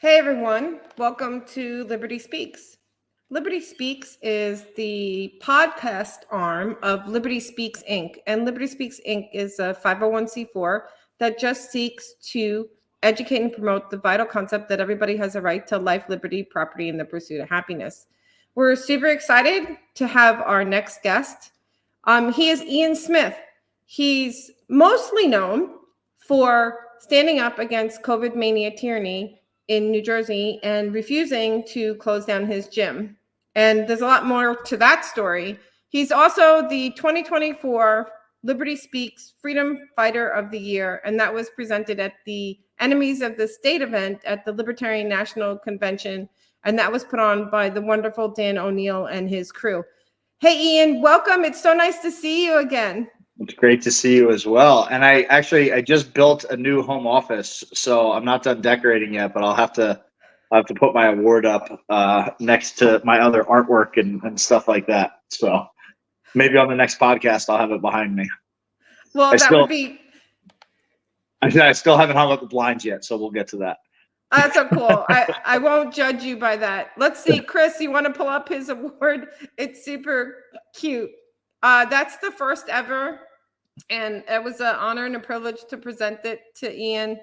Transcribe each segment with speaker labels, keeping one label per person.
Speaker 1: Hey everyone, welcome to Liberty Speaks. Liberty Speaks is the podcast arm of Liberty Speaks Inc. And Liberty Speaks Inc. is a 501c4 that just seeks to educate and promote the vital concept that everybody has a right to life, liberty, property, and the pursuit of happiness. We're super excited to have our next guest. He is Ian Smith. He's mostly known for standing up against COVID mania tyranny in New Jersey and refusing to close down his gym. And there's a lot more to that story. He's also the 2024 Liberty Speaks Freedom Fighter of the Year, and that was presented at the Enemies of the State event at the Libertarian National Convention, and that was put on by the wonderful Dan O'Neill and his crew. Hey, Ian, welcome. It's so nice to see you again.
Speaker 2: It's great to see you as well. And I just built a new home office, so I'm not done decorating yet, but I'll have to put my award up next to my other artwork and stuff like that. So maybe on the next podcast I'll have it behind me.
Speaker 1: Well,
Speaker 2: I still haven't hung up the blinds yet, so we'll get to that.
Speaker 1: That's so cool. I won't judge you by that. Let's see, Chris, you want to pull up his award? It's super cute. That's the first ever, and it was an honor and a privilege to present it to Ian.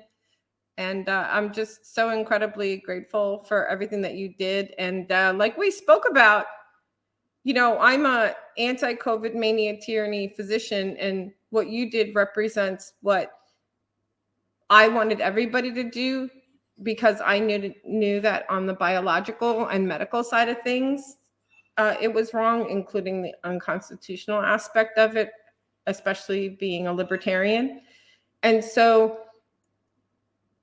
Speaker 1: And I'm just so incredibly grateful for everything that you did. And like we spoke about, you know, I'm a anti-COVID mania tyranny physician, and what you did represents what I wanted everybody to do, because I knew that on the biological and medical side of things, it was wrong, including the unconstitutional aspect of it, especially being a libertarian. And so,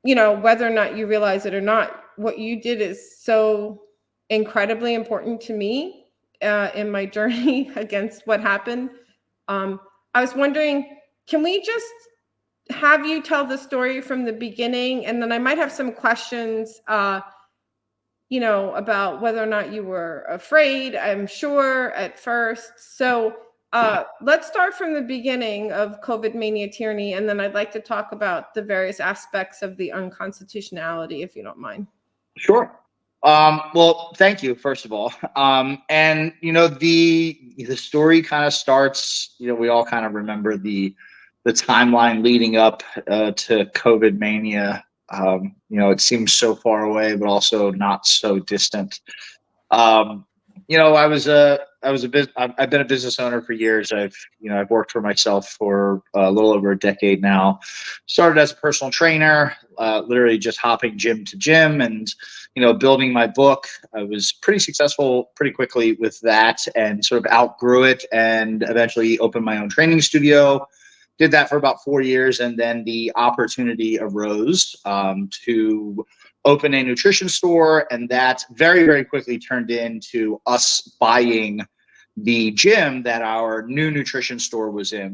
Speaker 1: you know, whether or not you realize it or not, what you did is so incredibly important to me in my journey against what happened. I was wondering, can we just have you tell the story from the beginning? And then I might have some questions you know, about whether or not you were afraid, I'm sure, at first. So let's start from the beginning of COVID mania tyranny, and then I'd like to talk about the various aspects of the unconstitutionality, if you don't mind.
Speaker 2: Sure. Well, thank you, first of all. And, you know, the story kind of starts, you know, we all kind of remember the timeline leading up to COVID mania. You know, it seems so far away, but also not so distant. You know, I've been a business owner for years. I've worked for myself for a little over a decade now. Started as a personal trainer, literally just hopping gym to gym and, you know, building my book. I was pretty successful pretty quickly with that and sort of outgrew it and eventually opened my own training studio. Did that for about 4 years, and then the opportunity arose to open a nutrition store, and that very, very quickly turned into us buying the gym that our new nutrition store was in.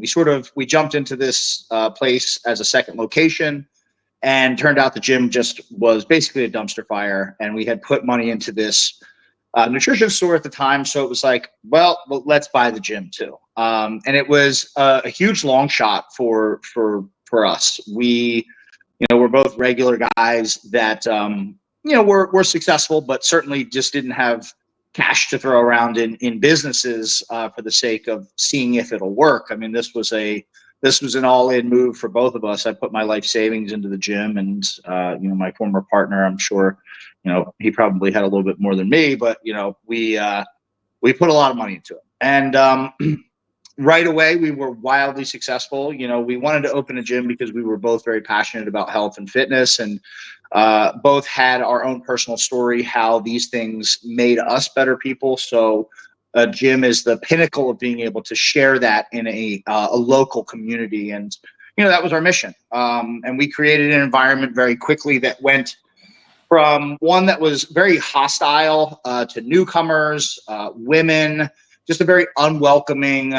Speaker 2: We jumped into this place as a second location, and turned out the gym just was basically a dumpster fire, and we had put money into this nutrition store at the time. So it was like, well, let's buy the gym too. And it was a huge long shot for us. We, you know, we're both regular guys that, you know, we're successful, but certainly just didn't have cash to throw around in businesses for the sake of seeing if it'll work. I mean, this was an all-in move for both of us. I put my life savings into the gym, and you know, my former partner, I'm sure, you know, he probably had a little bit more than me, but you know, we put a lot of money into it, and right away we were wildly successful. You know, we wanted to open a gym because we were both very passionate about health and fitness, and both had our own personal story, how these things made us better people. So a gym is the pinnacle of being able to share that in a local community. And, you know, that was our mission. And we created an environment very quickly that went from one that was very hostile to newcomers, women, just a very unwelcoming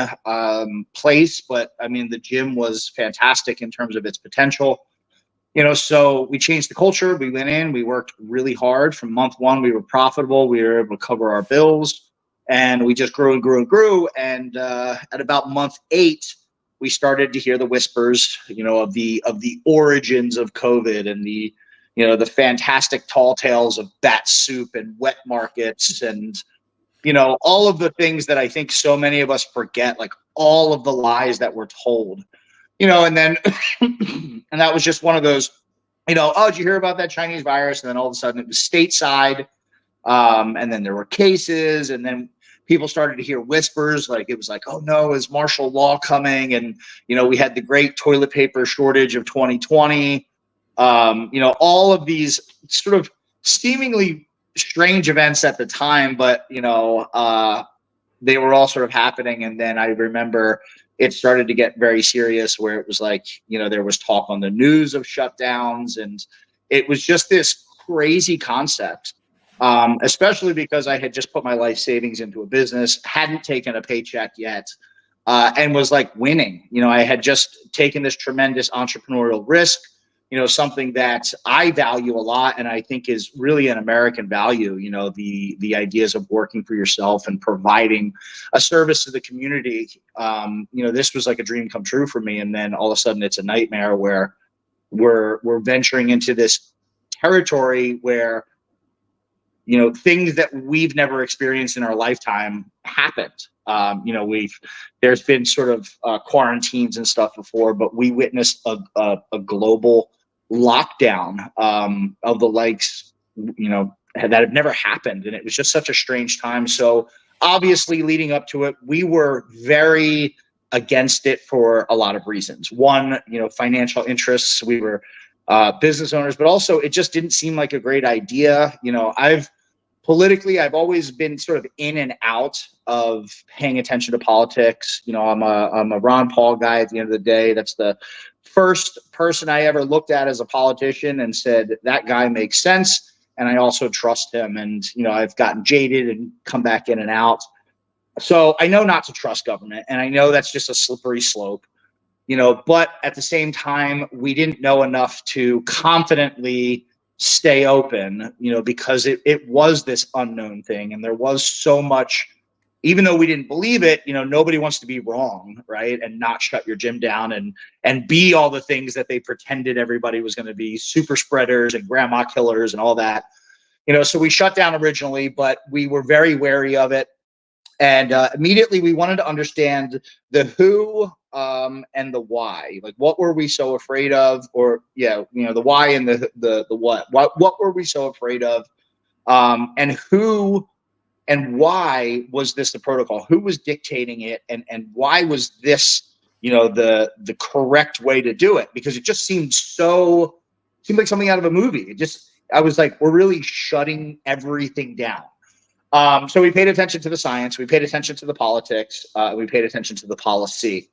Speaker 2: place. But I mean, the gym was fantastic in terms of its potential. You know, so we changed the culture. We went in, we worked really hard. From month one, we were profitable. We were able to cover our bills, and we just grew and grew and grew. And at about month 8, we started to hear the whispers, you know, of the origins of COVID and the, the fantastic tall tales of bat soup and wet markets and, all of the things that I think so many of us forget, like all of the lies that were told, and then, and that was just one of those, oh, did you hear about that Chinese virus? And then all of a sudden it was stateside. And then there were cases, and then people started to hear whispers, like it was like, oh no, is martial law coming? And, we had the great toilet paper shortage of 2020. All of these sort of seemingly strange events at the time, but, they were all sort of happening. And then I remember it started to get very serious where it was like, there was talk on the news of shutdowns, and it was just this crazy concept. Especially because I had just put my life savings into a business, hadn't taken a paycheck yet, and was like winning. I had just taken this tremendous entrepreneurial risk, something that I value a lot and I think is really an American value, the ideas of working for yourself and providing a service to the community. This was like a dream come true for me. And then all of a sudden it's a nightmare where we're venturing into this territory where things that we've never experienced in our lifetime happened. There's been sort of quarantines and stuff before, but we witnessed a global lockdown of the likes, that have never happened. And it was just such a strange time. So obviously leading up to it, we were very against it for a lot of reasons. One, financial interests. We were business owners, but also it just didn't seem like a great idea. I've always been sort of in and out of paying attention to politics. I'm a Ron Paul guy at the end of the day. That's the first person I ever looked at as a politician and said, that guy makes sense. And I also trust him. And, I've gotten jaded and come back in and out. So I know not to trust government. And I know that's just a slippery slope, but at the same time, we didn't know enough to confidently stay open, because it was this unknown thing. And there was so much, even though we didn't believe it, nobody wants to be wrong, right? And not shut your gym down and be all the things that they pretended everybody was going to be, super spreaders and grandma killers and all that, so we shut down originally, but we were very wary of it. And immediately we wanted to understand the who and the why. Like, what were we so afraid of? Or, the why and the what. What were we so afraid of? And who and why was this the protocol? Who was dictating it? And why was this, the correct way to do it? Because it just seemed like something out of a movie. I was like, we're really shutting everything down. So we paid attention to the science, we paid attention to the politics, we paid attention to the policy,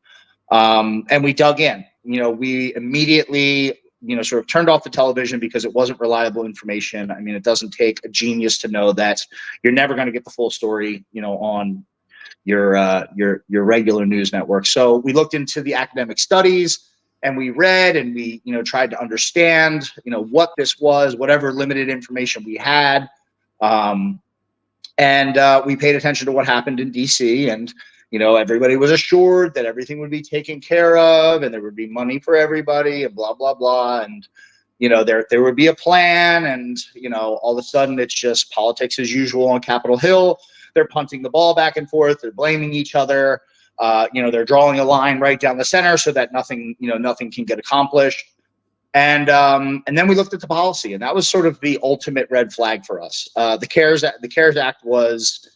Speaker 2: and we dug in. We immediately, sort of turned off the television because it wasn't reliable information. I mean, it doesn't take a genius to know that you're never going to get the full story, on your regular news network. So we looked into the academic studies, and we read, and we, tried to understand, what this was, whatever limited information we had. And we paid attention to what happened in DC, and, everybody was assured that everything would be taken care of and there would be money for everybody and blah, blah, blah. And, there would be a plan, and, all of a sudden it's just politics as usual on Capitol Hill. They're punting the ball back and forth. They're blaming each other. They're drawing a line right down the center so that nothing can get accomplished. And then we looked at the policy, and that was sort of the ultimate red flag for us. The CARES Act was,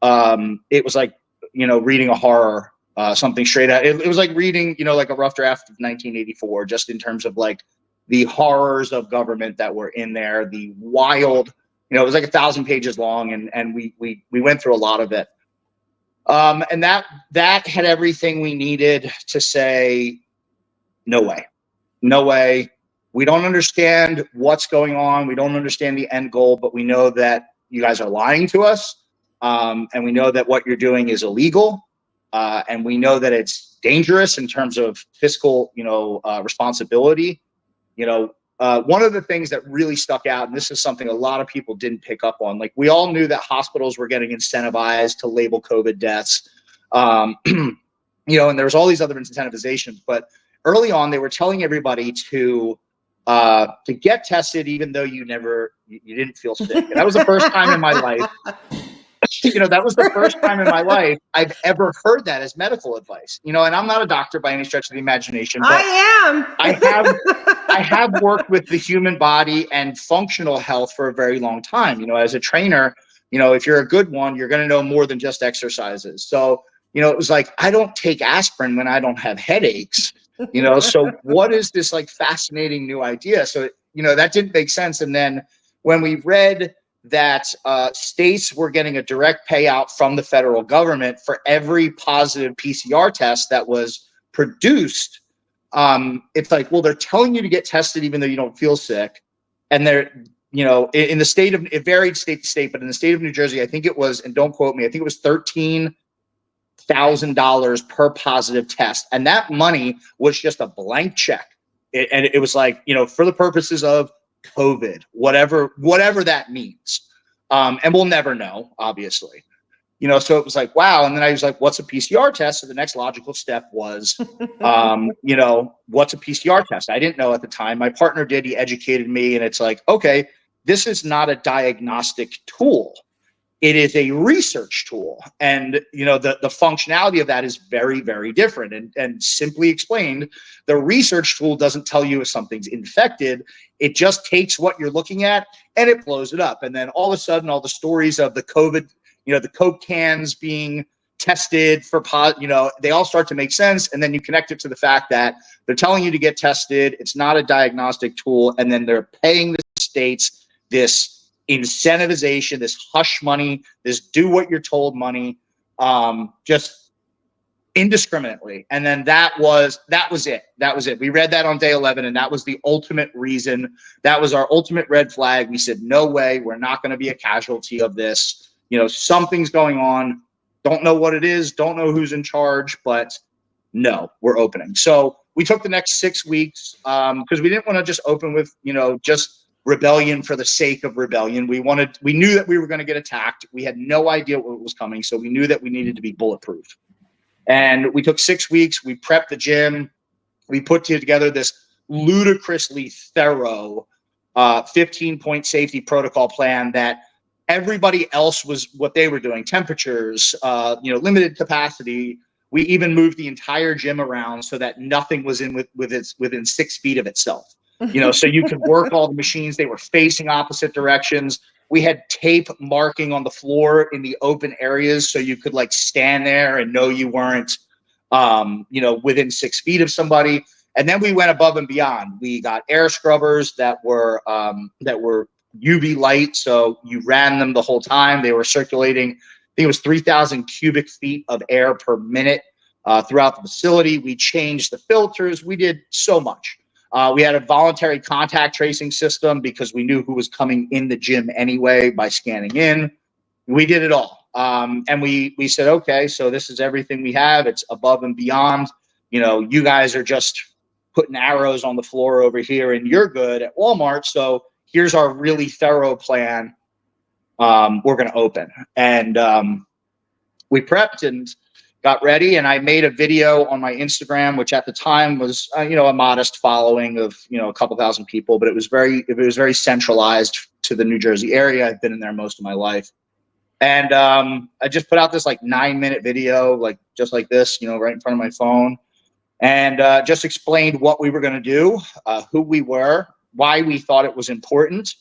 Speaker 2: it was like, reading a horror, something straight out. It was like reading, like a rough draft of 1984, just in terms of like the horrors of government that were in there, the wild, it was like 1,000 pages long, and we went through a lot of it. And that had everything we needed to say, no way. We don't understand what's going on. We don't understand the end goal, but we know that you guys are lying to us. And we know that what you're doing is illegal. And we know that it's dangerous in terms of fiscal, responsibility. One of the things that really stuck out, and this is something a lot of people didn't pick up on, like, we all knew that hospitals were getting incentivized to label COVID deaths. And there was all these other incentivizations, but early on, they were telling everybody to to get tested, even though you didn't feel sick. And that was the first time in my life, that was the first time in my life I've ever heard that as medical advice, and I'm not a doctor by any stretch of the imagination, but I have worked with the human body and functional health for a very long time. As a trainer, if you're a good one, you're going to know more than just exercises. So, it was like, I don't take aspirin when I don't have headaches, so what is this like fascinating new idea? So, that didn't make sense. And then when we read that states were getting a direct payout from the federal government for every positive PCR test that was produced, it's like, well, they're telling you to get tested even though you don't feel sick. And they're, in the state of, it varied state to state, but in the state of New Jersey, I think it was, and don't quote me, I think it was $13,000 per positive test. And that money was just a blank check. And it was like, for the purposes of COVID, whatever that means. And we'll never know, obviously. So it was like, wow. And then I was like, what's a PCR test? So the next logical step was, what's a PCR test? I didn't know at the time. My partner did. He educated me. And it's like, okay, this is not a diagnostic tool. It is a research tool. And, the functionality of that is very, very different. And simply explained, the research tool doesn't tell you if something's infected. It just takes what you're looking at and it blows it up. And then all of a sudden, all the stories of the COVID, the Coke cans being tested for, they all start to make sense. And then you connect it to the fact that they're telling you to get tested. It's not a diagnostic tool. And then they're paying the states this incentivization, this hush money, this do what you're told money, just indiscriminately. And then that was it. We read that on day 11, and that was the ultimate reason. That was our ultimate red flag. We said, no way, we're not going to be a casualty of this. Something's going on. Don't know what it is. Don't know who's in charge, but no, we're opening. So we took the next 6 weeks because we didn't want to just open with, just rebellion for the sake of rebellion. We knew that we were going to get attacked. We had no idea what was coming. So we knew that we needed to be bulletproof. And we took 6 weeks. We prepped the gym. We put together this ludicrously thorough 15-point safety protocol plan that everybody else was what they were doing. Temperatures, limited capacity. We even moved the entire gym around so that nothing was within 6 feet of itself. So you could work all the machines. They were facing opposite directions. We had tape marking on the floor in the open areas, so you could like stand there and know you weren't, within 6 feet of somebody. And then we went above and beyond. We got air scrubbers that were UV light, so you ran them the whole time. They were circulating. I think it was 3,000 cubic feet of air per minute throughout the facility. We changed the filters. We did so much. We had a voluntary contact tracing system because we knew who was coming in the gym anyway by scanning in. We did it all. And we said, okay, so this is everything we have. It's above and beyond. You guys are just putting arrows on the floor over here and you're good at Walmart. So here's our really thorough plan. We're going to open. And we prepped and got ready, and I made a video on my Instagram, which at the time was, a modest following of, a couple thousand people, but it was very centralized to the New Jersey area. I've been in there most of my life. And I just put out this like 9-minute video, like just like this, right in front of my phone, and just explained what we were going to do, who we were, why we thought it was important,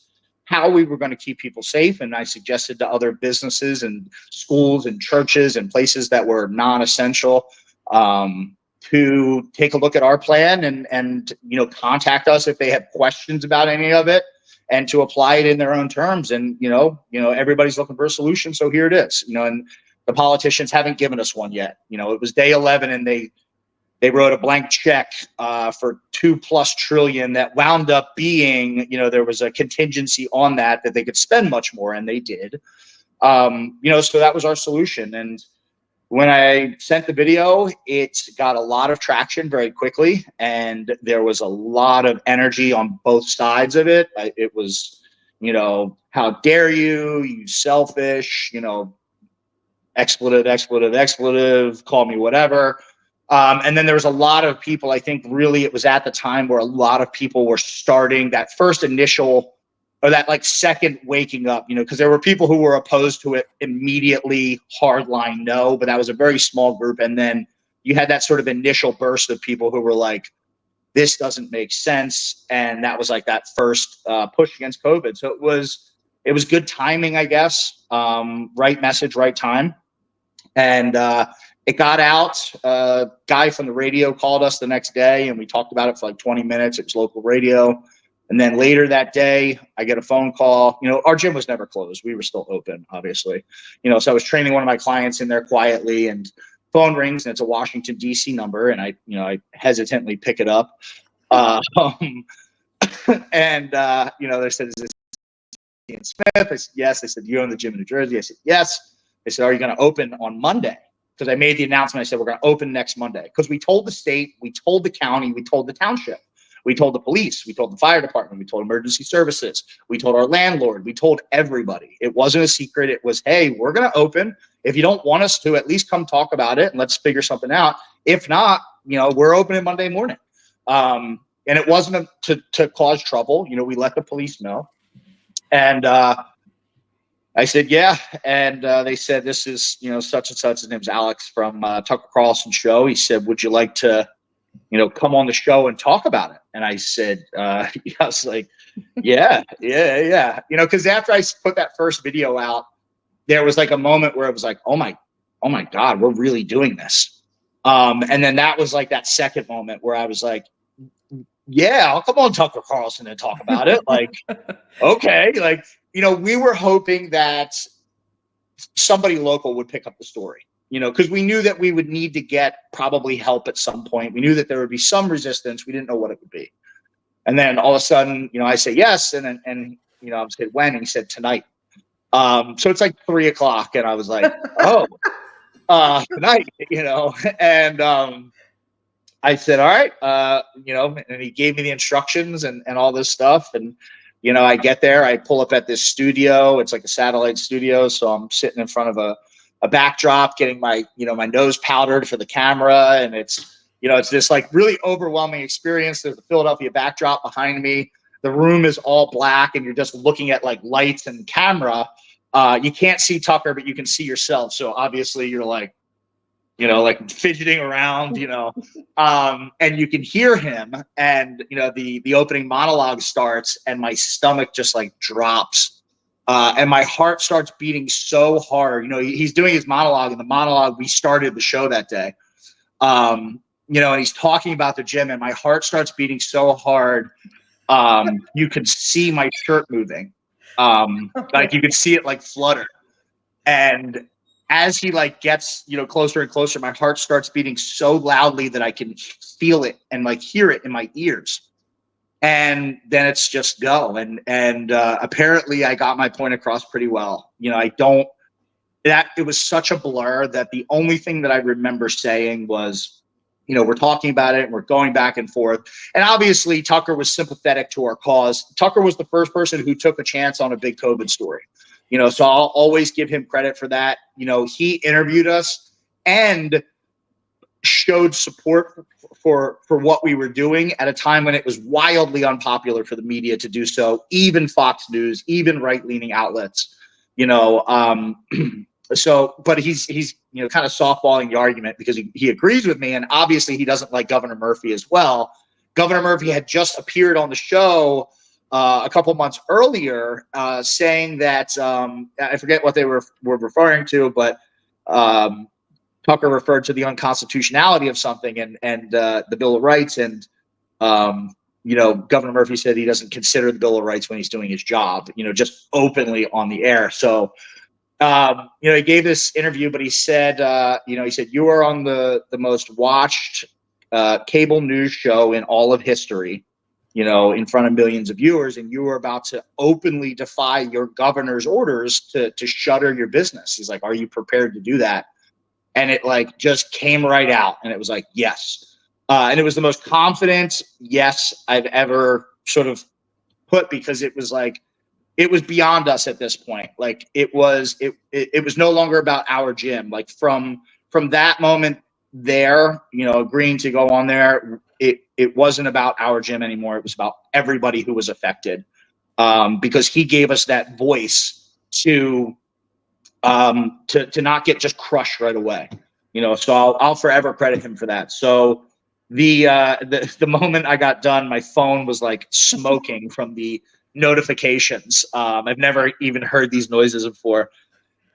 Speaker 2: how we were going to keep people safe. And I suggested to other businesses and schools and churches and places that were non-essential to take a look at our plan and contact us if they had questions about any of it, and to apply it in their own terms. And, everybody's looking for a solution. So here it is, and the politicians haven't given us one yet. It was day 11 and they wrote a blank check for $2+ trillion that wound up being, there was a contingency on that they could spend much more, and they did. So that was our solution. And when I sent the video, it got a lot of traction very quickly, and there was a lot of energy on both sides of it. It was, how dare you selfish, expletive, call me whatever. And then there was a lot of people, I think really it was at the time where a lot of people were starting that first initial or that like second waking up, you know, because there were people who were opposed to it immediately, hardline no, but that was a very small group. And then you had that sort of initial burst of people who were like, this doesn't make sense. And that was like that first push against COVID. So it was good timing, I guess. Right message, right time. And it got out. A guy from the radio called us the next day and we talked about it for like 20 minutes. It was local radio. And then later that day, I get a phone call. You know, our gym was never closed. We were still open, obviously. You know, so I was training one of my clients in there quietly and phone rings and it's a Washington, D.C. number. And I hesitantly pick it up. And they said, is this Ian Smith? I said, yes. They said, you own the gym in New Jersey? I said, yes. They said, are you going to open on Monday? Because I made the announcement. I said, we're going to open next Monday. Because we told the state, we told the county, we told the township. We told the police, we told the fire department, we told emergency services, we told our landlord, we told everybody. It wasn't a secret. It was, hey, we're going to open. If you don't want us to, at least come talk about it and let's figure something out. If not, we're opening Monday morning. And it wasn't to cause trouble. You know, we let the police know. And I said, yeah. And they said, this is, such and such. His name's Alex from Tucker Carlson's show. He said, would you like to, come on the show and talk about it? And I said, I was like, yeah. Because after I put that first video out, there was like a moment where it was like, oh my God, we're really doing this. And then that was like that second moment where I was like, yeah, I'll come on Tucker Carlson and talk about it. Like, okay. Like, we were hoping that somebody local would pick up the story. Because we knew that we would need to get probably help at some point. We knew that there would be some resistance. We didn't know what it would be. And then all of a sudden, I say yes. And I said, when? And he said, tonight. So it's like 3:00. And I was like, oh, tonight, and I said, all right. And he gave me the instructions and all this stuff. And, I get there, I pull up at this studio. It's like a satellite studio. So I'm sitting in front of a backdrop, getting my, my nose powdered for the camera. And it's this like really overwhelming experience. There's the Philadelphia backdrop behind me. The room is all black and you're just looking at like lights and camera. You can't see Tucker, but you can see yourself. So obviously you're like, like fidgeting around, and you can hear him and, the opening monologue starts and my stomach just like drops. And my heart starts beating so hard. He's doing his monologue, and the monologue, we started the show that day. And he's talking about the gym, and my heart starts beating so hard. You could see my shirt moving. Like you could see it like flutter. And as he like gets, closer and closer, my heart starts beating so loudly that I can feel it and like hear it in my ears. And then it's just go. And apparently I got my point across pretty well. It was such a blur that the only thing that I remember saying was, we're talking about it and we're going back and forth. And obviously Tucker was sympathetic to our cause. Tucker was the first person who took a chance on a big COVID story, so I'll always give him credit for that. He interviewed us and showed support for what we were doing at a time when it was wildly unpopular for the media to do so, even Fox News, even right-leaning outlets, so, but he's kind of softballing the argument because he agrees with me, and obviously he doesn't like Governor Murphy as well. Governor Murphy had just appeared on the show a couple months earlier, saying that I forget what they were referring to, but Tucker referred to the unconstitutionality of something and the Bill of Rights, and Governor Murphy said he doesn't consider the Bill of Rights when he's doing his job, just openly on the air. So he gave this interview, but he said, he said, you are on the most watched cable news show in all of history, in front of millions of viewers, and you were about to openly defy your governor's orders to shutter your business. He's like, are you prepared to do that? And it like just came right out. And it was like, yes. And it was the most confident yes I've ever sort of put, because it was like, it was beyond us at this point. Like it was no longer about our gym. Like from that moment, there, agreeing to go on there, it wasn't about our gym anymore. It was about everybody who was affected, because he gave us that voice to not get just crushed right away. So I'll forever credit him for that. So the moment I got done, my phone was like smoking from the notifications. I've never even heard these noises before.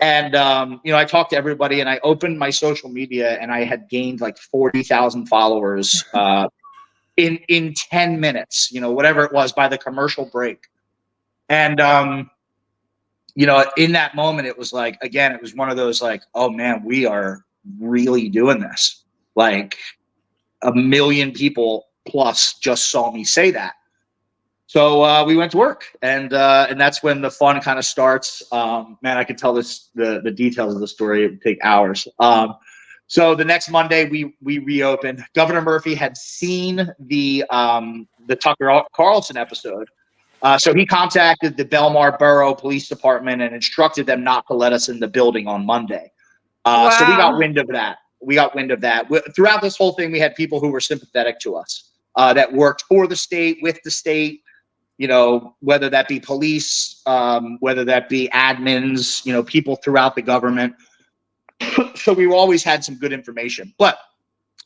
Speaker 2: And, I talked to everybody, and I opened my social media, and I had gained like 40,000 followers in 10 minutes, whatever it was, by the commercial break. And, in that moment, it was like, again, it was one of those like, oh man, we are really doing this. Like 1 million people plus just saw me say that. So we went to work, and that's when the fun kind of starts. Man, I could tell the details of the story. It would take hours. So the next Monday we reopened. Governor Murphy had seen the Tucker Carlson episode, so he contacted the Belmar Borough Police Department and instructed them not to let us in the building on Monday.
Speaker 1: Wow.
Speaker 2: So we got wind of that. Throughout this whole thing, we had people who were sympathetic to us, that worked for the state, with the state. Whether that be police, whether that be admins, people throughout the government. So we always had some good information. But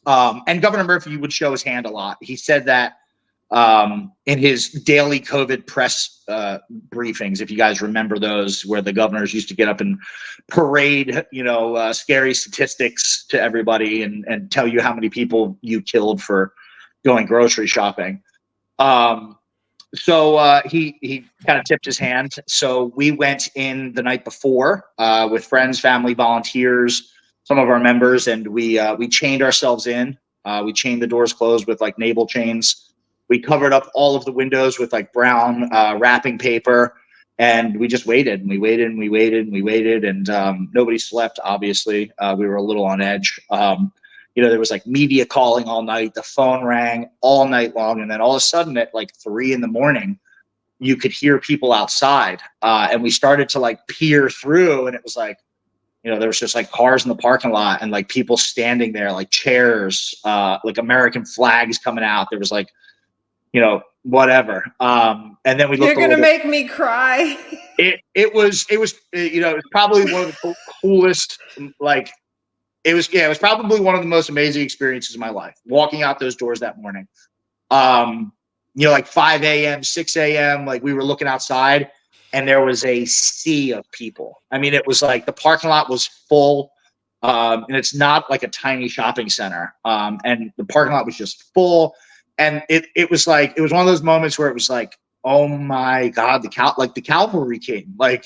Speaker 2: and Governor Murphy would show his hand a lot. He said that in his daily COVID press briefings, if you guys remember those, where the governors used to get up and parade, scary statistics to everybody and tell you how many people you killed for going grocery shopping. So he kind of tipped his hand. So we went in the night before with friends, family, volunteers, some of our members, and we chained ourselves in. We chained the doors closed with like naval chains. We covered up all of the windows with like brown wrapping paper, and we just waited and we waited and we waited and we waited, and nobody slept. Obviously, we were a little on edge. There was like media calling all night. The phone rang all night long. And then all of a sudden at like 3 a.m, you could hear people outside. And we started to like peer through, and it was like, there was just like cars in the parking lot and like people standing there, like chairs, like American flags coming out. There was like, whatever. And then we looked.
Speaker 1: You're going to make me cry.
Speaker 2: It was probably one of the coolest, like, it was probably one of the most amazing experiences of my life, walking out those doors that morning. Like 5 a.m., 6 a.m., like we were looking outside and there was a sea of people. I mean, it was like the parking lot was full, and it's not like a tiny shopping center. And the parking lot was just full. And it was like, it was one of those moments where it was like, oh my God, the cavalry came. Like,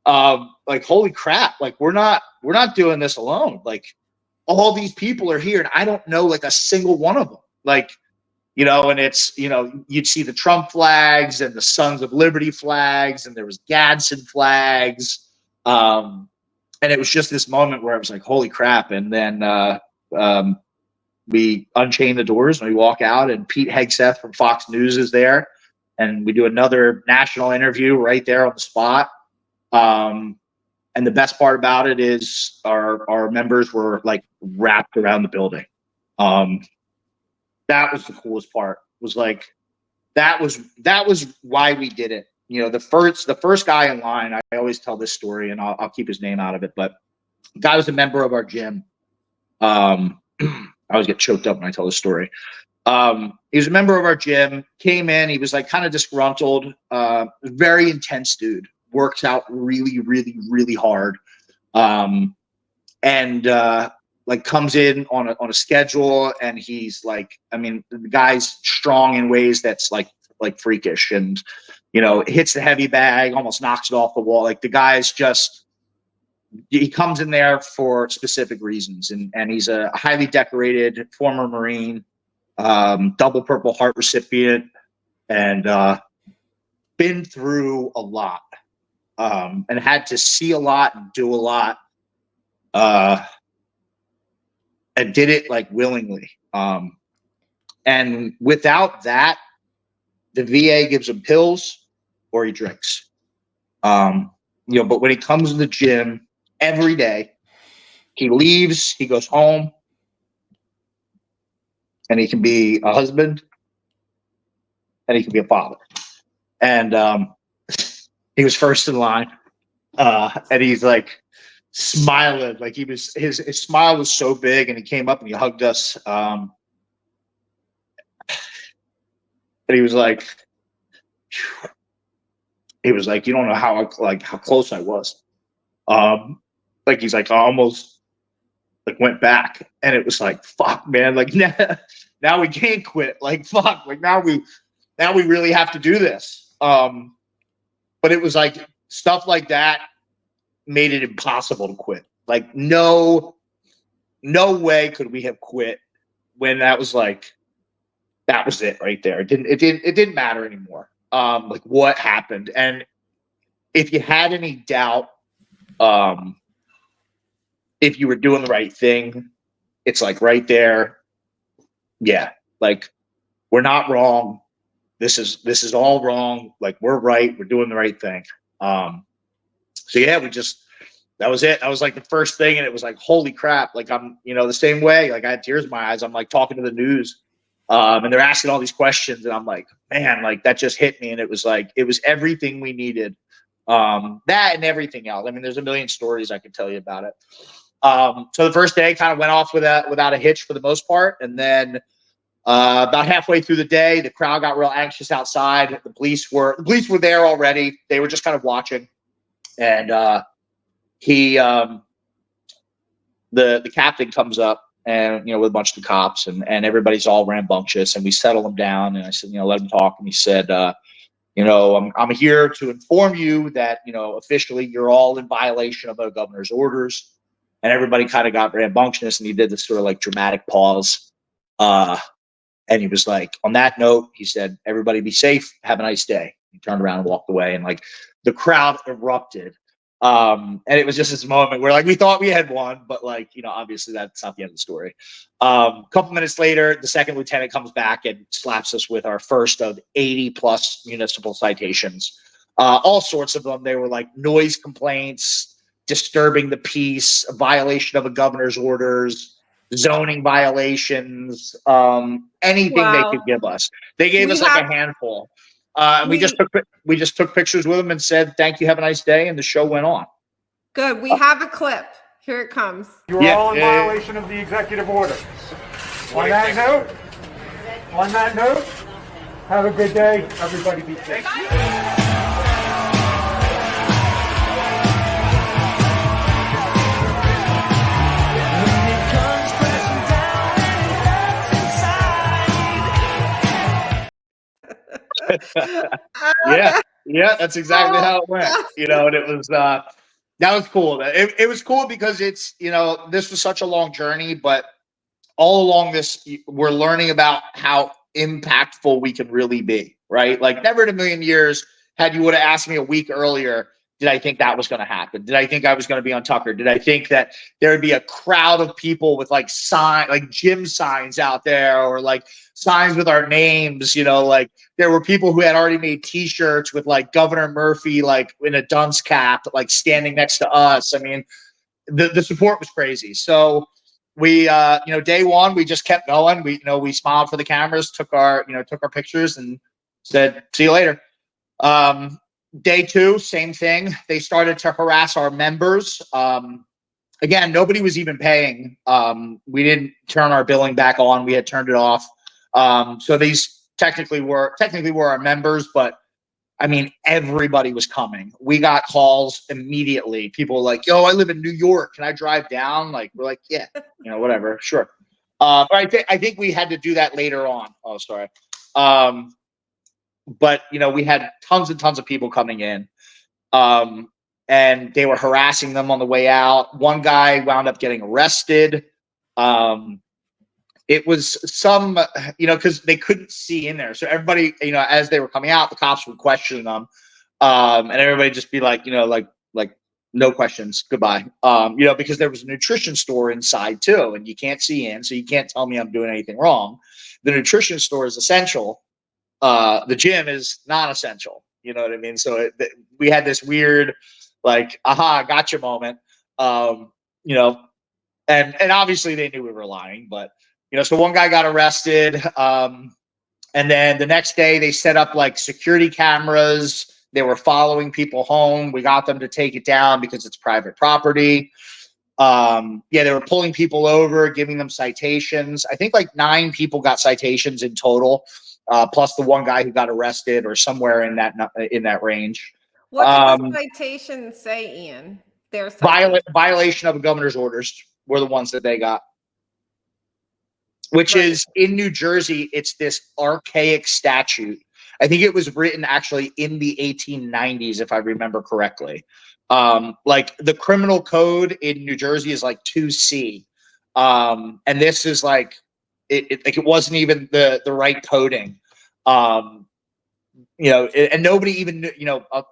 Speaker 2: holy crap, like we're not doing this alone. Like all these people are here and I don't know like a single one of them. Like, and it's, you'd see the Trump flags and the Sons of Liberty flags, and there was Gadsden flags. And it was just this moment where I was like, holy crap. And then we unchain the doors and we walk out, and Pete Hegseth from Fox News is there. And we do another national interview right there on the spot. And the best part about it is our members were like wrapped around the building. That was the coolest part. Was like, that was why we did it. The first guy in line, I always tell this story and I'll keep his name out of it, but the guy was a member of our gym. I always get choked up when I tell this story. He was a member of our gym, came in, he was like kind of disgruntled, very intense dude. Works out really, really, really hard, and like comes in on a schedule, and he's like, I mean, the guy's strong in ways that's like freakish, and hits the heavy bag, almost knocks it off the wall. Like the guy's just, he comes in there for specific reasons, and he's a highly decorated former Marine, double Purple Heart recipient, and been through a lot. And had to see a lot and do a lot, and did it like willingly. And without that, the VA gives him pills or he drinks. But when he comes to the gym every day, he leaves, he goes home, and he can be a husband, and he can be a father. And he was first in line, and he's like smiling, like his smile was so big, and he came up and he hugged us, and he was like, you don't know how close I was. Like he's like, I almost like went back, and it was like, fuck, man, like now we can't quit, like fuck, like now we really have to do this. But it was like stuff like that made it impossible to quit. Like no way could we have quit when that was it right there. It didn't matter anymore. Like what happened. And if you had any doubt, if you were doing the right thing, it's like right there. Yeah. Like we're not wrong. This is all wrong. Like we're right. We're doing the right thing. So yeah, that was it. That was like the first thing. And it was like, holy crap. Like I'm, the same way, like I had tears in my eyes. I'm like talking to the news, and they're asking all these questions, and I'm like, man, like that just hit me. And it was everything we needed. That and everything else. I mean, there's a million stories I could tell you about it. So the first day kind of went off without a hitch for the most part. And then about halfway through the day, the crowd got real anxious outside. The police were there already. They were just kind of watching. And the captain comes up, and with a bunch of the cops, and everybody's all rambunctious, and we settle them down. And I said, let them talk. And he said, I'm here to inform you that, officially you're all in violation of the governor's orders. And everybody kind of got rambunctious, and he did this sort of like dramatic pause. And he was like, on that note, he said, everybody be safe. Have a nice day. He turned around and walked away, and like the crowd erupted. And it was just this moment where like we thought we had won, but like, obviously that's not the end of the story. A couple minutes later, the second lieutenant comes back and slaps us with our first of 80 plus municipal citations. All sorts of them. They were like noise complaints, disturbing the peace, a violation of a governor's orders, zoning violations, anything they could give us. They gave us like a handful. And we just took pictures with them and said, thank you, have a nice day. And the show went on.
Speaker 1: Good. We have a clip. Here it comes.
Speaker 3: You're all in violation of the executive order. On that note, have a good day. Everybody be safe.
Speaker 2: Yeah, that's exactly how it went. And it was that was cool. It was cool because it's this was such a long journey, but all along this we're learning about how impactful we can really be, right? Like never in a million years had you would have asked me a week earlier, did I think that was going to happen? Did I think I was going to be on Tucker? Did I think that there would be a crowd of people with like gym signs out there, or like signs with our names? Like there were people who had already made T-shirts with like Governor Murphy, like in a dunce cap, like standing next to us. I mean, the support was crazy. So we, day one, we just kept going. We smiled for the cameras, took our pictures, and said, see you later. Day two, same thing. They started to harass our members. Again, nobody was even paying. We didn't turn our billing back on. We had turned it off. So these technically were our members, but I mean, everybody was coming. We got calls immediately. People were like, yo, I live in New York. Can I drive down? Like, we're like, yeah, whatever. Sure. I think we had to do that later on. Oh, sorry. But we had tons and tons of people coming in, and they were harassing them on the way out. One guy wound up getting arrested. It was some, because they couldn't see in there. So everybody, as they were coming out, the cops would question them, and everybody just be like, like no questions, goodbye. Because there was a nutrition store inside too, and you can't see in, so you can't tell me I'm doing anything wrong. The nutrition store is essential. The gym is non-essential. You know what I mean? So we had this weird, like, aha, gotcha moment. And obviously they knew we were lying, but So one guy got arrested. And then the next day they set up like security cameras. They were following people home. We got them to take it down because it's private property. They were pulling people over, giving them citations. I think like 9 people got citations in total, plus the one guy who got arrested, or somewhere in that range.
Speaker 1: What did the citation say, Ian?
Speaker 2: Violation of a governor's orders were the ones that they got. Which is in New Jersey, it's this archaic statute. I think it was written actually in the 1890s, if I remember correctly. Like the criminal code in New Jersey is like 2C. And this is like, it wasn't even the right coding. And nobody even,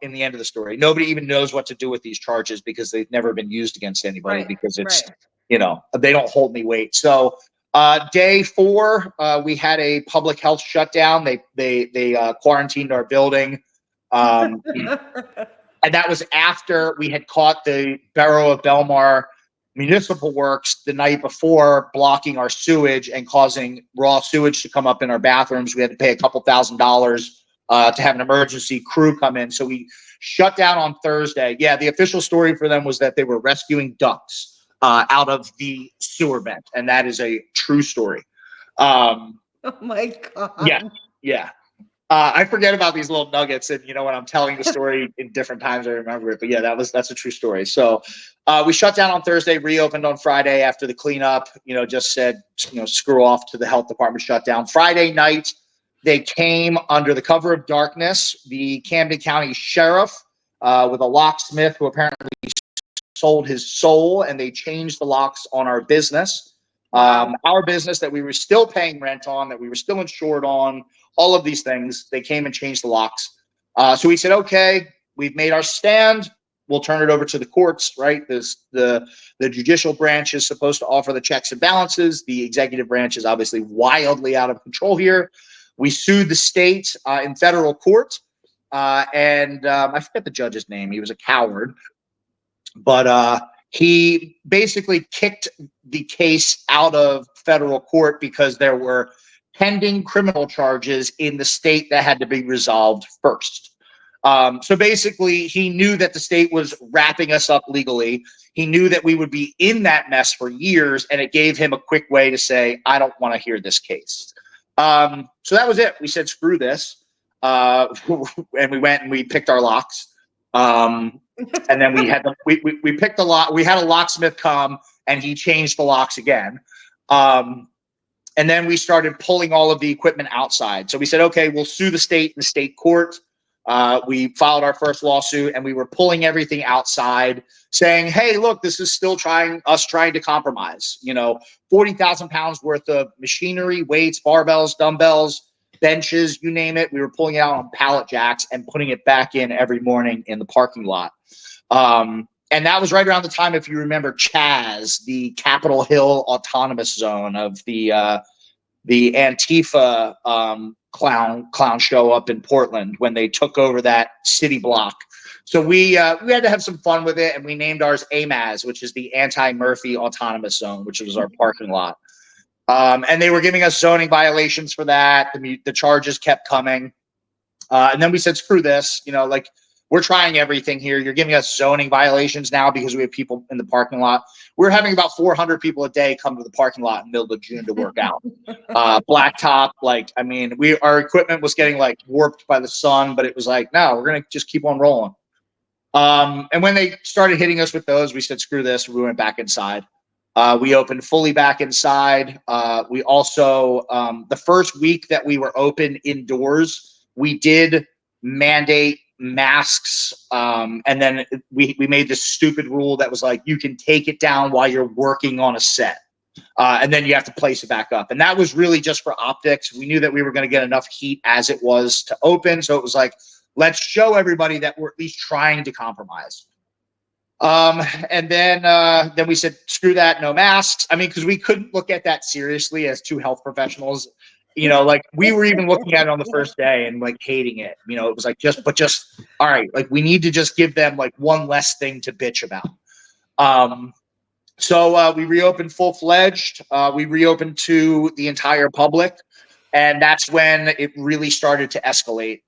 Speaker 2: in the end of the story, nobody even knows what to do with these charges because they've never been used against anybody, because it's, they don't hold any weight. So, day 4, we had a public health shutdown. They quarantined our building. And that was after we had caught the Borough of Belmar Municipal Works the night before blocking our sewage and causing raw sewage to come up in our bathrooms. We had to pay a couple $1,000s to have an emergency crew come in. So we shut down on Thursday. Yeah, the official story for them was that they were rescuing ducks out of the sewer vent, and that is a true story.
Speaker 1: Oh my God.
Speaker 2: Yeah. I forget about these little nuggets, and when I'm telling the story in different times, I remember it. But yeah, that's a true story. So we shut down on Thursday, reopened on Friday after the cleanup. Just said screw off to the health department shutdown. Friday night, they came under the cover of darkness. The Camden County Sheriff with a locksmith who apparently sold his soul, and they changed the locks on our business. Our business that we were still paying rent on, that we were still insured on, all of these things. They came and changed the locks. So we said, okay, we've made our stand. We'll turn it over to the courts, right? The judicial branch is supposed to offer the checks and balances. The executive branch is obviously wildly out of control here. We sued the state in federal court. And I forget the judge's name. He was a coward. But he basically kicked the case out of federal court because there were pending criminal charges in the state that had to be resolved first. So basically, he knew that the state was wrapping us up legally. He knew that we would be in that mess for years, and it gave him a quick way to say, I don't want to hear this case. So that was it. We said, screw this. And we went and we picked our locks. And then we picked a lock. We had a locksmith come, and he changed the locks again. And then we started pulling all of the equipment outside. So we said, okay, we'll sue the state in the state court. We filed our first lawsuit, and we were pulling everything outside, saying, hey, look, this is still trying to compromise. 40,000 pounds worth of machinery, weights, barbells, dumbbells, benches, you name it. We were pulling it out on pallet jacks and putting it back in every morning in the parking lot. And that was right around the time, if you remember, Chaz, the Capitol Hill Autonomous Zone of the Antifa clown show up in Portland, when they took over that city block. So we had to have some fun with it, and we named ours AMAZ, which is the Anti-Murphy Autonomous Zone, which was our parking lot. And they were giving us zoning violations for that. The charges kept coming. And then we said, screw this, we're trying everything here. You're giving us zoning violations now because we have people in the parking lot. We're having about 400 people a day come to the parking lot in the middle of June to work out. Blacktop, our equipment was getting warped by the sun, but it was no, we're going to just keep on rolling. And when they started hitting us with those, we said, screw this. We went back inside. We opened fully back inside. We also, the first week that we were open indoors, we did mandate masks. And then we made this stupid rule that was you can take it down while you're working on a set. And then you have to place it back up. And that was really just for optics. We knew that we were going to get enough heat as it was to open. So it was let's show everybody that we're at least trying to compromise. And then we said, screw that, no masks. Because we couldn't look at that seriously as two health professionals. We were even looking at it on the first day and hating it. It was just all right. We need to just give them one less thing to bitch about. So we reopened full-fledged. We reopened to the entire public, and that's when it really started to escalate.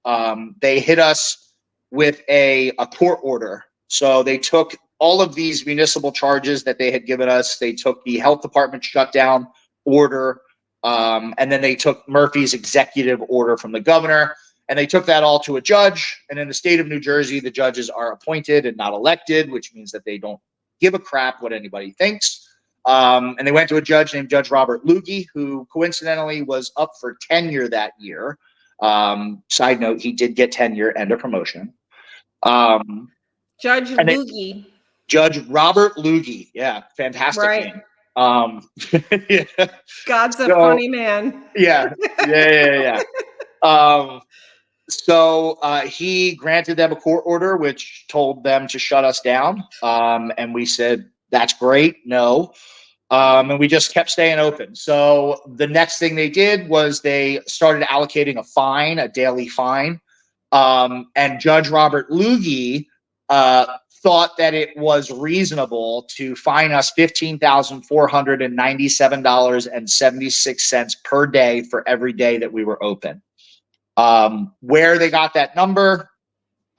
Speaker 2: They hit us with a court order. So they took all of these municipal charges that they had given us. They took the health department shutdown order, and then they took Murphy's executive order from the governor, and they took that all to a judge. And in the state of New Jersey, the judges are appointed and not elected, which means that they don't give a crap what anybody thinks. And they went to a judge named Judge Robert Lughi, who coincidentally was up for tenure that year. Side note, he did get tenure and a promotion.
Speaker 1: Judge Lughi.
Speaker 2: Judge Robert Lughi. Yeah, fantastic
Speaker 1: Right.
Speaker 2: name. Yeah.
Speaker 1: God's a funny man.
Speaker 2: Yeah. So he granted them a court order, which told them to shut us down. And we said, that's great. No. And we just kept staying open. So the next thing they did was they started allocating a fine, a daily fine. And Judge Robert Lughi thought that it was reasonable to fine us $15,497.76 per day for every day that we were open. Where they got that number,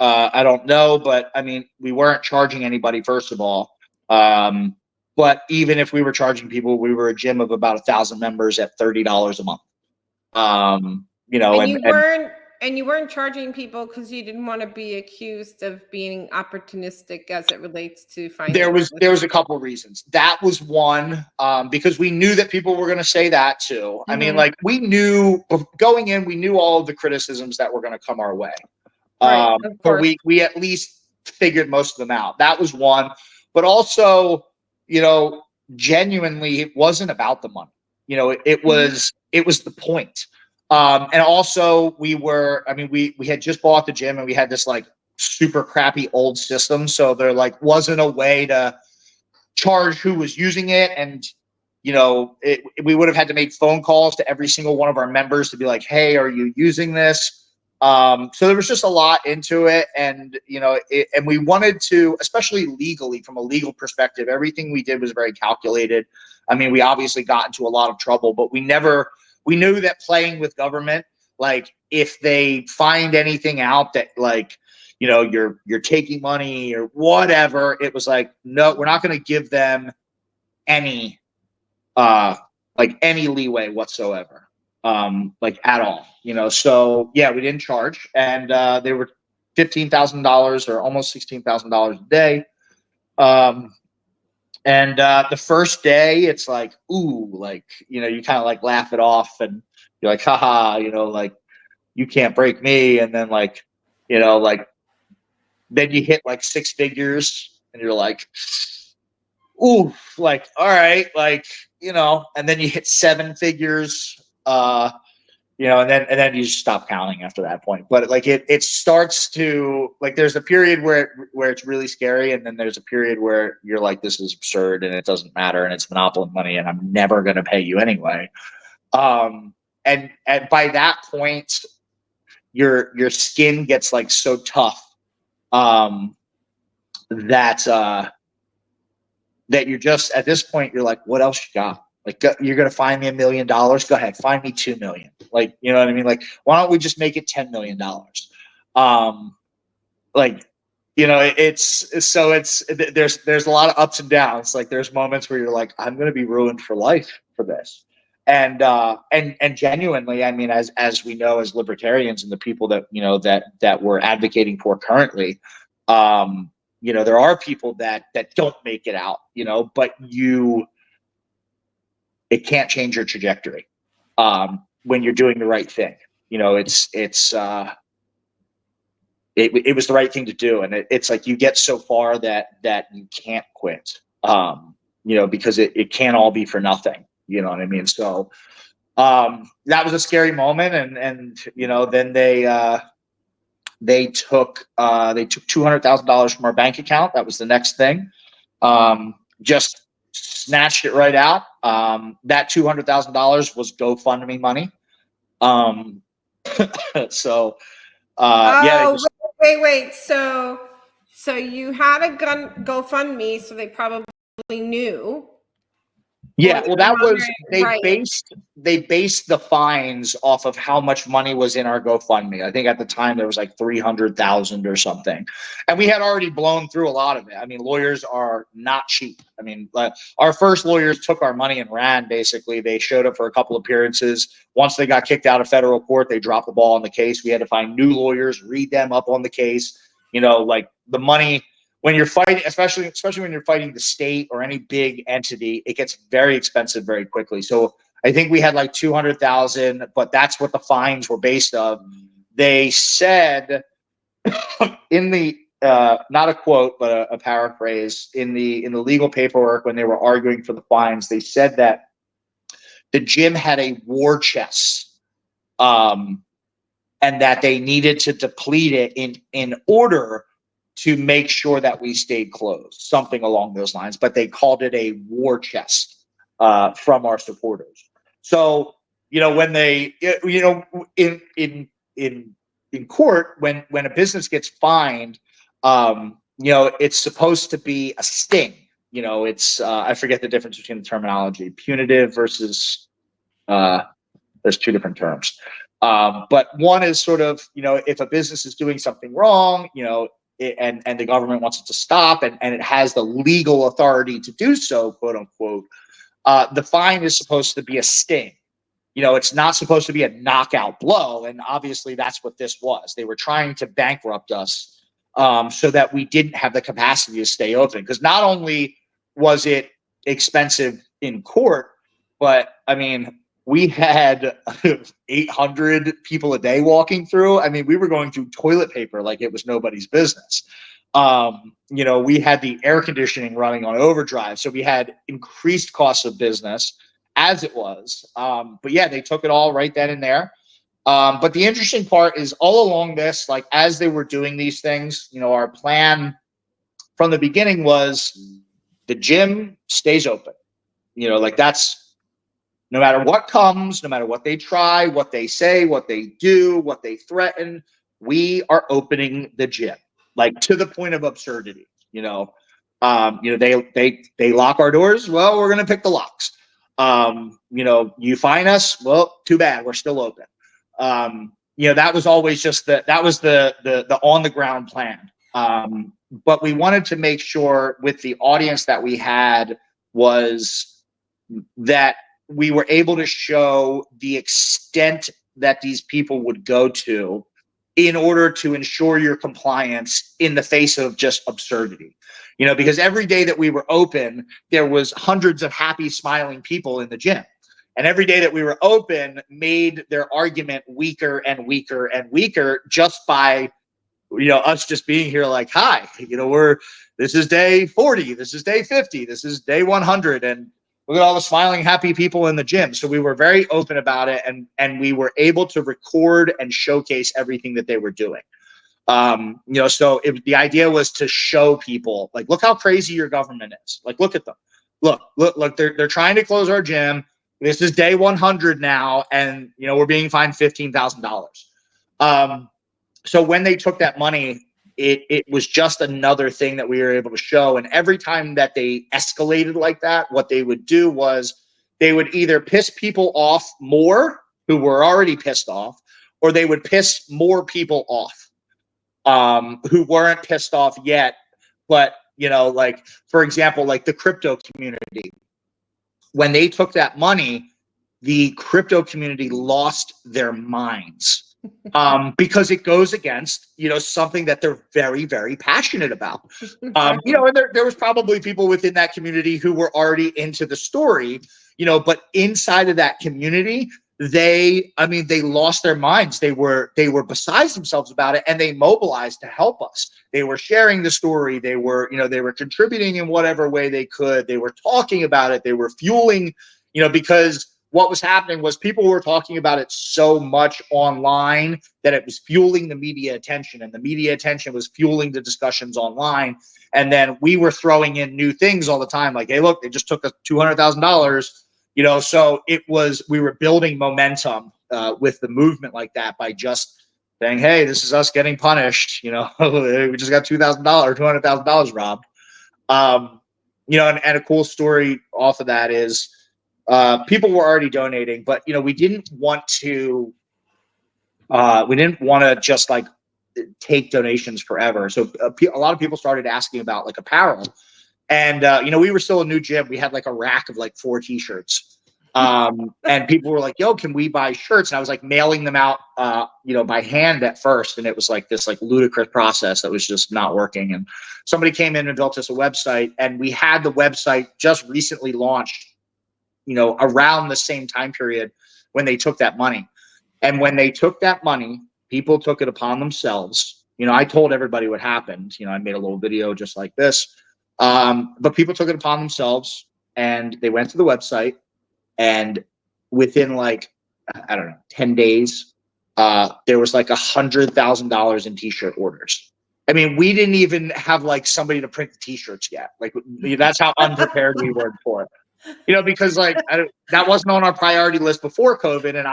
Speaker 2: I don't know, but I mean, we weren't charging anybody, first of all. But even if we were charging people, we were a gym of about 1,000 members at $30 a month.
Speaker 1: And you weren't charging people because you didn't want to be accused of being opportunistic as it relates to finance.
Speaker 2: There was a couple of reasons. That was one, because we knew that people were going to say that too. Mm-hmm. I mean, like, we knew going in, we knew all of the criticisms that were going to come our way.
Speaker 1: Right,
Speaker 2: but we at least figured most of them out. That was one. But also, genuinely, it wasn't about the money. It was the point. And also we had just bought the gym and we had this like super crappy old system. So there wasn't a way to charge who was using it. And, we would have had to make phone calls to every single one of our members to be like, hey, are you using this? So there was just a lot into it. And, and we wanted to, especially legally, from a legal perspective, everything we did was very calculated. I mean, we obviously got into a lot of trouble, but we knew that playing with government, like if they find anything out that you're taking money or whatever, it was like, no, we're not going to give them any leeway whatsoever. At all, so yeah, we didn't charge, and they were $15,000 or almost $16,000 a day. And the first day it's like, ooh, you kind of laugh it off and you're like, haha, you can't break me. And then then you hit six figures and you're like, ooh, all right, and then you hit seven figures, and then you just stop counting after that point. But it starts to there's a period where it's really scary, and then there's a period where you're like, this is absurd and it doesn't matter and it's monopoly money and I'm never going to pay you anyway. And by that point, your skin gets so tough that you're just at this point you're like, what else you got? You're going to find me $1 million. Go ahead. Find me 2 million. You know what I mean? Why don't we just make it $10 million? There's a lot of ups and downs. There's moments where you're like, I'm going to be ruined for life for this. And genuinely, I mean, as we know, as libertarians and the people that, that we're advocating for currently, there are people that don't make it out, but it can't change your trajectory when you're doing the right thing. It was the right thing to do, and it's you get so far that you can't quit, because it can't all be for nothing. You know what I mean? So that was a scary moment, and then they took $200,000 from our bank account. That was the next thing. Just snatched it right out. That $200,000 was GoFundMe money. So
Speaker 1: wait. So you had a GoFundMe, so they probably knew.
Speaker 2: Yeah, well, that was
Speaker 1: Right.
Speaker 2: they based the fines off of how much money was in our GoFundMe. I think at the time there was like 300,000 or something, and we had already blown through a lot of it. I mean, lawyers are not cheap. I mean, our first lawyers took our money and ran. Basically, they showed up for a couple appearances. Once they got kicked out of federal court, they dropped the ball on the case. We had to find new lawyers, read them up on the case. You know, like the money. When you're fighting, especially when you're fighting the state or any big entity, it gets very expensive very quickly. So I think we had like 200,000, but that's what the fines were based on. They said in the not a quote, but a paraphrase in the legal paperwork when they were arguing for the fines, they said that the gym had a war chest, and that they needed to deplete it in order to make sure that we stayed closed, something along those lines. But they called it a war chest from our supporters. So, you know, when they, you know, in court, when a business gets fined, you know, it's supposed to be a sting. You know, it's I forget the difference between the terminology, punitive versus there's two different terms. But one is sort of, you know, if a business is doing something wrong, you know, and the government wants it to stop, and it has the legal authority to do so, quote unquote, the fine is supposed to be a sting. You know, it's not supposed to be a knockout blow. And obviously that's what this was. They were trying to bankrupt us so that we didn't have the capacity to stay open. Because not only was it expensive in court, but I mean, we had 800 people a day walking through. I mean, we were going through toilet paper like it was nobody's business. You know, we had the air conditioning running on overdrive. So we had increased costs of business as it was. But yeah, they took it all right then and there. But the interesting part is all along this, like as they were doing these things, you know, our plan from the beginning was the gym stays open. You know, like that's, no matter what comes, no matter what they try, what they say, what they do, what they threaten, we are opening the gym, like to the point of absurdity. You know, they lock our doors. Well, we're gonna pick the locks. You know, you fine us. Well, too bad. We're still open. You know, that was always just that was the on the ground plan. But we wanted to make sure with the audience that we had was that we were able to show the extent that these people would go to in order to ensure your compliance in the face of just absurdity. You know, because every day that we were open, there was hundreds of happy, smiling people in the gym. And every day that we were open made their argument weaker and weaker and weaker just by, you know, us just being here like, hi, you know, this is day 40, this is day 50, this is day 100. And look at all the smiling, happy people in the gym. So we were very open about it, and we were able to record and showcase everything that they were doing. You know, so the idea was to show people, like, look how crazy your government is. Like, look at them. Look, they're trying to close our gym. This is day 100 now, and you know, we're being fined $15,000. So when they took that money, it was just another thing that we were able to show. And every time that they escalated like that, what they would do was they would either piss people off more who were already pissed off, or they would piss more people off who weren't pissed off yet. But, you know, like, for example, like the crypto community, when they took that money, the crypto community lost their minds. Because it goes against, you know, something that they're very, very passionate about. You know, and there was probably people within that community who were already into the story, you know, but inside of that community, they lost their minds. They were besides themselves about it, and they mobilized to help us. They were sharing the story. They were contributing in whatever way they could. They were talking about it. They were fueling, you know, because what was happening was people were talking about it so much online that it was fueling the media attention, and the media attention was fueling the discussions online. And then we were throwing in new things all the time. Like, hey, look, they just took us $200,000, you know? So we were building momentum with the movement like that by just saying, hey, this is us getting punished. You know, we just got $200,000 robbed. And a cool story off of that is people were already donating, but we didn't want to just like take donations forever. So a lot of people started asking about like apparel, and we were still a new gym. We had like a rack of like 4 t-shirts, and people were like, yo, can we buy shirts? And I was like mailing them out by hand at first, and it was like this like ludicrous process that was just not working. And somebody came in and built us a website, and we had the website just recently launched around the same time period when they took that money. And when they took that money, people took it upon themselves. I told everybody what happened. I made a little video just like this. But people took it upon themselves, and they went to the website, and within like, I don't know, 10 days, there was like $100,000 in t-shirt orders. I mean, we didn't even have like somebody to print the t-shirts yet. Like, that's how unprepared we were for it. Because like that wasn't on our priority list before COVID. And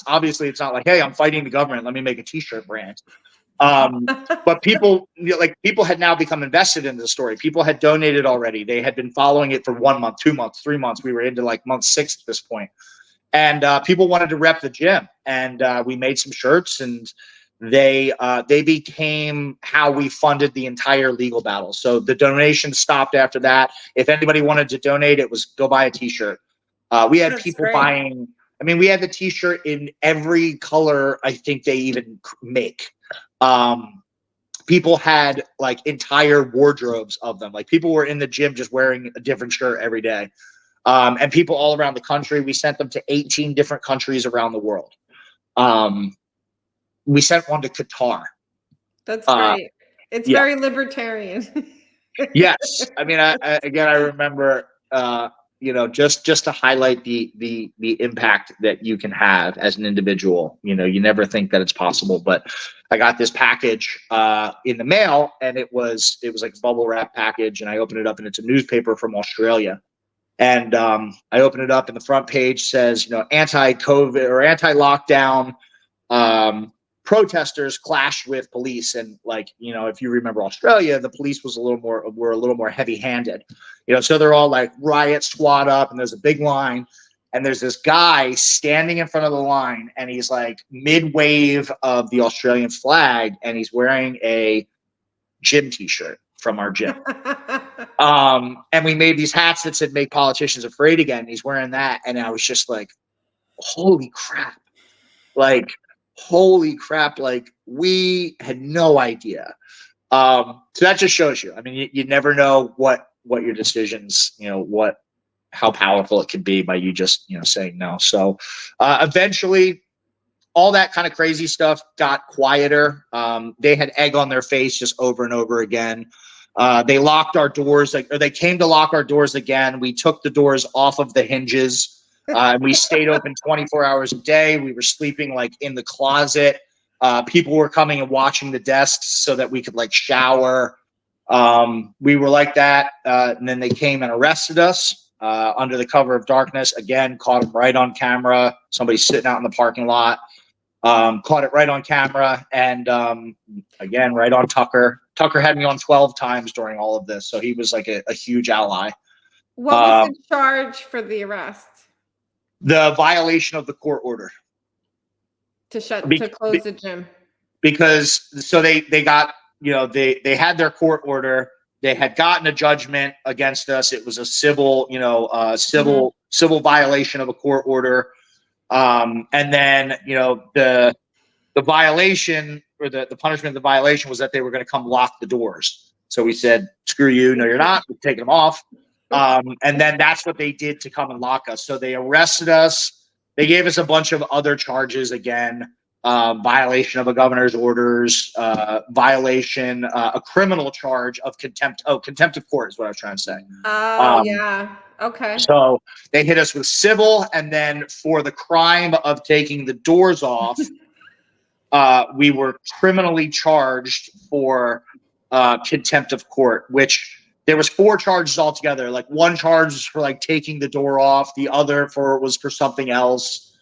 Speaker 2: obviously it's not like, hey, I'm fighting the government, let me make a t-shirt brand. But people had now become invested in the story. People had donated already. They had been following it for 1 month, 2 months, 3 months. We were into like month 6 at this point. And people wanted to rep the gym. And we made some shirts, and they became how we funded the entire legal battle. So the donation stopped after that. If anybody wanted to donate, it was go buy a t-shirt. We had people buying. I mean, we had the t-shirt in every color I think they even make. People had like entire wardrobes of them. Like, people were in the gym just wearing a different shirt every day. And people all around the country. We sent them to 18 different countries around the world. We sent one to Qatar.
Speaker 1: That's great. It's very libertarian.
Speaker 2: Yes. I mean, I remember, just to highlight the impact that you can have as an individual. You never think that it's possible, but I got this package in the mail, and it was like a bubble wrap package, and I opened it up, and it's a newspaper from Australia. And I opened it up, and the front page says, anti-COVID or anti-lockdown protesters clashed with police. And like, if you remember Australia, the police were a little more heavy-handed, so they're all like riot squad up, and there's a big line, and there's this guy standing in front of the line, and he's like mid-wave of the Australian flag, and he's wearing a gym t-shirt from our gym. And we made these hats that said "Make Politicians Afraid Again." And he's wearing that, and I was just like, holy crap. Like, we had no idea. So that just shows you. I mean, you never know what your decisions, how powerful it can be by you just, saying no. So eventually, all that kind of crazy stuff got quieter. They had egg on their face just over and over again. They locked our doors, or they came to lock our doors again. We took the doors off of the hinges. And we stayed open 24 hours a day. We were sleeping like in the closet. People were coming and watching the desks so that we could like shower. We were like that. And then they came and arrested us under the cover of darkness. Again, caught them right on camera. Somebody sitting out in the parking lot. Caught it right on camera. And again, right on Tucker. Tucker had me on 12 times during all of this. So he was like a huge ally.
Speaker 1: What was the charge for the arrest?
Speaker 2: The violation of the court order
Speaker 1: to close the gym.
Speaker 2: Because so they got, they had their court order. They had gotten a judgment against us. It was a civil violation of a court order. And then, the violation, or the punishment of the violation, was that they were going to come lock the doors. So we said, screw you. No, you're not. We're taking them off. And then that's what they did to come and lock us. So they arrested us. They gave us a bunch of other charges again, violation of a governor's orders, violation, a criminal charge of contempt. Oh, contempt of court is what I was trying to say.
Speaker 1: Oh, yeah. Okay.
Speaker 2: So they hit us with civil, and then for the crime of taking the doors off, we were criminally charged for contempt of court, which there was 4 charges altogether. Like, one charge was for like taking the door off. The other was for something else.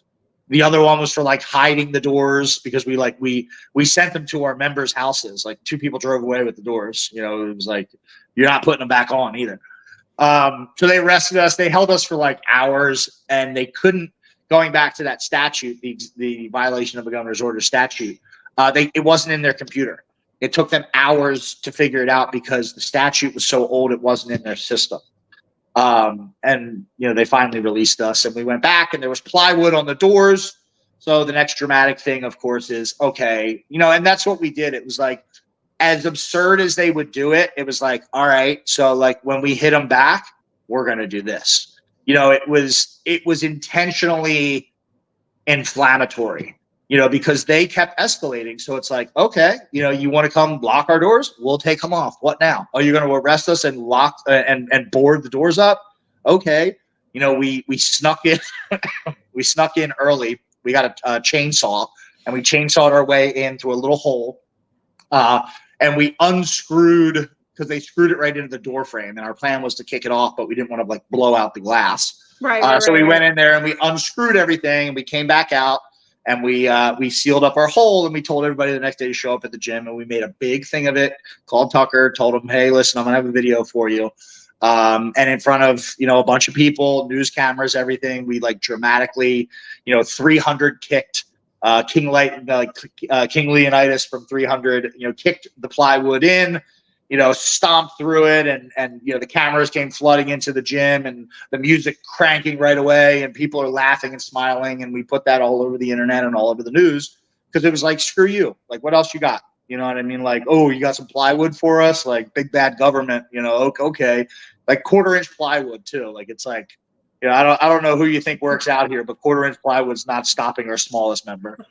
Speaker 2: The other one was for like hiding the doors, because we sent them to our members' houses. Like, 2 people drove away with the doors. It was like, you're not putting them back on either. So they arrested us. They held us for like hours, and they couldn't. Going back to that statute, the violation of a governor's order statute, it wasn't in their computer. It took them hours to figure it out because the statute was so old it wasn't in their system. And they finally released us, and we went back, and there was plywood on the doors. So the next dramatic thing, of course, is okay, and that's what we did. It was like, as absurd as they would do it, it was like, all right, so like when we hit them back, we're gonna do this. It was intentionally inflammatory, because they kept escalating. So it's like, okay, you want to come lock our doors? We'll take them off. What now? Are you going to arrest us and lock and board the doors up? Okay. We snuck in, we snuck in early. We got a chainsaw, and we chainsawed our way in through a little hole. And we unscrewed, because they screwed it right into the door frame, and our plan was to kick it off, but we didn't want to like blow out the glass. So we went in there and we unscrewed everything, and we came back out, and we sealed up our hole, and we told everybody the next day to show up at the gym, and we made a big thing of it. Called Tucker, told him, hey, listen, I'm gonna have a video for you. And in front of a bunch of people, news cameras, everything, we like dramatically 300 kicked King Leonidas from 300, kicked the plywood in, stomped through it, and the cameras came flooding into the gym, and the music cranking right away, and people are laughing and smiling, and we put that all over the internet and all over the news, because it was like, screw you, like, what else you got? You know what I mean? Like, oh, you got some plywood for us? Like, big bad government, okay, like 1/4-inch plywood too. Like, it's like, I don't know who you think works out here, but 1/4-inch plywood's not stopping our smallest member.
Speaker 1: Do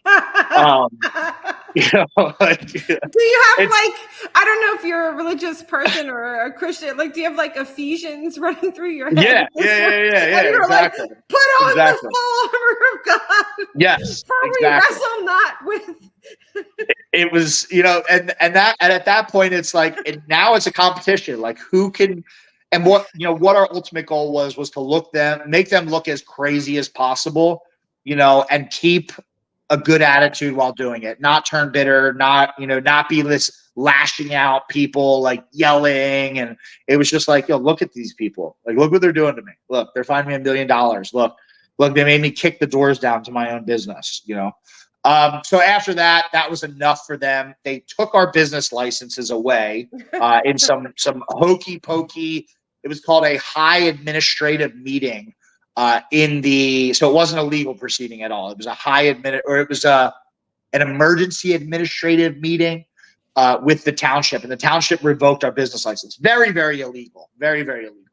Speaker 1: you have like, I don't know if you're a religious person or a Christian, like, do you have like Ephesians running through your head?
Speaker 2: Yeah, exactly.
Speaker 1: Like, put on the full armor of God.
Speaker 2: Yes,
Speaker 1: for
Speaker 2: exactly.
Speaker 1: we wrestle not with.
Speaker 2: It was, and at that point, it's like, and now it's a competition, like who can. And what our ultimate goal was to make them look as crazy as possible, and keep a good attitude while doing it, not turn bitter, not be this lashing out people, like yelling. And it was just like, look at these people, like, look what they're doing to me. Look, they're fining me $1 million. Look, they made me kick the doors down to my own business, So after that was enough for them. They took our business licenses away in some hokey pokey. It was called a high administrative meeting so it wasn't a legal proceeding at all. It was an emergency administrative meeting with the township, and the township revoked our business license. Very, very illegal. Very, very illegal.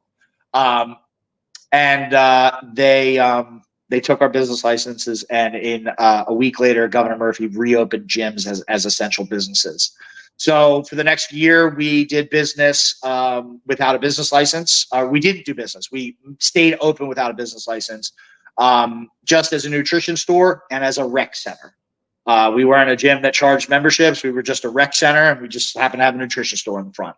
Speaker 2: They took our business licenses, and in a week later, Governor Murphy reopened gyms as essential businesses. So for the next year, we did business without a business license. We didn't do business. We stayed open without a business license, just as a nutrition store and as a rec center. We weren't a gym that charged memberships. We were just a rec center, and we just happened to have a nutrition store in the front.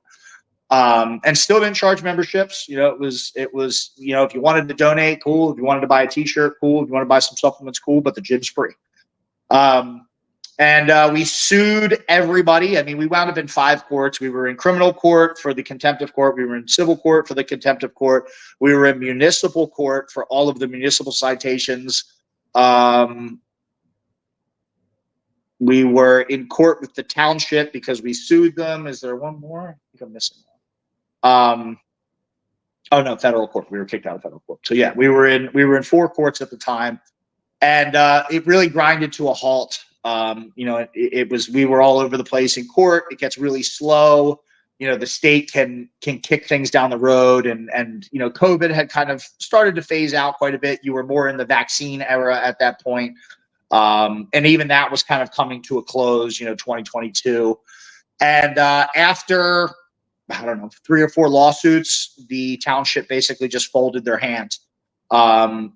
Speaker 2: And still didn't charge memberships. It was, if you wanted to donate, cool. If you wanted to buy a t-shirt, cool. If you want to buy some supplements, cool. But the gym's free. And we sued everybody. I mean, we wound up in 5 courts. We were in criminal court for the contempt of court. We were in civil court for the contempt of court. We were in municipal court for all of the municipal citations. We were in court with the township because we sued them. Is there one more? I think I'm missing one. Oh no, federal court. We were kicked out of federal court. So yeah, we were in 4 courts at the time, and it really grinded to a halt. We were all over the place in court. It gets really slow. The state can kick things down the road, and COVID had kind of started to phase out quite a bit. You were more in the vaccine era at that point. And even that was kind of coming to a close, 2022. And after, I don't know, 3 or 4 lawsuits, the township basically just folded their hands.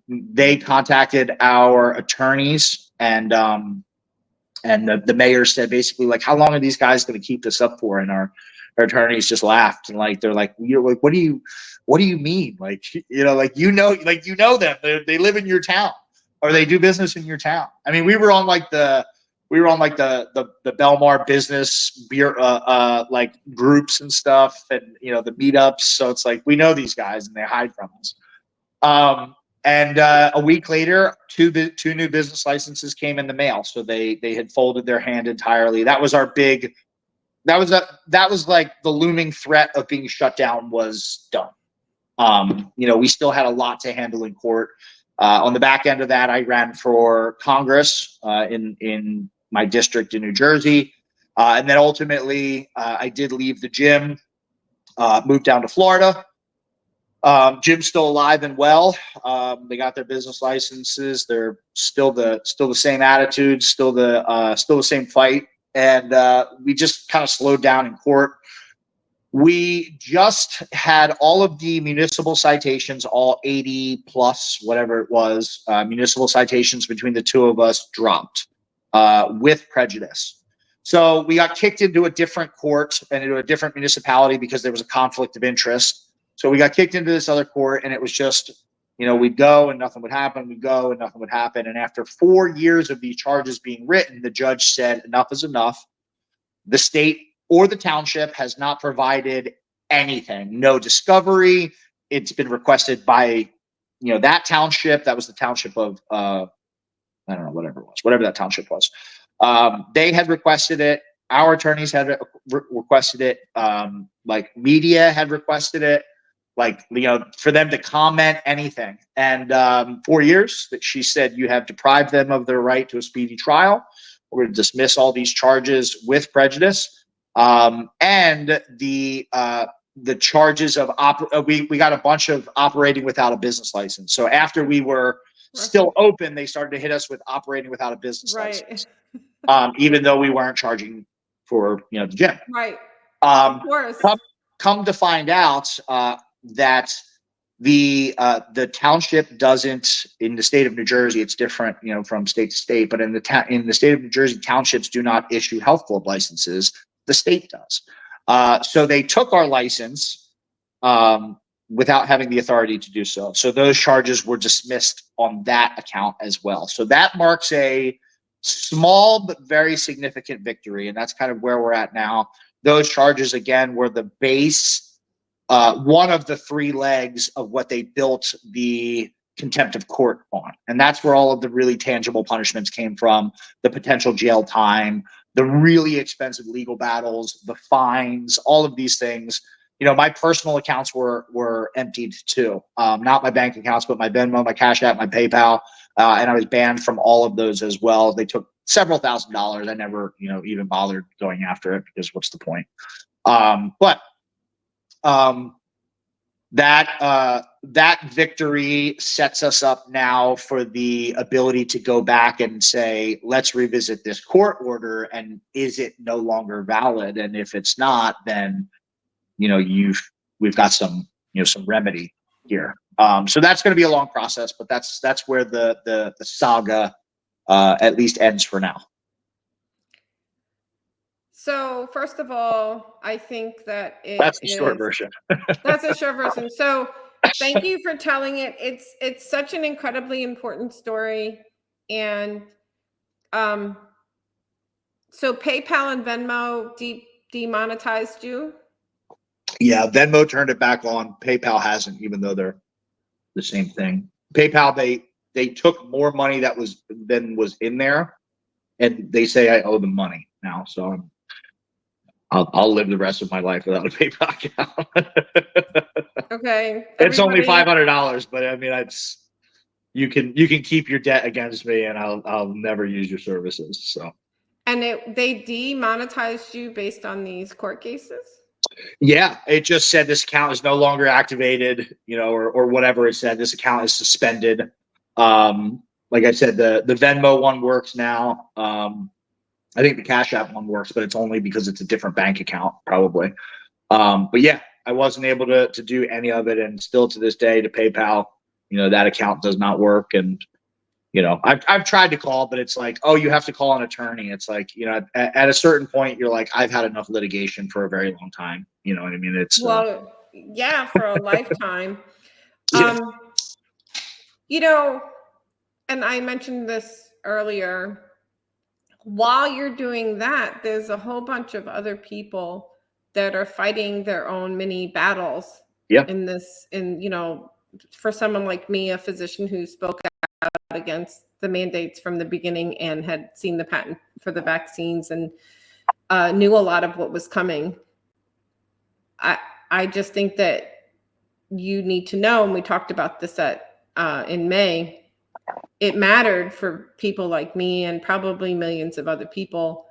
Speaker 2: They contacted our attorneys, and the mayor said basically, like, how long are these guys going to keep this up for? And our attorneys just laughed, and they're like, what do you mean? Like, them. They live in your town, or they do business in your town. I mean, we were on like the we were on like the Belmar business beer like groups and stuff, and the meetups. So it's like we know these guys and they hide from us. And a week later, two new business licenses came in the mail. So they had folded their hand entirely. That was our big. That was like the looming threat of being shut down was done. We still had a lot to handle in court. On the back end of that, I ran for Congress in my district in New Jersey, and then ultimately I did leave the gym, moved down to Florida. Gym's still alive and well. They got their business licenses. They're still the same attitude, still the same fight, and we just kind of slowed down in court. We just had all of the municipal citations, all 80 plus, whatever it was, municipal citations between the two of us dropped with prejudice. So we got kicked into a different court and into a different municipality because there was a conflict of interest. So we got kicked into this other court, and it was just, we'd go and nothing would happen. We'd go and nothing would happen. And after 4 years of these charges being written, the judge said, enough is enough. The state or the township has not provided anything, no discovery. It's been requested by, that township. That was the township of, I don't know, whatever that township was. They had requested it. Our attorneys had requested it. Like media had requested it. Like, for them to comment anything. And 4 years that she said, you have deprived them of their right to a speedy trial. We're going to dismiss all these charges with prejudice. And the charges of we got a bunch of operating without a business license. So after we were still open, they started to hit us with operating without a business license. Even though we weren't charging for the gym.
Speaker 1: Right.
Speaker 2: Of
Speaker 1: course.
Speaker 2: Come to find out that the township doesn't, in the state of New Jersey, it's different, from state to state, but in the state of New Jersey, townships do not issue health club licenses. The state does. So they took our license without having the authority to do so. So those charges were dismissed on that account as well. So that marks a small but very significant victory, and that's kind of where we're at now. Those charges, again, were the base, one of the three legs of what they built the contempt of court on. And that's where all of the really tangible punishments came from, the potential jail time, the really expensive legal battles, the fines, all of these things. My personal accounts were emptied too. Not my bank accounts, but my Venmo, my Cash App, my PayPal. And I was banned from all of those as well. They took several $1,000s. I never, even bothered going after it because what's the point? That victory sets us up now for the ability to go back and say, let's revisit this court order, and is it no longer valid? And if it's not, then we've got some remedy here. So that's going to be a long process, but that's where the saga at least ends for now.
Speaker 1: So first of all, I think that
Speaker 2: that's the short version.
Speaker 1: That's a short version. So thank you for telling it. It's such an incredibly important story. And so PayPal and Venmo demonetized you?
Speaker 2: Yeah, Venmo turned it back on. PayPal hasn't, even though they're the same thing. PayPal, they took more money than was in there, and they say I owe them money now. So I'll live the rest of my life without a PayPal account.
Speaker 1: Okay.
Speaker 2: It's only $500, but I mean, you can keep your debt against me, and I'll never use your services. So. And
Speaker 1: they demonetized you based on these court cases?
Speaker 2: Yeah, it just said this account is no longer activated, or whatever it said. This account is suspended. Like I said, the Venmo one works now. I think the Cash App one works, but it's only because it's a different bank account, probably. But yeah, I wasn't able to do any of it, and still to this day, to PayPal, that account does not work. And I've tried to call, but it's like, oh, you have to call an attorney. It's like, at a certain point, you're like, I've had enough litigation for a very long time. You know what I mean? It's
Speaker 1: yeah, for a lifetime. And I mentioned this earlier, while you're doing that, there's a whole bunch of other people that are fighting their own mini battles in this, for someone like me, a physician who spoke out against the mandates from the beginning and had seen the patent for the vaccines and knew a lot of what was coming. I just think that you need to know, and we talked about this in May, it mattered for people like me and probably millions of other people.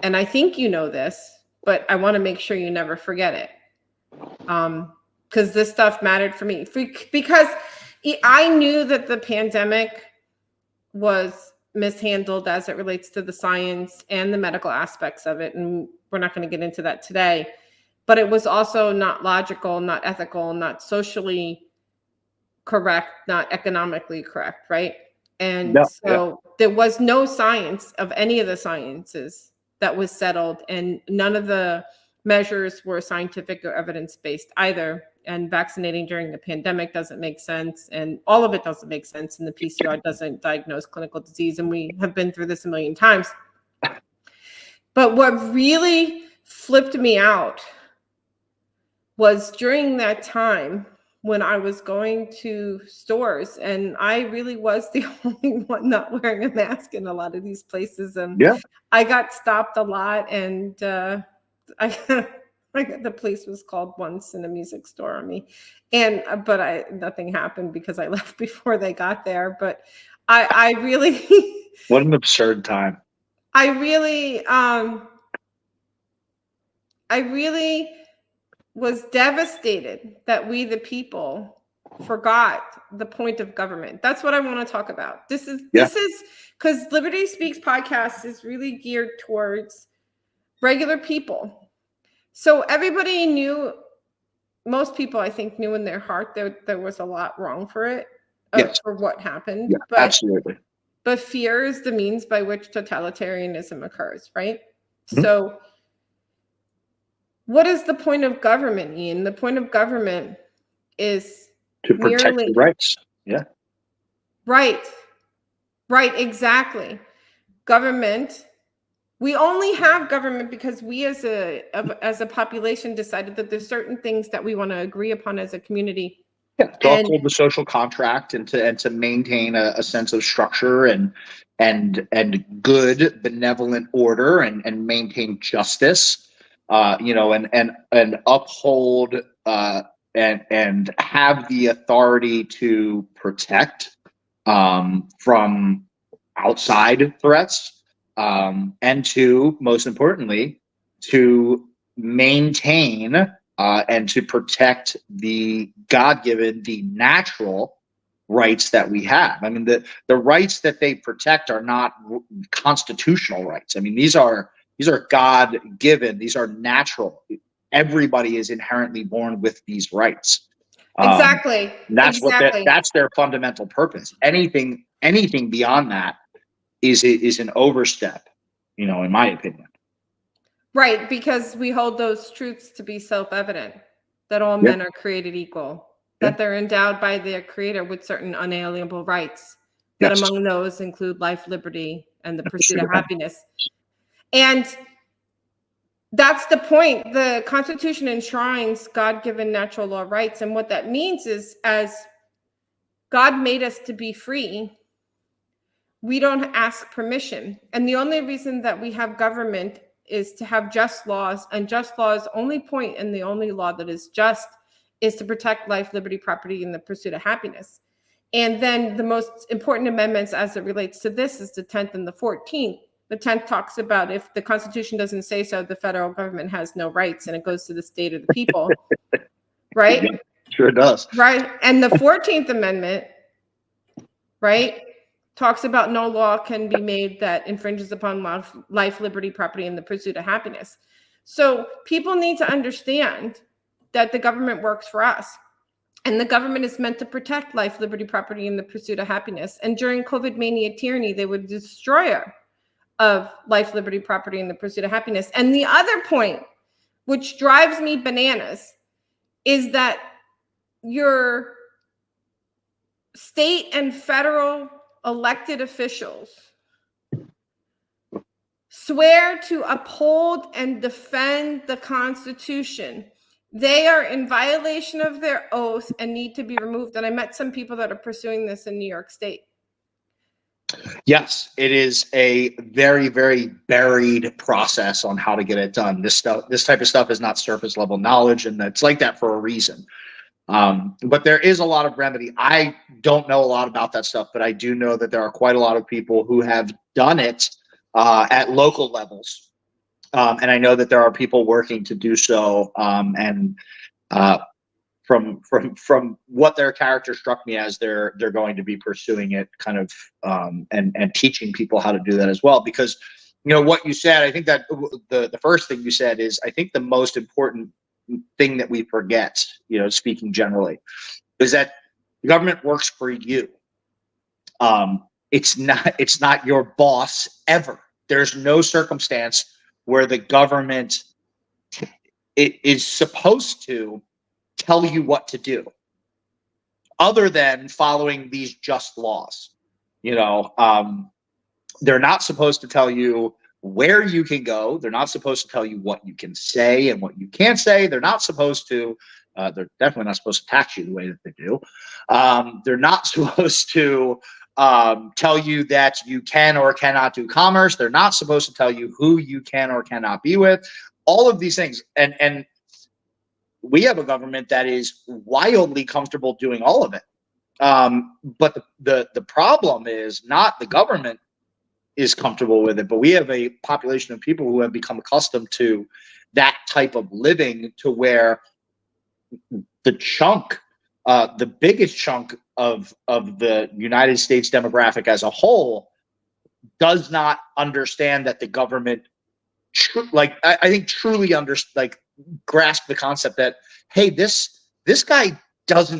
Speaker 1: And I think you know this, but I want to make sure you never forget it. Because this stuff mattered for me. Because I knew that the pandemic was mishandled as it relates to the science and the medical aspects of it. And we're not going to get into that today. But it was also not logical, not ethical, not socially correct, not economically correct, right? And there was no science of any of the sciences that was settled, and none of the measures were scientific or evidence-based either. And vaccinating during the pandemic doesn't make sense, and all of it doesn't make sense, and the PCR doesn't diagnose clinical disease, and we have been through this a million times. But what really flipped me out was during that time when I was going to stores, and I really was the only one not wearing a mask in a lot of these places. And I got stopped a lot, and the police was called once in a music store on me, but nothing happened because I left before they got there. But I really
Speaker 2: what an absurd time.
Speaker 1: I really was devastated that we, the people, forgot the point of government. That's what I want to talk about. This is because Liberty Speaks podcast is really geared towards regular people. So everybody knew, most people I think knew in their heart that there was a lot wrong for it, for what happened.
Speaker 2: Yeah,
Speaker 1: but,
Speaker 2: absolutely.
Speaker 1: But fear is the means by which totalitarianism occurs, right?
Speaker 2: Mm-hmm.
Speaker 1: So what is the point of government, Ian? The point of government is
Speaker 2: to protect the rights. Yeah.
Speaker 1: Right, exactly. Government. We only have government because we as a population decided that there's certain things that we want to agree upon as a community.
Speaker 2: Yeah, to uphold the social contract and to maintain a sense of structure and good benevolent order and maintain justice. And uphold and have the authority to protect from outside threats, and to, most importantly, to maintain and to protect the God-given, the natural rights that we have. I mean, the rights that they protect are not constitutional rights. I mean, these are God-given. These are natural. Everybody is inherently born with these rights.
Speaker 1: Exactly.
Speaker 2: That's their fundamental purpose. Anything beyond that is an overstep, in my opinion.
Speaker 1: Right, because we hold those truths to be self-evident, that all men are created equal, that they're endowed by their creator with certain unalienable rights, that among those include life, liberty, and the pursuit of happiness. And that's the point. The Constitution enshrines God-given natural law rights. And what that means is, as God made us to be free, we don't ask permission. And the only reason that we have government is to have just laws, and just laws only point, and the only law that is just is to protect life, liberty, property, and the pursuit of happiness. And then the most important amendments as it relates to this is the 10th and the 14th. The 10th talks about if the Constitution doesn't say so, the federal government has no rights, and it goes to the state of the people, right?
Speaker 2: Yeah, sure does.
Speaker 1: Right. And the 14th Amendment, right, talks about no law can be made that infringes upon life, liberty, property, and the pursuit of happiness. So people need to understand that the government works for us, and the government is meant to protect life, liberty, property, and the pursuit of happiness. And during COVID mania tyranny, they were the destroyer of life, liberty, property, and the pursuit of happiness. And the other point, which drives me bananas, is that your state and federal elected officials swear to uphold and defend the Constitution. They are in violation of their oath and need to be removed. And I met some people that are pursuing this in New York State.
Speaker 2: Yes, it is a very, very buried process on how to get it done. This type of stuff is not surface level knowledge, and it's like that for a reason. But there is a lot of remedy. I don't know a lot about that stuff, but I do know that there are quite a lot of people who have done it at local levels. And I know that there are people working to do so. From what their character struck me as, they're going to be pursuing it kind of and teaching people how to do that as well. Because, what you said, I think that the first thing you said is, I think the most important thing that we forget, speaking generally, is that the government works for you. It's not your boss ever. There's no circumstance where the government is supposed to tell you what to do, other than following these just laws. They're not supposed to tell you where you can go. They're not supposed to tell you what you can say and what you can't say. They're not supposed to, they're definitely not supposed to tax you the way that they do. They're not supposed to tell you that you can or cannot do commerce. They're not supposed to tell you who you can or cannot be with. All of these things. And we have a government that is wildly comfortable doing all of it. But the problem is not the government is comfortable with it, but we have a population of people who have become accustomed to that type of living, to where the biggest chunk of the United States demographic as a whole does not understand that the government, I think, truly grasp the concept that, hey, this guy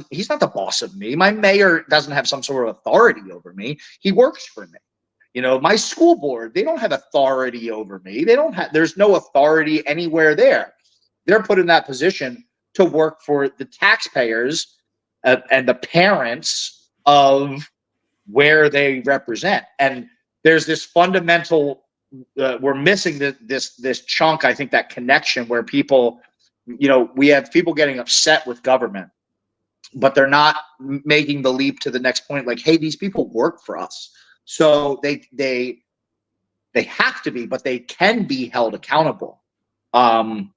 Speaker 2: he's not the boss of me. My mayor doesn't have some sort of authority over me. He works for me. My school board, they don't have authority over me. There's no authority anywhere there. They're put in that position to work for the taxpayers and the parents of where they represent. And there's this fundamental, we're missing this chunk, I think, that connection where people, we have people getting upset with government, but they're not making the leap to the next point. Like, hey, these people work for us. So they have to be, but they can be held accountable. And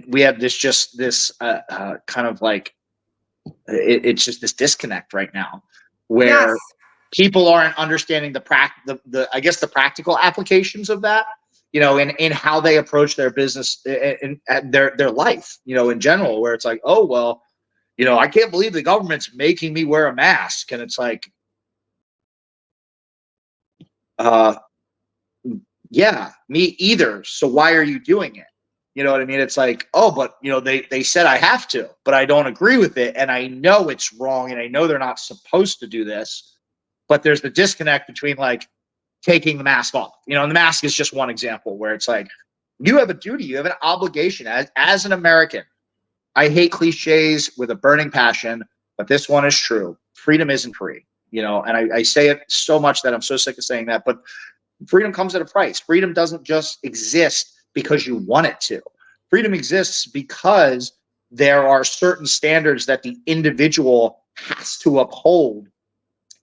Speaker 2: we have this kind of like, it's just this disconnect right now where
Speaker 1: Yes.
Speaker 2: people aren't understanding I guess the practical applications of that, in how they approach their business and their life, in general, where it's like, oh, well, I can't believe the government's making me wear a mask. And it's like, yeah, me either. So why are you doing it? You know what I mean? It's like, oh, but they said I have to, but I don't agree with it. And I know it's wrong. And I know they're not supposed to do this, but there's the disconnect between like taking the mask off, and the mask is just one example where it's like, you have a duty, you have an obligation as an American. I hate cliches with a burning passion, but this one is true. Freedom isn't free, and I say it so much that I'm so sick of saying that, but freedom comes at a price. Freedom doesn't just exist because you want it to. Freedom exists because there are certain standards that the individual has to uphold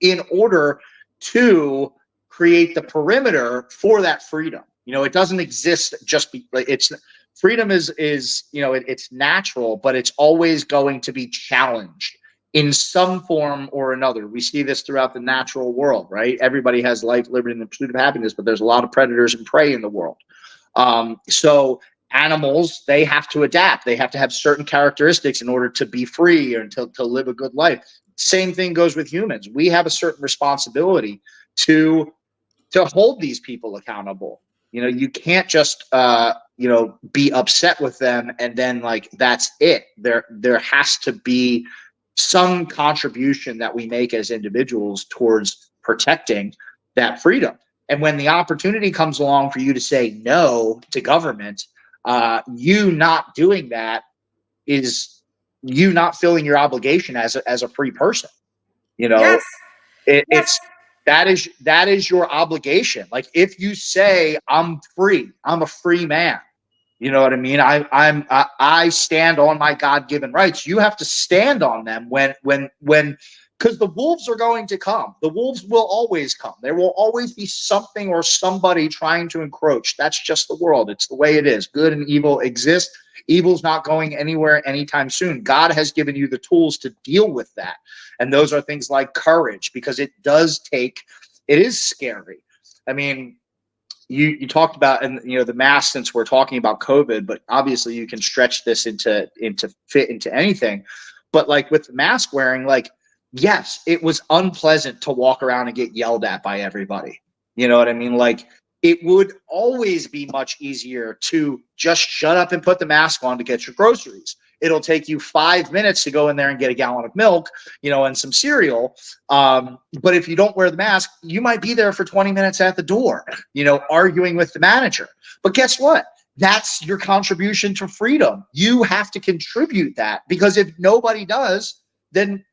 Speaker 2: in order to create the perimeter for that freedom. It doesn't exist just freedom is it's natural, but it's always going to be challenged in some form or another. We see this throughout the natural world, right? Everybody has life, liberty, and the pursuit of happiness, but there's a lot of predators and prey in the world. So animals, they have to adapt. They have to have certain characteristics in order to be free or to live a good life. Same thing goes with humans. We have a certain responsibility to hold these people accountable. You can't just be upset with them and then like that's it. There has to be some contribution that we make as individuals towards protecting that freedom. And when the opportunity comes along for you to say no to government, you not doing that is you not filling your obligation as a free person.
Speaker 1: Yes.
Speaker 2: It's That is your obligation. Like, if you say, I'm free, I'm a free man, you know what I mean? I stand on my God-given rights. You have to stand on them when because the wolves are going to come. The wolves will always come. There will always be something or somebody trying to encroach. That's just the world. It's the way it is. Good and evil exist. Evil's not going anywhere anytime soon. God has given you the tools to deal with that. And those are things like courage, because it is scary. I mean, you talked about, and the mask, since we're talking about COVID, but obviously you can stretch this into fit into anything. But like with the mask wearing, like, yes, it was unpleasant to walk around and get yelled at by everybody. You know what I mean? Like, it would always be much easier to just shut up and put the mask on to get your groceries. It'll take you 5 minutes to go in there and get a gallon of milk, and some cereal. But if you don't wear the mask, you might be there for 20 minutes at the door, arguing with the manager. But guess what? That's your contribution to freedom. You have to contribute that, because if nobody does, then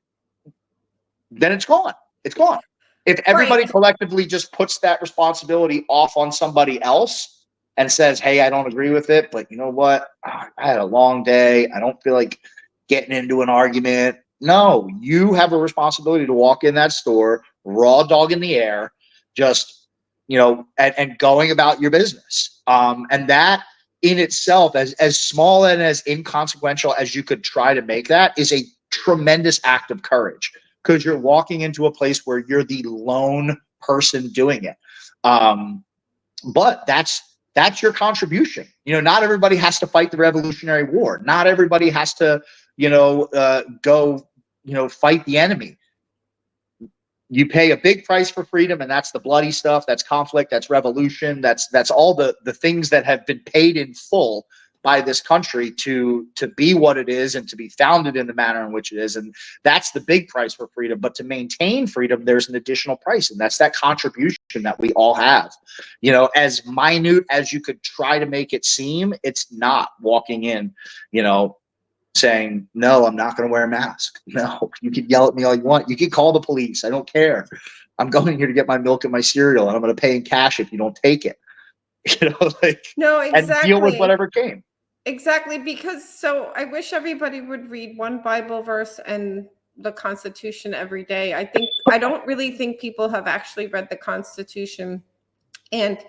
Speaker 2: it's gone. It's gone. If everybody collectively just puts that responsibility off on somebody else and says, hey, I don't agree with it, but you know what? I had a long day. I don't feel like getting into an argument. No, you have a responsibility to walk in that store, raw dog in the air, just, and going about your business. And that in itself, as small and as inconsequential as you could try to make that, is a tremendous act of courage, because you're walking into a place where you're the lone person doing it. But that's your contribution. Not everybody has to fight the Revolutionary War. Not everybody has to, go, fight the enemy. You pay a big price for freedom, and that's the bloody stuff. That's conflict. That's revolution. That's all the things that have been paid in full by this country to be what it is and to be founded in the manner in which it is. And that's the big price for freedom. But to maintain freedom, there's an additional price, and that's that contribution that we all have. As minute as you could try to make it seem, it's not walking in, saying, no, I'm not going to wear a mask. No, you can yell at me all you want. You can call the police. I don't care. I'm going here to get my milk and my cereal, and I'm going to pay in cash if you don't take it.
Speaker 1: No, exactly.
Speaker 2: And deal with whatever came.
Speaker 1: Exactly, because so I wish everybody would read one Bible verse and the Constitution every day. I don't really think people have actually read the Constitution, and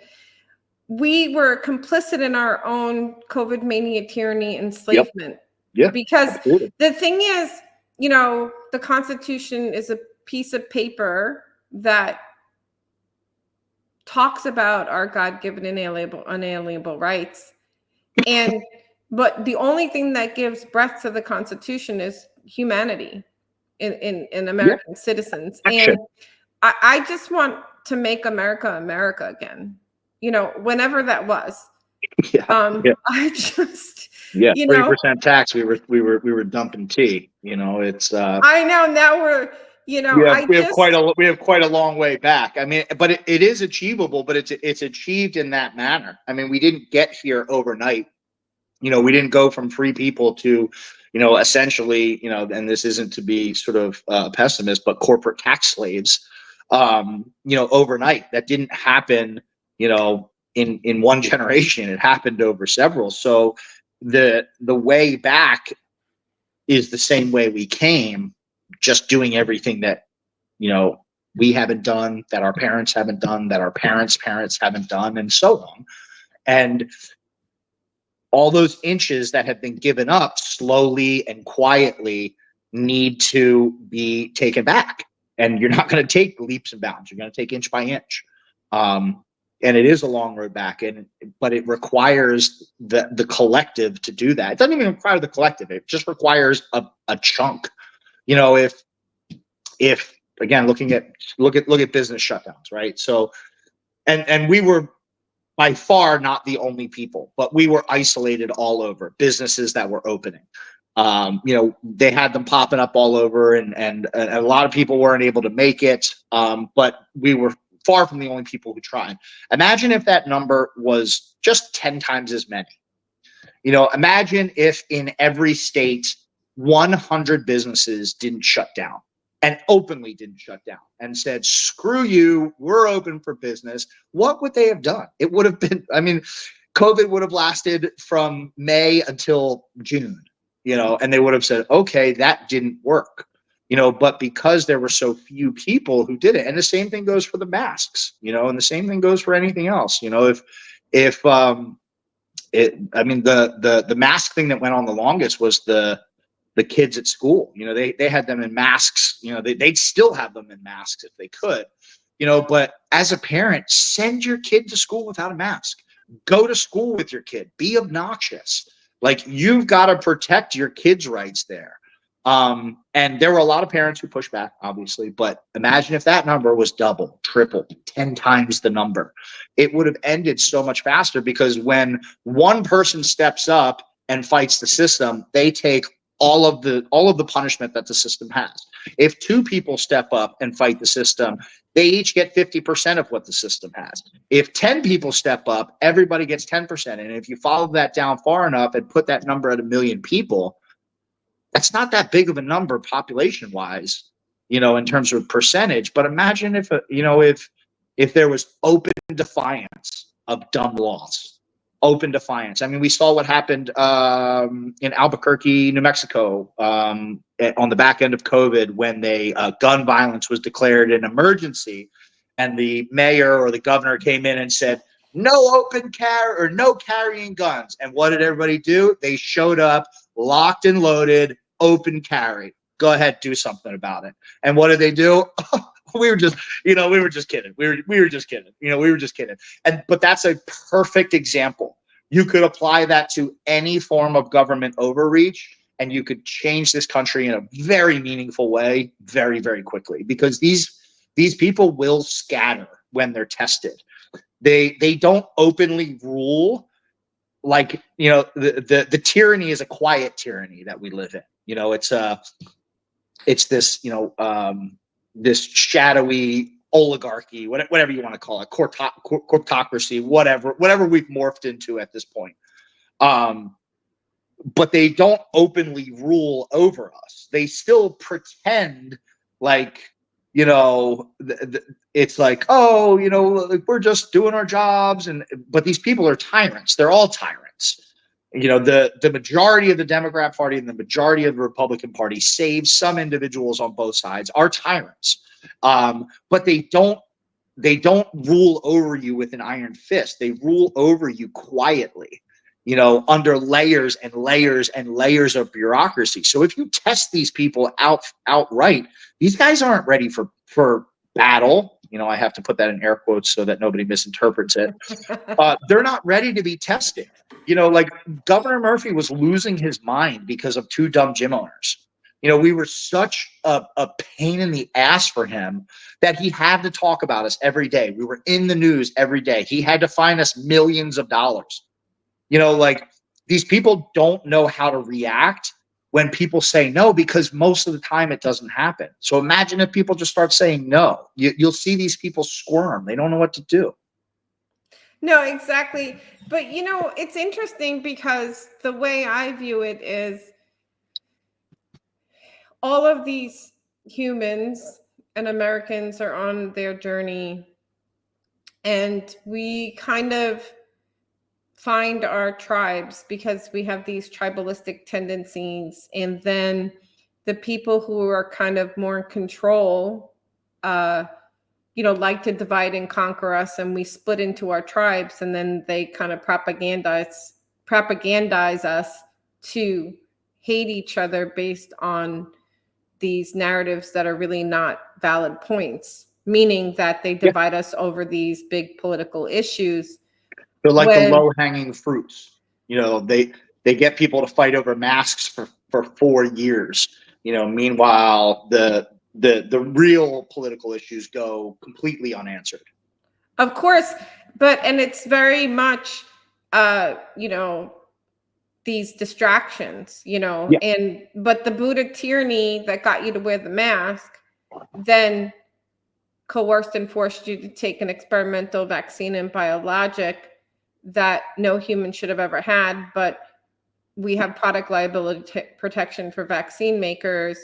Speaker 1: we were complicit in our own COVID mania, tyranny, enslavement.
Speaker 2: Yep. Yeah,
Speaker 1: because
Speaker 2: absolutely.
Speaker 1: The thing is, the Constitution is a piece of paper that talks about our God-given unalienable rights. But the only thing that gives breath to the Constitution is humanity in American citizens.
Speaker 2: Action.
Speaker 1: And I just want to make America America again, whenever that was. I just
Speaker 2: 3% tax. We were dumping tea. It's
Speaker 1: I know now we're
Speaker 2: we have quite a long way back. I mean, but it is achievable, but it's achieved in that manner. I mean, we didn't get here overnight. We didn't go from free people to, essentially, and this isn't to be sort of a pessimist, but corporate tax slaves, overnight. That didn't happen, in one generation. It happened over several. So the way back is the same way we came, just doing everything that, we haven't done, that our parents haven't done, that our parents' parents haven't done, and so on. And all those inches that have been given up slowly and quietly need to be taken back. And you're not going to take leaps and bounds. You're going to take inch by inch. And it is a long road back, but it requires the collective to do that. It doesn't even require the collective. It just requires a chunk. If again, look at business shutdowns, right? So, and we were by far not the only people, but we were isolated all over. Businesses that were opening, they had them popping up all over, and a lot of people weren't able to make it. But we were far from the only people who tried. Imagine if that number was just 10 times as many. Imagine if in every state 100 businesses didn't shut down. and openly didn't shut down and said, screw you, we're open for business, what would they have done? It would have been, I mean, COVID would have lasted from May until June, and they would have said, okay, that didn't work, but because there were so few people who did it, and the same thing goes for the masks, and the same thing goes for anything else, if the mask thing that went on the longest was the kids at school. They had them in masks. They'd still have them in masks if they could. But as a parent, send your kid to school without a mask. Go to school with your kid. Be obnoxious. Like, you've got to protect your kids' rights there. And there were a lot of parents who pushed back, obviously, but imagine if that number was double, triple, 10 times the number. It would have ended so much faster, because when one person steps up and fights the system, they take all of the punishment that the system has. If two people step up and fight the system, they each get 50% of what the system has. If 10 people step up, everybody gets 10%. And if you follow that down far enough and put that number at 1 million people, that's not that big of a number population wise, in terms of percentage. But imagine if there was open defiance of dumb laws, open defiance. I mean, we saw what happened in Albuquerque, New Mexico, on the back end of COVID, when gun violence was declared an emergency, and the mayor or the governor came in and said, no no carrying guns. And what did everybody do? They showed up, locked and loaded, open carry. Go ahead, do something about it. And what did they do? we were just kidding. We were just kidding. But that's a perfect example. You could apply that to any form of government overreach, and you could change this country in a very meaningful way very, very quickly, because these people will scatter when they're tested. They don't openly rule. Like, the tyranny is a quiet tyranny that we live in. It's this, this shadowy oligarchy, whatever you want to call it, courtocracy, whatever we've morphed into at this point. But they don't openly rule over us. They still pretend like, it's like, oh, we're just doing our jobs. But these people are tyrants. They're all tyrants. The majority of the Democrat Party and the majority of the Republican Party, save some individuals on both sides, are tyrants. But they don't rule over you with an iron fist. They rule over you quietly, under layers and layers and layers of bureaucracy. So if you test these people outright, these guys aren't ready for battle. I have to put that in air quotes so that nobody misinterprets it. They're not ready to be tested. Like, Governor Murphy was losing his mind because of 2 dumb gym owners. We were such a pain in the ass for him that he had to talk about us every day. We were in the news every day. He had to fine us millions of dollars. Like, these people don't know how to react when people say no, because most of the time it doesn't happen. So imagine if people just start saying no. You'll see these people squirm. They don't know what to do.
Speaker 1: No, exactly. But, it's interesting, because the way I view it is, all of these humans and Americans are on their journey, and we kind of find our tribes because we have these tribalistic tendencies. And then the people who are kind of more in control, like to divide and conquer us, and we split into our tribes, and then they kind of propagandize us to hate each other based on these narratives that are really not valid points, meaning that they divide us over these big political issues.
Speaker 2: They're like the low-hanging fruits. They get people to fight over masks for 4 years. Meanwhile, the real political issues go completely unanswered.
Speaker 1: Of course, and it's very much, these distractions, but the Buddha tyranny that got you to wear the mask then coerced and forced you to take an experimental vaccine and biologic that no human should have ever had. But we have product liability protection for vaccine makers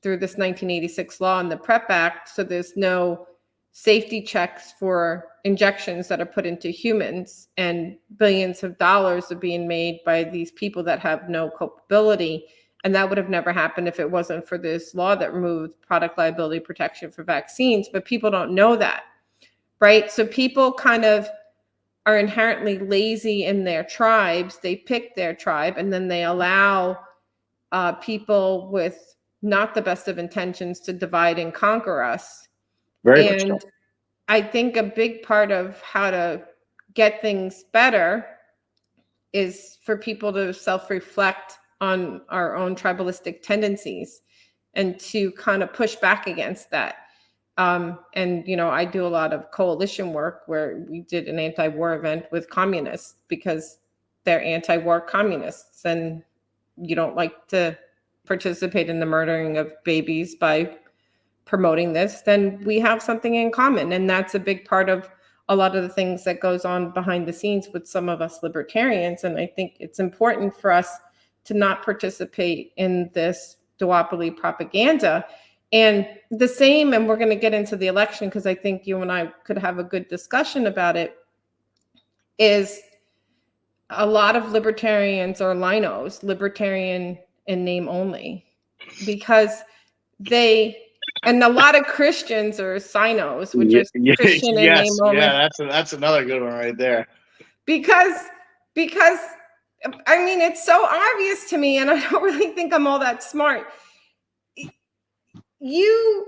Speaker 1: through this 1986 law and the PrEP Act. So there's no safety checks for injections that are put into humans, and billions of dollars are being made by these people that have no culpability. And that would have never happened if it wasn't for this law that removed product liability protection for vaccines. But people don't know that, right? So people kind of are inherently lazy in their tribes. They pick their tribe, and then they allow people with not the best of intentions to divide and conquer us.
Speaker 2: Very much so.
Speaker 1: And I think a big part of how to get things better is for people to self-reflect on our own tribalistic tendencies and to kind of push back against that. And, you know, I do a lot of coalition work where we did an anti-war event with communists because they're anti-war communists, and you don't like to participate in the murdering of babies by promoting this, then we have something in common. And that's a big part of a lot of the things that goes on behind the scenes with some of us libertarians. And I think it's important for us to not participate in this duopoly propaganda. And the same, and we're going to get into the election because I think you and I could have a good discussion about it, is a lot of libertarians are linos, libertarian in name only, because and a lot of Christians are sinos, which is Christian in name only.
Speaker 2: Yeah, that's another good one right there.
Speaker 1: Because I mean, it's so obvious to me, and I don't really think I'm all that smart. You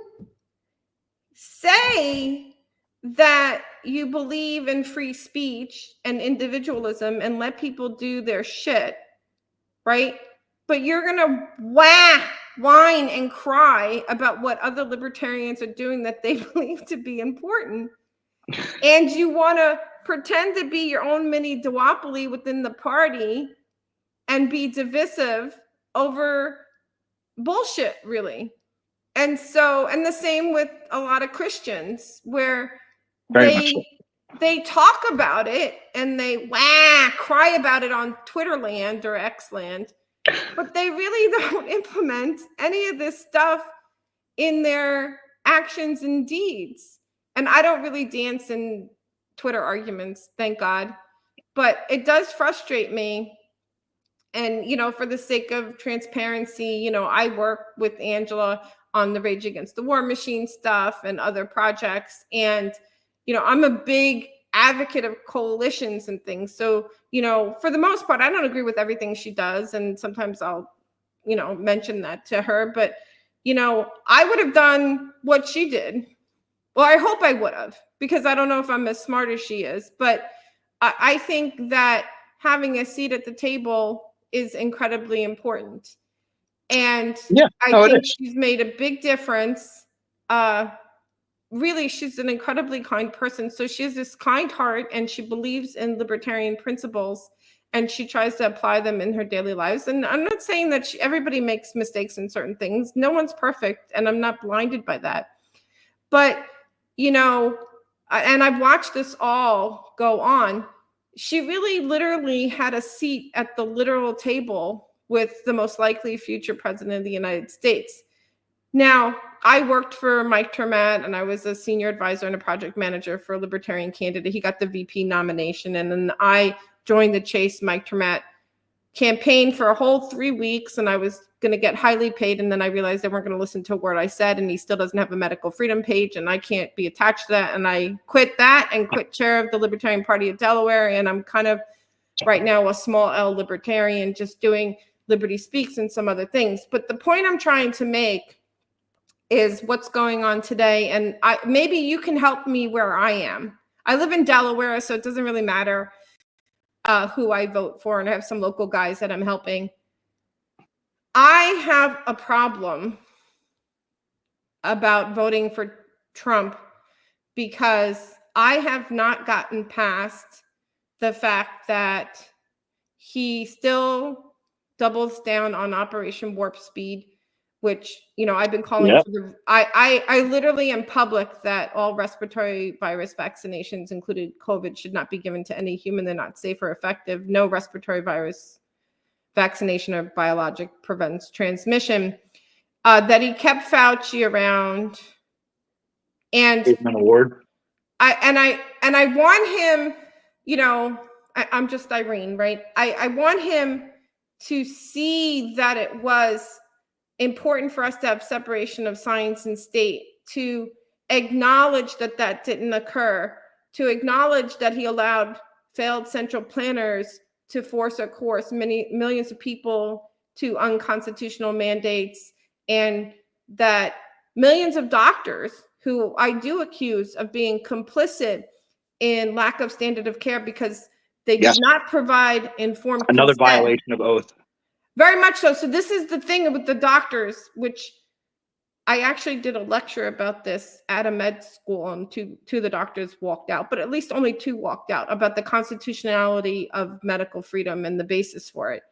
Speaker 1: say that you believe in free speech and individualism and let people do their shit, right? But you're gonna whine and cry about what other libertarians are doing that they believe to be important. And you want to pretend to be your own mini duopoly within the party and be divisive over bullshit, really. And so, and the same with a lot of Christians, where they talk about it and they cry about it on Twitter land or X land, but they really don't implement any of this stuff in their actions and deeds. And I don't really dance in Twitter arguments, thank God, but it does frustrate me. And, you know, for the sake of transparency, you know, I work with Angela on the Rage Against the War Machine stuff and other projects. And, you know, I'm a big advocate of coalitions and things. So, you know, for the most part, I don't agree with everything she does. And sometimes I'll, you know, mention that to her. But, you know, I would have done what she did. Well, I hope I would have, because I don't know if I'm as smart as she is. But I think that having a seat at the table is incredibly important. And I think she's made a big difference. Really, she's an incredibly kind person. So she has this kind heart, and she believes in libertarian principles, and she tries to apply them in her daily lives. And I'm not saying that everybody makes mistakes in certain things. No one's perfect, and I'm not blinded by that. But, you know, and I've watched this all go on. She really literally had a seat at the literal table with the most likely future president of the United States. Now, I worked for Mike Termat, and I was a senior advisor and a project manager for a libertarian candidate. He got the VP nomination, and then I joined the Chase Mike Termat campaign for a whole 3 weeks, and I was going to get highly paid, and then I realized they weren't going to listen to a word I said, and he still doesn't have a medical freedom page, and I can't be attached to that, and I quit that and quit chair of the Libertarian Party of Delaware, and I'm kind of right now a small L libertarian, just doing Liberty Speaks and some other things. But the point I'm trying to make is what's going on today, and maybe you can help me where I am. I live in Delaware, so it doesn't really matter who I vote for, and I have some local guys that I'm helping. I have a problem about voting for Trump because I have not gotten past the fact that he still doubles down on Operation Warp Speed, which, you know, I've been calling for the, I literally am public that all respiratory virus vaccinations, including COVID, should not be given to any human. They're not safe or effective. No respiratory virus vaccination or biologic prevents transmission. that he kept Fauci around, and
Speaker 2: Give him an award.
Speaker 1: I want him, you know, I'm just Irene, right? I want him to see that it was important for us to have separation of science and state, to acknowledge that that didn't occur, to acknowledge that he allowed failed central planners to force or coerce millions of people to unconstitutional mandates, and that millions of doctors who I do accuse of being complicit in lack of standard of care because they
Speaker 2: Yes.
Speaker 1: did not provide informed
Speaker 2: Another
Speaker 1: consent.
Speaker 2: violation of oath.
Speaker 1: Very much so. So this is the thing with the doctors, which I actually did a lecture about this at a med school, and two of the doctors walked out, but at least only 2 walked out, about the constitutionality of medical freedom and the basis for it.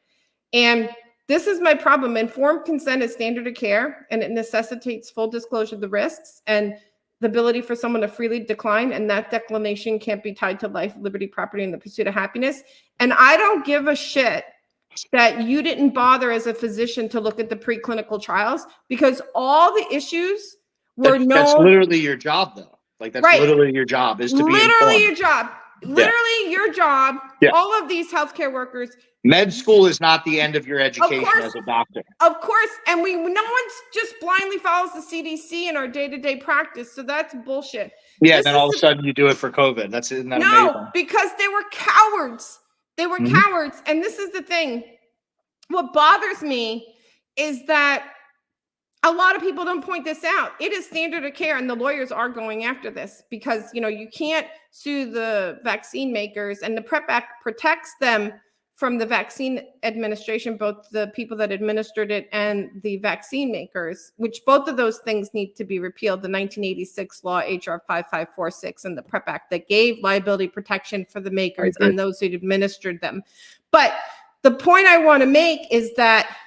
Speaker 1: And this is my problem. Informed consent is standard of care, and it necessitates full disclosure of the risks and the ability for someone to freely decline, and that declination can't be tied to life, liberty, property, and the pursuit of happiness. And I don't give a shit that you didn't bother as a physician to look at the preclinical trials, because all the issues were known.
Speaker 2: That's literally your job, though. Like, that's
Speaker 1: Right.
Speaker 2: literally your job, is to be
Speaker 1: Literally
Speaker 2: informed.
Speaker 1: your job. Literally your job.
Speaker 2: Yeah.
Speaker 1: All of these healthcare workers.
Speaker 2: Med school is not the end of your education as a doctor.
Speaker 1: Of course. And no one's just blindly follows the CDC in our day-to-day practice. So that's bullshit.
Speaker 2: Yeah, then all of a sudden you do it for COVID. Isn't that amazing?
Speaker 1: Because they were cowards. They were cowards. And this is the thing. What bothers me is that a lot of people don't point this out. It is standard of care, and the lawyers are going after this because, you know, you can't sue the vaccine makers, and the PrEP Act protects them from the vaccine administration, both the people that administered it and the vaccine makers, which both of those things need to be repealed. The 1986 law, HR 5546, and the PrEP Act that gave liability protection for the makers and those who administered them. But the point I want to make is that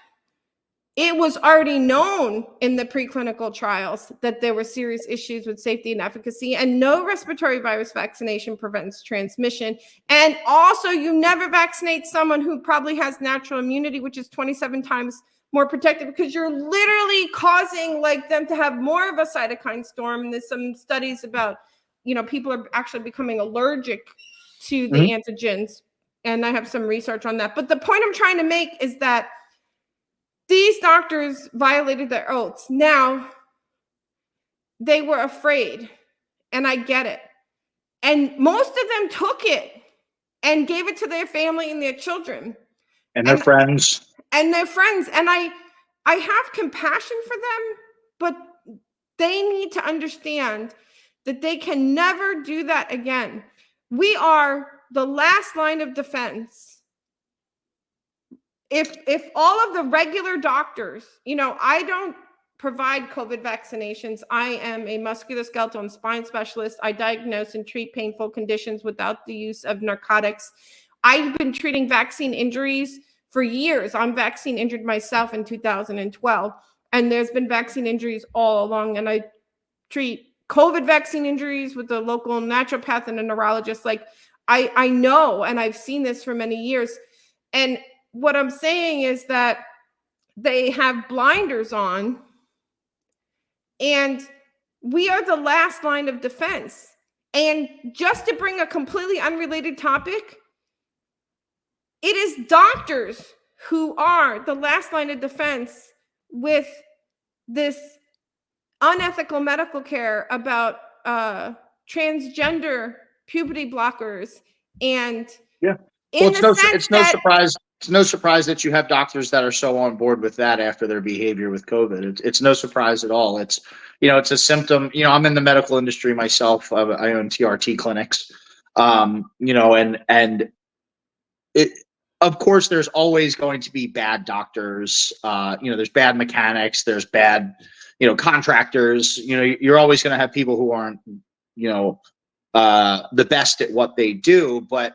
Speaker 1: it was already known in the preclinical trials that there were serious issues with safety and efficacy, and no respiratory virus vaccination prevents transmission. And also, you never vaccinate someone who probably has natural immunity, which is 27 times more protective, because you're literally causing like them to have more of a cytokine storm. And there's some studies about, you know, people are actually becoming allergic to the antigens. And I have some research on that. But the point I'm trying to make is that these doctors violated their oaths. Now, they were afraid, and I get it. And most of them took it and gave it to their family and their children.
Speaker 2: And their friends.
Speaker 1: And their friends. And I have compassion for them, but they need to understand that they can never do that again. We are the last line of defense. If all of the regular doctors, you know, I don't provide COVID vaccinations. I am a musculoskeletal and spine specialist. I diagnose and treat painful conditions without the use of narcotics. I've been treating vaccine injuries for years. I'm vaccine injured myself in 2012, and there's been vaccine injuries all along. And I treat COVID vaccine injuries with the local naturopath and a neurologist. Like, I know, and I've seen this for many years. And what I'm saying is that they have blinders on, and we are the last line of defense. And just to bring a completely unrelated topic, it is doctors who are the last line of defense with this unethical medical care about transgender puberty blockers. And
Speaker 2: it's no surprise that you have doctors that are so on board with that after their behavior with COVID. It's no surprise at all. It's, you know, it's a symptom. You know, I'm in the medical industry myself. I own TRT clinics. You know, and it, of course, there's always going to be bad doctors. You know, there's bad mechanics. There's bad, you know, contractors. You know, you're always going to have people who aren't, you know, the best at what they do, but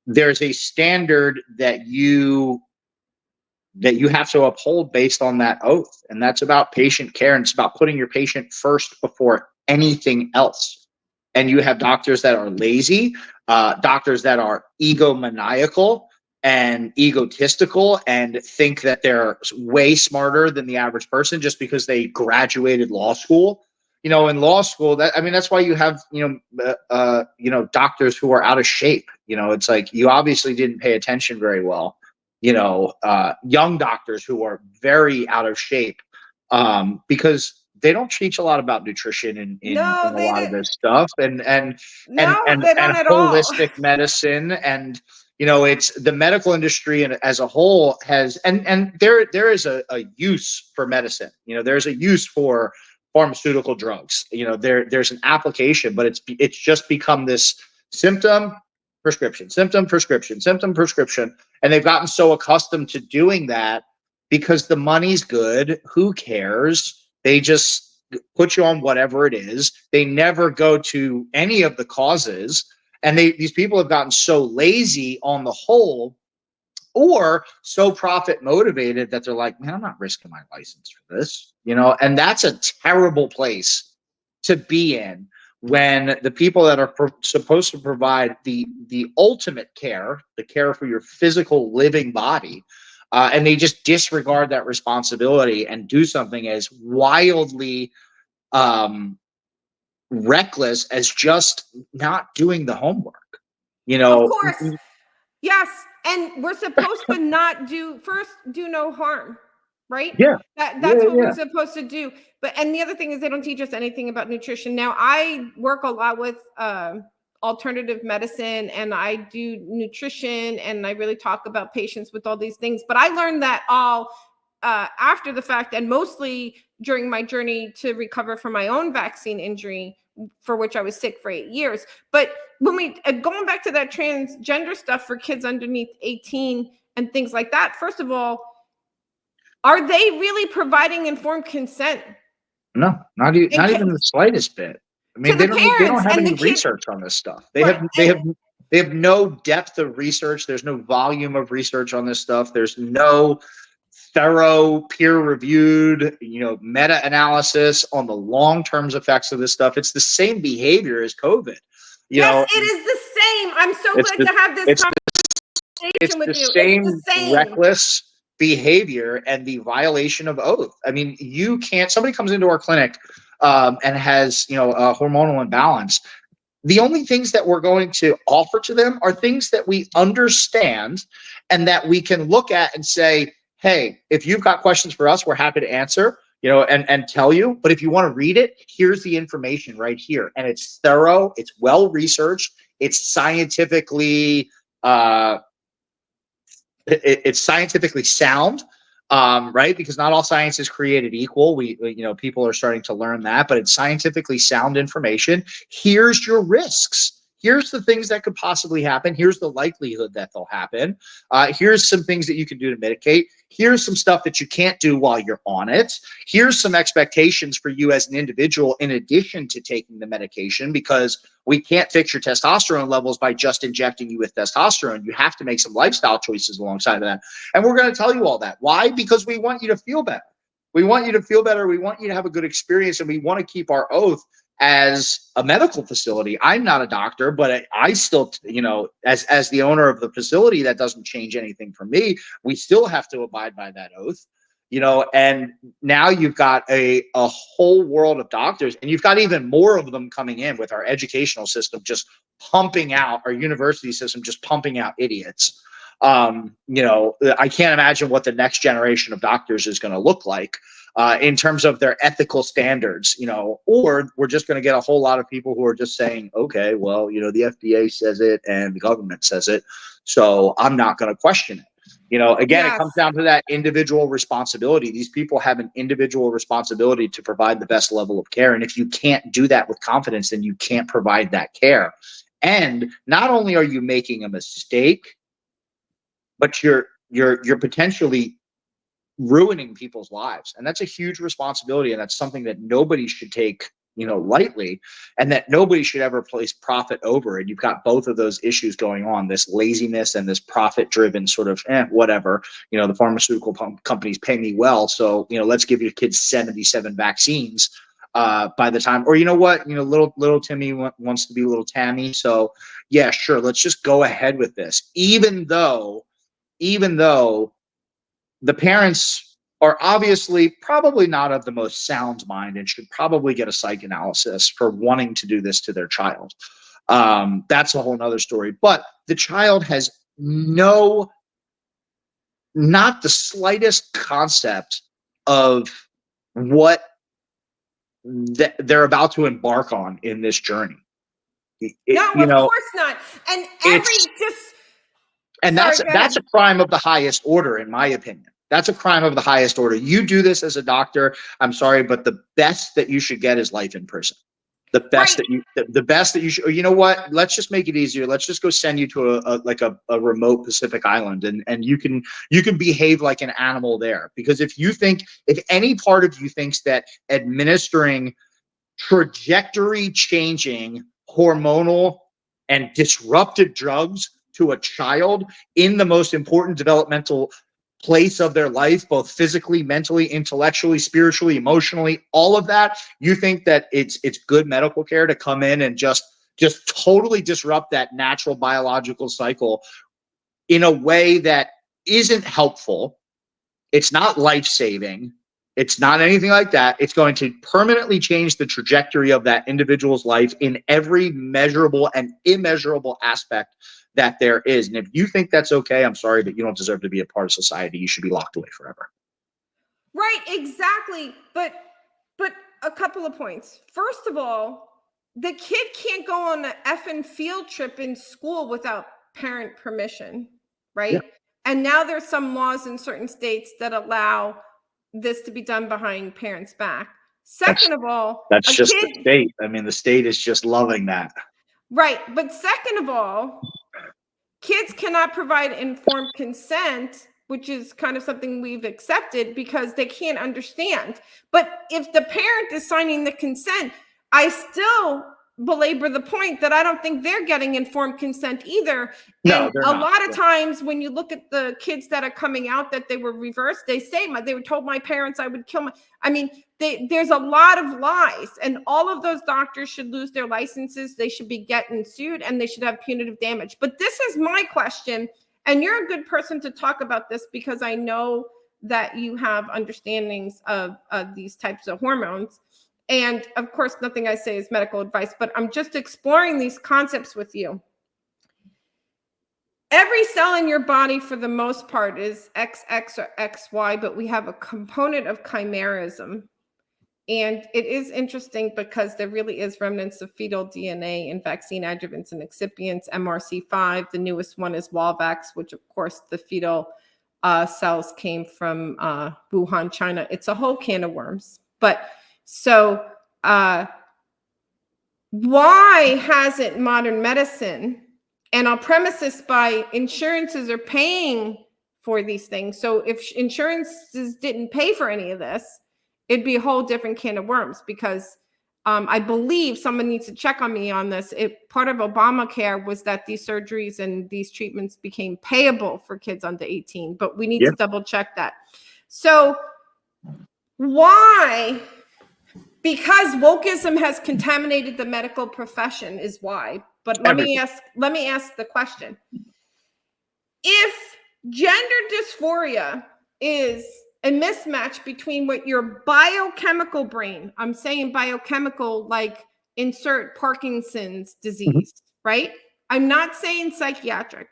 Speaker 2: there's a standard that you have to uphold based on that oath. And that's about patient care. And it's about putting your patient first before anything else. And you have doctors that are lazy, doctors that are egomaniacal, and egotistical and think that they're way smarter than the average person just because they graduated law school. You know, in law school, that's why you have, doctors who are out of shape. You know, it's like, you obviously didn't pay attention very well. You know, young doctors who are very out of shape, because they don't teach a lot about nutrition in a
Speaker 1: No, they
Speaker 2: lot of
Speaker 1: didn't.
Speaker 2: this stuff, and
Speaker 1: No, they don't at all.
Speaker 2: holistic medicine. And it's the medical industry and as a whole has, and there is a use for medicine. There's a use for pharmaceutical drugs. There's an application, but it's just become this symptom prescription, symptom prescription, symptom prescription, and they've gotten so accustomed to doing that because the money's good. Who cares? They just put you on whatever it is. They never go to any of the causes, and these people have gotten so lazy on the whole, or so profit motivated that they're like, man, I'm not risking my license for this, and that's a terrible place to be in when the people that are supposed to provide the ultimate care, the care for your physical living body, and they just disregard that responsibility and do something as wildly reckless as just not doing the homework.
Speaker 1: Of course. Yes. And we're supposed to not do no harm, right?
Speaker 2: Yeah.
Speaker 1: That's what we're supposed to do. And the other thing is they don't teach us anything about nutrition. Now, I work a lot with alternative medicine, and I do nutrition, and I really talk about patients with all these things. But I learned that all after the fact, and mostly during my journey to recover from my own vaccine injury, for which I was sick for 8 years. But when we going back to that transgender stuff for kids underneath 18 and things like that, first of all, are they really providing informed consent?
Speaker 2: No, not even the slightest bit. I mean, they don't have any research on this stuff. They have no depth of research. There's no volume of research on this stuff. There's no thorough, peer-reviewed, meta-analysis on the long-term effects of this stuff. It's the same behavior as COVID.
Speaker 1: Yes, it is the same. I'm so glad to have this conversation with you. It's the same
Speaker 2: reckless behavior and the violation of oath. I mean, somebody comes into our clinic and has, a hormonal imbalance. The only things that we're going to offer to them are things that we understand and that we can look at and say, hey, if you've got questions for us, we're happy to answer, and tell you. But if you want to read it, here's the information right here. And it's thorough, it's well-researched, it's scientifically sound, right? Because not all science is created equal. People are starting to learn that, but it's scientifically sound information. Here's your risks. Here's the things that could possibly happen. Here's the likelihood that they'll happen. Here's some things that you can do to mitigate. Here's some stuff that you can't do while you're on it. Here's some expectations for you as an individual in addition to taking the medication, because we can't fix your testosterone levels by just injecting you with testosterone. You have to make some lifestyle choices alongside of that. And we're going to tell you all that. Why? Because we want you to feel better. We want you to feel better. We want you to have a good experience, and we want to keep our oath as a medical facility. I'm not a doctor, but I still, as the owner of the facility, that doesn't change anything for me. We still have to abide by that oath, and now you've got a whole world of doctors, and you've got even more of them coming in with our educational system, just pumping out, our university system, just pumping out idiots. I can't imagine what the next generation of doctors is going to look like. In terms of their ethical standards, or we're just going to get a whole lot of people who are just saying, okay, well, the FDA says it and the government says it, so I'm not going to question it. Again, It comes down to that individual responsibility. These people have an individual responsibility to provide the best level of care. And if you can't do that with confidence, then you can't provide that care. And not only are you making a mistake, but you're potentially ruining people's lives. And that's a huge responsibility. And that's something that nobody should take, lightly, and that nobody should ever place profit over. And you've got both of those issues going on, this laziness and this profit driven sort of, whatever, the pharmaceutical companies pay me well. So, let's give your kids 77 vaccines by the time, or little Timmy wants to be little Tammy. So yeah, sure. Let's just go ahead with this, even though even though the parents are obviously probably not of the most sound mind and should probably get a psychoanalysis for wanting to do this to their child. That's a whole nother story. But the child has not the slightest concept of what they're about to embark on in this journey.
Speaker 1: No, of course not. And
Speaker 2: that's a crime of the highest order, in my opinion. That's a crime of the highest order. You do this as a doctor, I'm sorry, but the best that you should get is life in prison. The best that you should, you know what? Let's just make it easier. Let's just go send you to a remote Pacific island, and you can behave like an animal there. Because if any part of you thinks that administering trajectory changing hormonal and disruptive drugs to a child in the most important developmental place of their life, both physically, mentally, intellectually, spiritually, emotionally, all of that, you think that it's good medical care to come in and just totally disrupt that natural biological cycle in a way that isn't helpful. It's not life-saving. It's not anything like that. It's going to permanently change the trajectory of that individual's life in every measurable and immeasurable aspect that there is. And if you think that's okay, I'm sorry, but you don't deserve to be a part of society. You should be locked away forever.
Speaker 1: Right, exactly. But a couple of points. First of all, the kid can't go on an effing field trip in school without parent permission, right? Yeah. And now there's some laws in certain states that allow this to be done behind parents' back. Second of all,
Speaker 2: that's just the state. I mean, the state is just loving that.
Speaker 1: Right. But second of all, kids cannot provide informed consent, which is kind of something we've accepted because they can't understand. But if the parent is signing the consent, I still belabor the point that I don't think they're getting informed consent either.
Speaker 2: No,
Speaker 1: and
Speaker 2: they're
Speaker 1: a
Speaker 2: not.
Speaker 1: lot of times when you look at the kids that are coming out that they were reversed, they say they were told my parents I would kill there's a lot of lies, and all of those doctors should lose their licenses. They should be getting sued and they should have punitive damage. But this is my question, and you're a good person to talk about this because I know that you have understandings of these types of hormones. And of course, nothing I say is medical advice, but I'm just exploring these concepts with you. Every cell in your body, for the most part, is XX or XY, but we have a component of chimerism. And it is interesting because there really is remnants of fetal DNA in vaccine adjuvants and excipients, MRC5. The newest one is Walvax, which, of course, the fetal cells came from Wuhan, China. It's a whole can of worms. But so why hasn't modern medicine, and I'll premise this by insurances are paying for these things. So if insurances didn't pay for any of this, it'd be a whole different can of worms because I believe someone needs to check on me on this. Part of Obamacare was that these surgeries and these treatments became payable for kids under 18, but we need to double check that. So why? Because wokeism has contaminated the medical profession is why. But let me ask the question. If gender dysphoria is a mismatch between what your biochemical brain, I'm saying biochemical, like insert Parkinson's disease, right? I'm not saying psychiatric,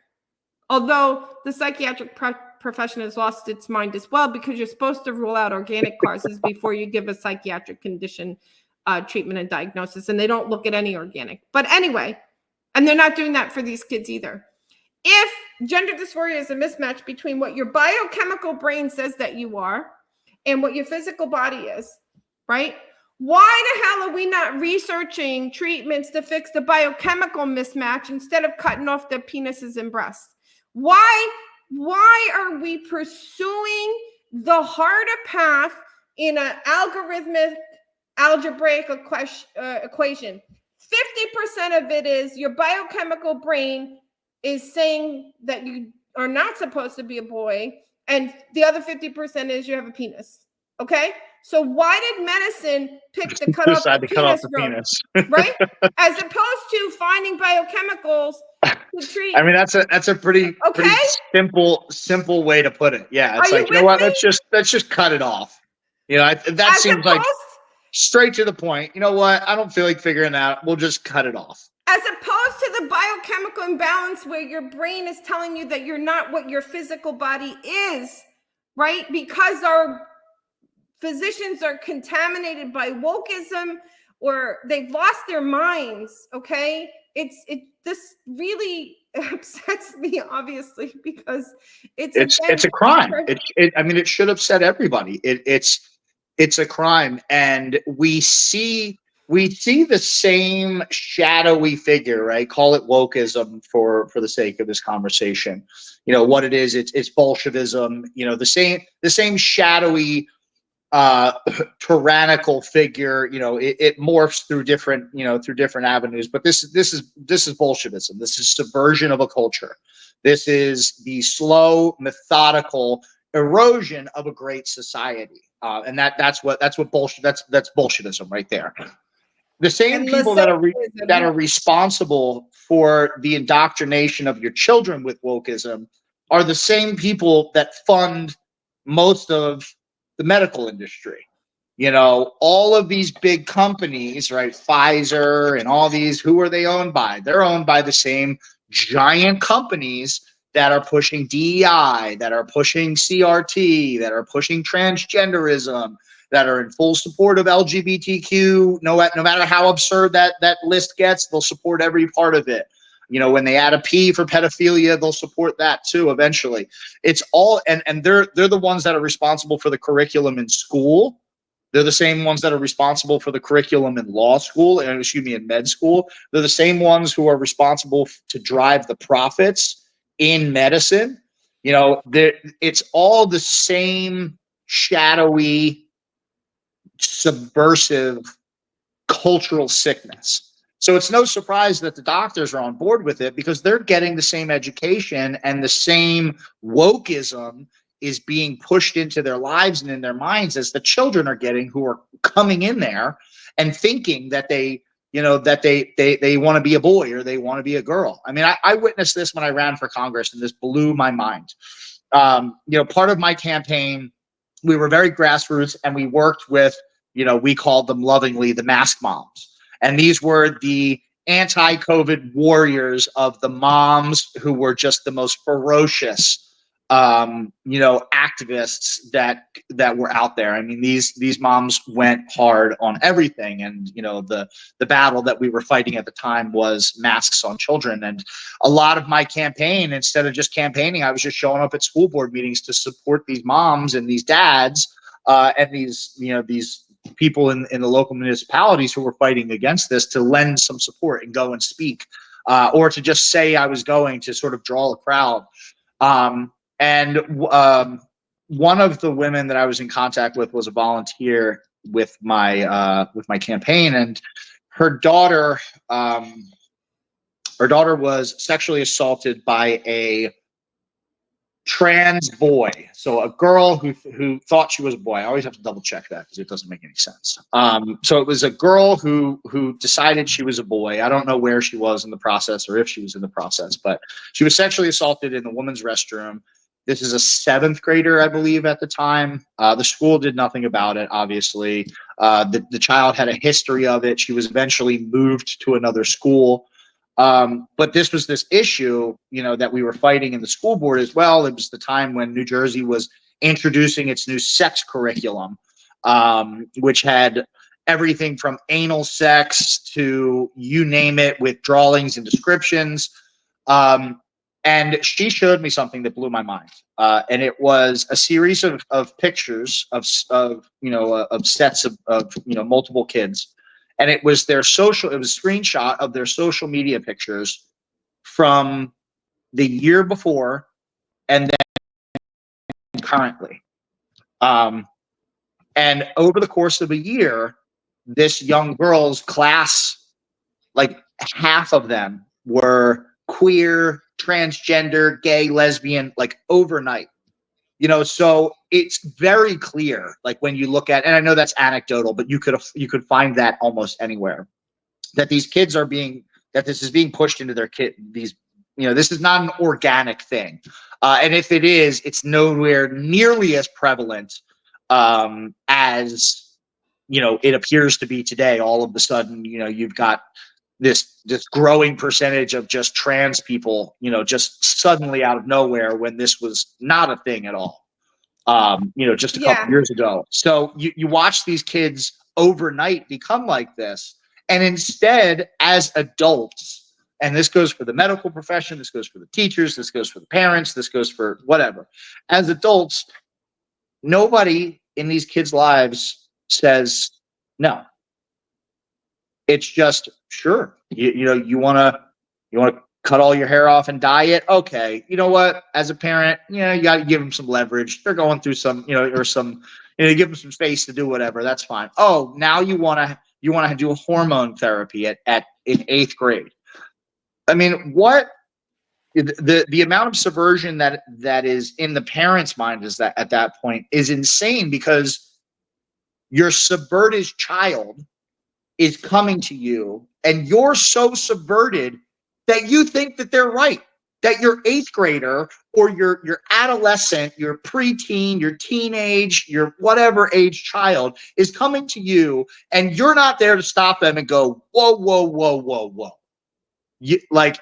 Speaker 1: although the psychiatric profession has lost its mind as well because you're supposed to rule out organic causes before you give a psychiatric condition treatment and diagnosis, and they don't look at any organic. But anyway, and they're not doing that for these kids either. If gender dysphoria is a mismatch between what your biochemical brain says that you are and what your physical body is, right? Why the hell are we not researching treatments to fix the biochemical mismatch instead of cutting off their penises and breasts? Why are we pursuing the harder path in an algorithmic algebraic equation? 50% of it is your biochemical brain is saying that you are not supposed to be a boy, and the other 50% is you have a penis. Okay? So why did medicine pick to cut off
Speaker 2: Decide
Speaker 1: the
Speaker 2: to cut off
Speaker 1: penis
Speaker 2: the
Speaker 1: road,
Speaker 2: penis.
Speaker 1: right? As opposed to finding biochemicals to treat.
Speaker 2: I mean, that's a pretty
Speaker 1: Okay?
Speaker 2: simple way to put it. Yeah, it's
Speaker 1: Are you
Speaker 2: like, you know
Speaker 1: with
Speaker 2: what?
Speaker 1: me?
Speaker 2: Let's just cut it off. You know, that
Speaker 1: As
Speaker 2: seems like
Speaker 1: opposed
Speaker 2: straight to the point. You know what? I don't feel like figuring that out. We'll just cut it off.
Speaker 1: as opposed to the biochemical imbalance where your brain is telling you that you're not what your physical body is, right? Because our physicians are contaminated by wokeism or they've lost their minds. Okay, this really upsets me, obviously, because
Speaker 2: It's a crime. I mean, it should upset everybody. It's a crime, and we see the same shadowy figure, right? Call it wokeism for the sake of this conversation. You know what it is? It's Bolshevism. You know, the same shadowy tyrannical figure. You know, it morphs through different avenues, but this is Bolshevism. This is subversion of a culture. This is the slow, methodical erosion of a great society, and that's Bolshevism right there. The same people that are responsible for the indoctrination of your children with wokeism are the same people that fund most of the medical industry. You know, all of these big companies, right? Pfizer and all these, who are they owned by? They're owned by the same giant companies that are pushing DEI, that are pushing CRT, that are pushing transgenderism, that are in full support of LGBTQ. No matter how absurd that list gets, they'll support every part of it. You know, when they add a P for pedophilia, they'll support that too eventually. It's all, and they're the ones that are responsible for the curriculum in school. They're the same ones that are responsible for the curriculum in law school, and in med school. They're the same ones who are responsible to drive the profits in medicine. You know, it's all the same shadowy, subversive cultural sickness. So it's no surprise that the doctors are on board with it, because they're getting the same education, and the same wokeism is being pushed into their lives and in their minds as the children are getting, who are coming in there and thinking that they want to be a boy or they want to be a girl. I mean, I witnessed this when I ran for Congress, and this blew my mind. Part of my campaign, we were very grassroots, and we worked with, we called them lovingly the mask moms. And these were the anti-COVID warriors of the moms who were just the most ferocious, activists that were out there. I mean, these moms went hard on everything. And, the battle that we were fighting at the time was masks on children. And a lot of my campaign, instead of just campaigning, I was just showing up at school board meetings to support these moms and these dads, and these people in the local municipalities who were fighting against this, to lend some support and go and speak, or to just say I was going to sort of draw a crowd. One of the women that I was in contact with was a volunteer with my campaign, and her daughter was sexually assaulted by a trans boy. So a girl who thought she was a boy. I always have to double check that because it doesn't make any sense. So it was a girl who decided she was a boy. I don't know where she was in the process, or if she was in the process, but she was sexually assaulted in the women's restroom. This is a 7th grader, I believe, at the time. The school did nothing about it, obviously. The child had a history of it. She was eventually moved to another school. But this was this issue, that we were fighting in the school board as well. It was the time when New Jersey was introducing its new sex curriculum, which had everything from anal sex to you name it, with drawings and descriptions. And she showed me something that blew my mind. And it was a series of pictures of sets of multiple kids. And it was it was a screenshot of their social media pictures from the year before and then currently. And over the course of a year, this young girl's class, like half of them were queer, transgender, gay, lesbian, like overnight. So it's very clear, like when you look at, and I know that's anecdotal, but you could find that almost anywhere, that these kids are being, that this is being pushed into their kid. This is not an organic thing. And if it is, it's nowhere nearly as prevalent as, it appears to be today. All of a sudden, you've got this growing percentage of just trans people, just suddenly out of nowhere, when this was not a thing at all, just a couple years ago. So you watch these kids overnight become like this. And instead, as adults, and this goes for the medical profession, this goes for the teachers, this goes for the parents, this goes for whatever. As adults, nobody in these kids' lives says no. It's just, sure, you want to cut all your hair off and dye it. Okay, you know what? As a parent, you got to give them some leverage. They're going through some, or some, give them some space to do whatever. That's fine. Oh, now you want to do a hormone therapy in 8th grade. I mean, what the amount of subversion that is in the parent's mind is that at that point is insane, because your subverted child is coming to you and you're so subverted that you think that they're right, that your 8th grader or your adolescent, your preteen, your teenage, your whatever age child is coming to you, and you're not there to stop them and go, whoa, whoa, whoa, whoa, whoa.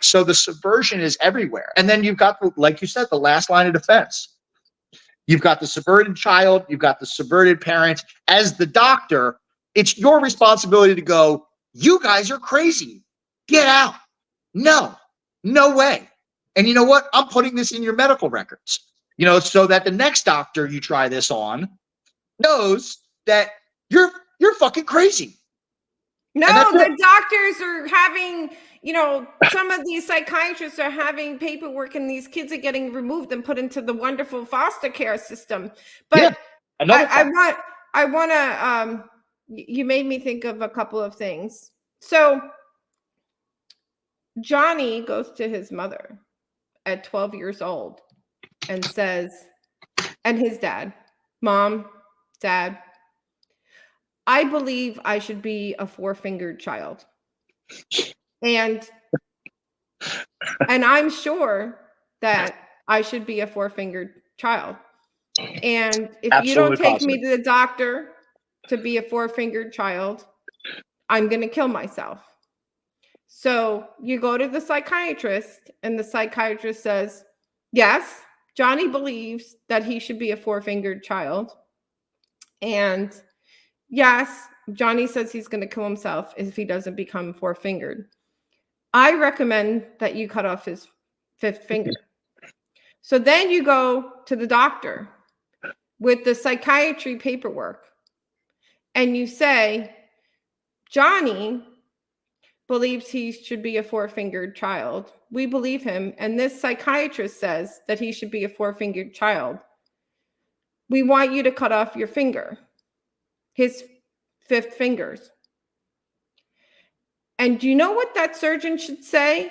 Speaker 2: So the subversion is everywhere. And then you've got, like you said, the last line of defense. You've got the subverted child, you've got the subverted parent. As the doctor, it's your responsibility to go, you guys are crazy. Get out. No way. And you know what? I'm putting this in your medical records, so that the next doctor you try this on knows that you're fucking crazy.
Speaker 1: No, the doctors are having, some of these psychiatrists are having paperwork, and these kids are getting removed and put into the wonderful foster care system. But yeah, I want to, you made me think of a couple of things. So Johnny goes to his mother at 12 years old and says, and his dad, Mom, Dad, I believe I should be a 4-fingered child. And I'm sure that I should be a 4-fingered child. And if you don't take me to the doctor to be a 4-fingered child, I'm going to kill myself. So you go to the psychiatrist, and the psychiatrist says, yes, Johnny believes that he should be a 4-fingered child. And yes, Johnny says he's going to kill himself if he doesn't become 4-fingered. I recommend that you cut off his 5th finger. So then you go to the doctor with the psychiatry paperwork, and you say, Johnny believes he should be a 4-fingered child. We believe him. And this psychiatrist says that he should be a 4-fingered child. We want you to cut off your finger, his 5th fingers. And do you know what that surgeon should say?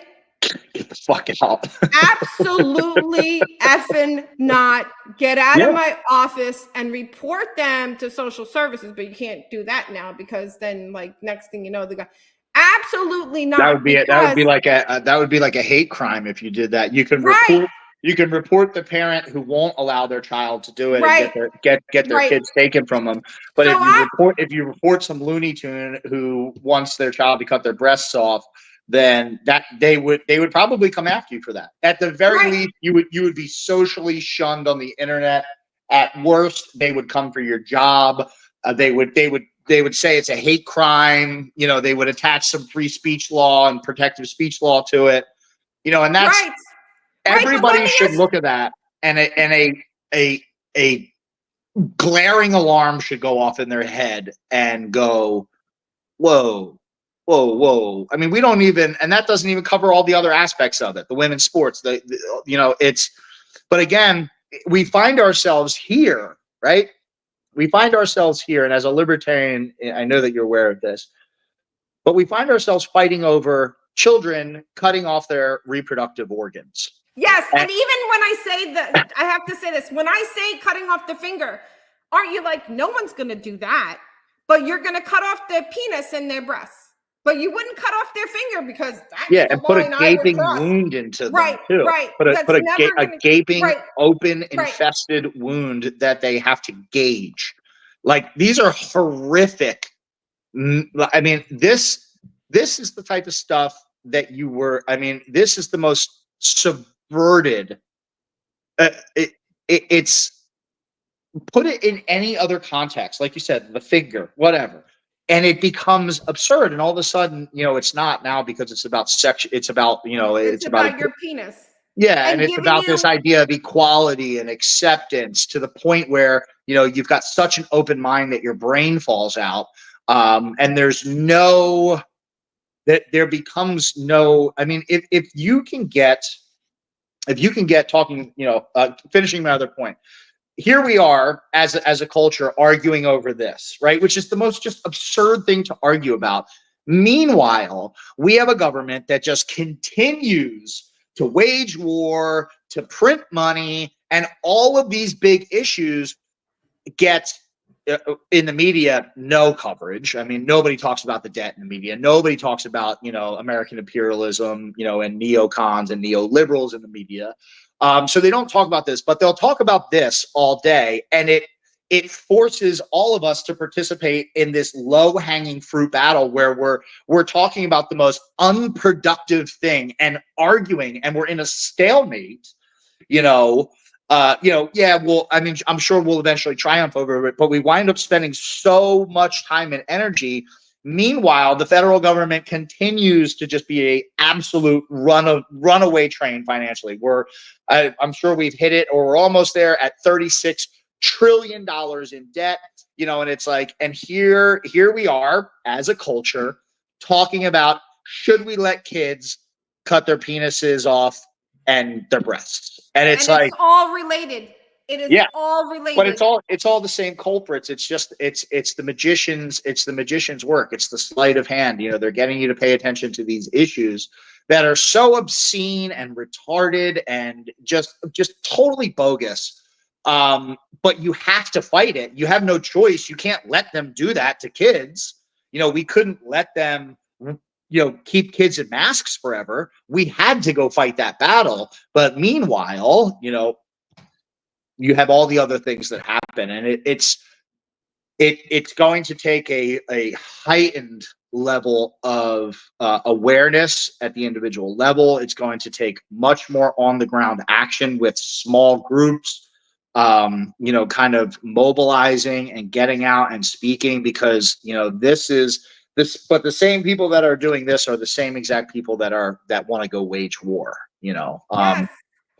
Speaker 2: Get the fuck out.
Speaker 1: Absolutely effing not. Get out of my office and report them to social services. But you can't do that now, because then, next thing you know, the guy. Absolutely not.
Speaker 2: That would be like a hate crime if you did that. You can report the parent who won't allow their child to do it and get their kids taken from them. But so if you report some Looney Tune who wants their child to cut their breasts off, then that they would probably come after you for that. At the very least, you would be socially shunned on the internet. At worst, they would come for your job. They would say it's a hate crime. They would attach some free speech law and protective speech law to it. And that's everybody should look at that, and a glaring alarm should go off in their head and go, whoa. I mean, we don't even, and that doesn't even cover all the other aspects of it. The women's sports, but again, we find ourselves here, right? We find ourselves here, and as a libertarian, I know that you're aware of this, but we find ourselves fighting over children cutting off their reproductive organs.
Speaker 1: Yes, and even when I say that, I have to say this. When I say cutting off the finger, aren't you like, no one's going to do that, but you're going to cut off the penis and their breasts. But you wouldn't cut off their finger because that's the
Speaker 2: and put a
Speaker 1: line I would
Speaker 2: gaping
Speaker 1: cross.
Speaker 2: wound into them
Speaker 1: Right,
Speaker 2: too.
Speaker 1: right.
Speaker 2: Put
Speaker 1: That's
Speaker 2: a
Speaker 1: never gonna,
Speaker 2: gaping,
Speaker 1: right,
Speaker 2: open,
Speaker 1: right.
Speaker 2: infested wound that they have to gauge. Like, these are horrific. I mean, this is the type of stuff that you were. I mean, this is the most subverted. It's put it in any other context, like you said, the finger, whatever, and it becomes absurd. And all of a sudden, it's not now because it's about sex. It's about
Speaker 1: It's about your penis.
Speaker 2: Yeah, and it's
Speaker 1: giving
Speaker 2: about this
Speaker 1: you,
Speaker 2: idea of equality and acceptance, to the point where you've got such an open mind that your brain falls out, and there becomes no. I mean, if you can get talking, finishing my other point. Here we are as a culture arguing over this, right? Which is the most just absurd thing to argue about. Meanwhile, we have a government that just continues to wage war, to print money, and all of these big issues get in the media no coverage. I mean, nobody talks about the debt in the media. Nobody talks about American imperialism, and neocons and neoliberals in the media. So they don't talk about this, but they'll talk about this all day, and it forces all of us to participate in this low-hanging fruit battle where we're talking about the most unproductive thing and arguing, and we're in a stalemate. Yeah, well, I mean, I'm sure we'll eventually triumph over it, but we wind up spending so much time and energy. Meanwhile, the federal government continues to just be a absolute runaway train financially. I'm sure we've hit it, or we're almost there, at $36 trillion in debt. And it's like, and here we are as a culture talking about, should we let kids cut their penises off and their breasts? And it's like,
Speaker 1: it's all related. It is all related.
Speaker 2: But it's all the same culprits. It's just it's the magicians. It's the magician's work. It's the sleight of hand. They're getting you to pay attention to these issues that are so obscene and retarded and just totally bogus. But you have to fight it. You have no choice. You can't let them do that to kids. We couldn't let them keep kids in masks forever. We had to go fight that battle. But meanwhile, you have all the other things that happen, and it's going to take a heightened level of awareness at the individual level. It's going to take much more on the ground action with small groups, kind of mobilizing and getting out and speaking, because but the same people that are doing this are the same exact people that want to go wage war.
Speaker 1: Yes.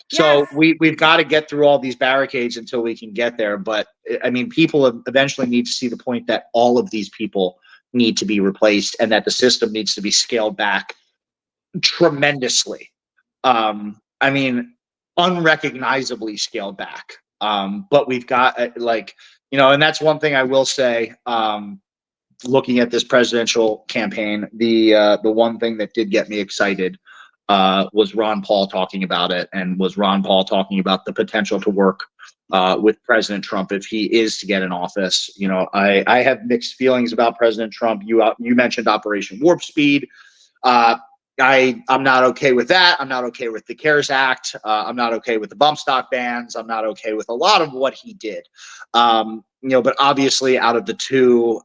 Speaker 2: So we've got to get through all these barricades until we can get there. But I mean, people eventually need to see the point that all of these people need to be replaced, and that the system needs to be scaled back tremendously. I mean, unrecognizably scaled back. But we've got and that's one thing I will say. Looking at this presidential campaign, the one thing that did get me excited was Ron Paul talking about it, and was Ron Paul talking about the potential to work with President Trump if he is to get in office. I have mixed feelings about President Trump. You mentioned Operation Warp Speed. I'm not okay with that. I'm not okay with the CARES Act. I'm not okay with the bump stock bans. I'm not okay with a lot of what he did. But obviously, out of the two,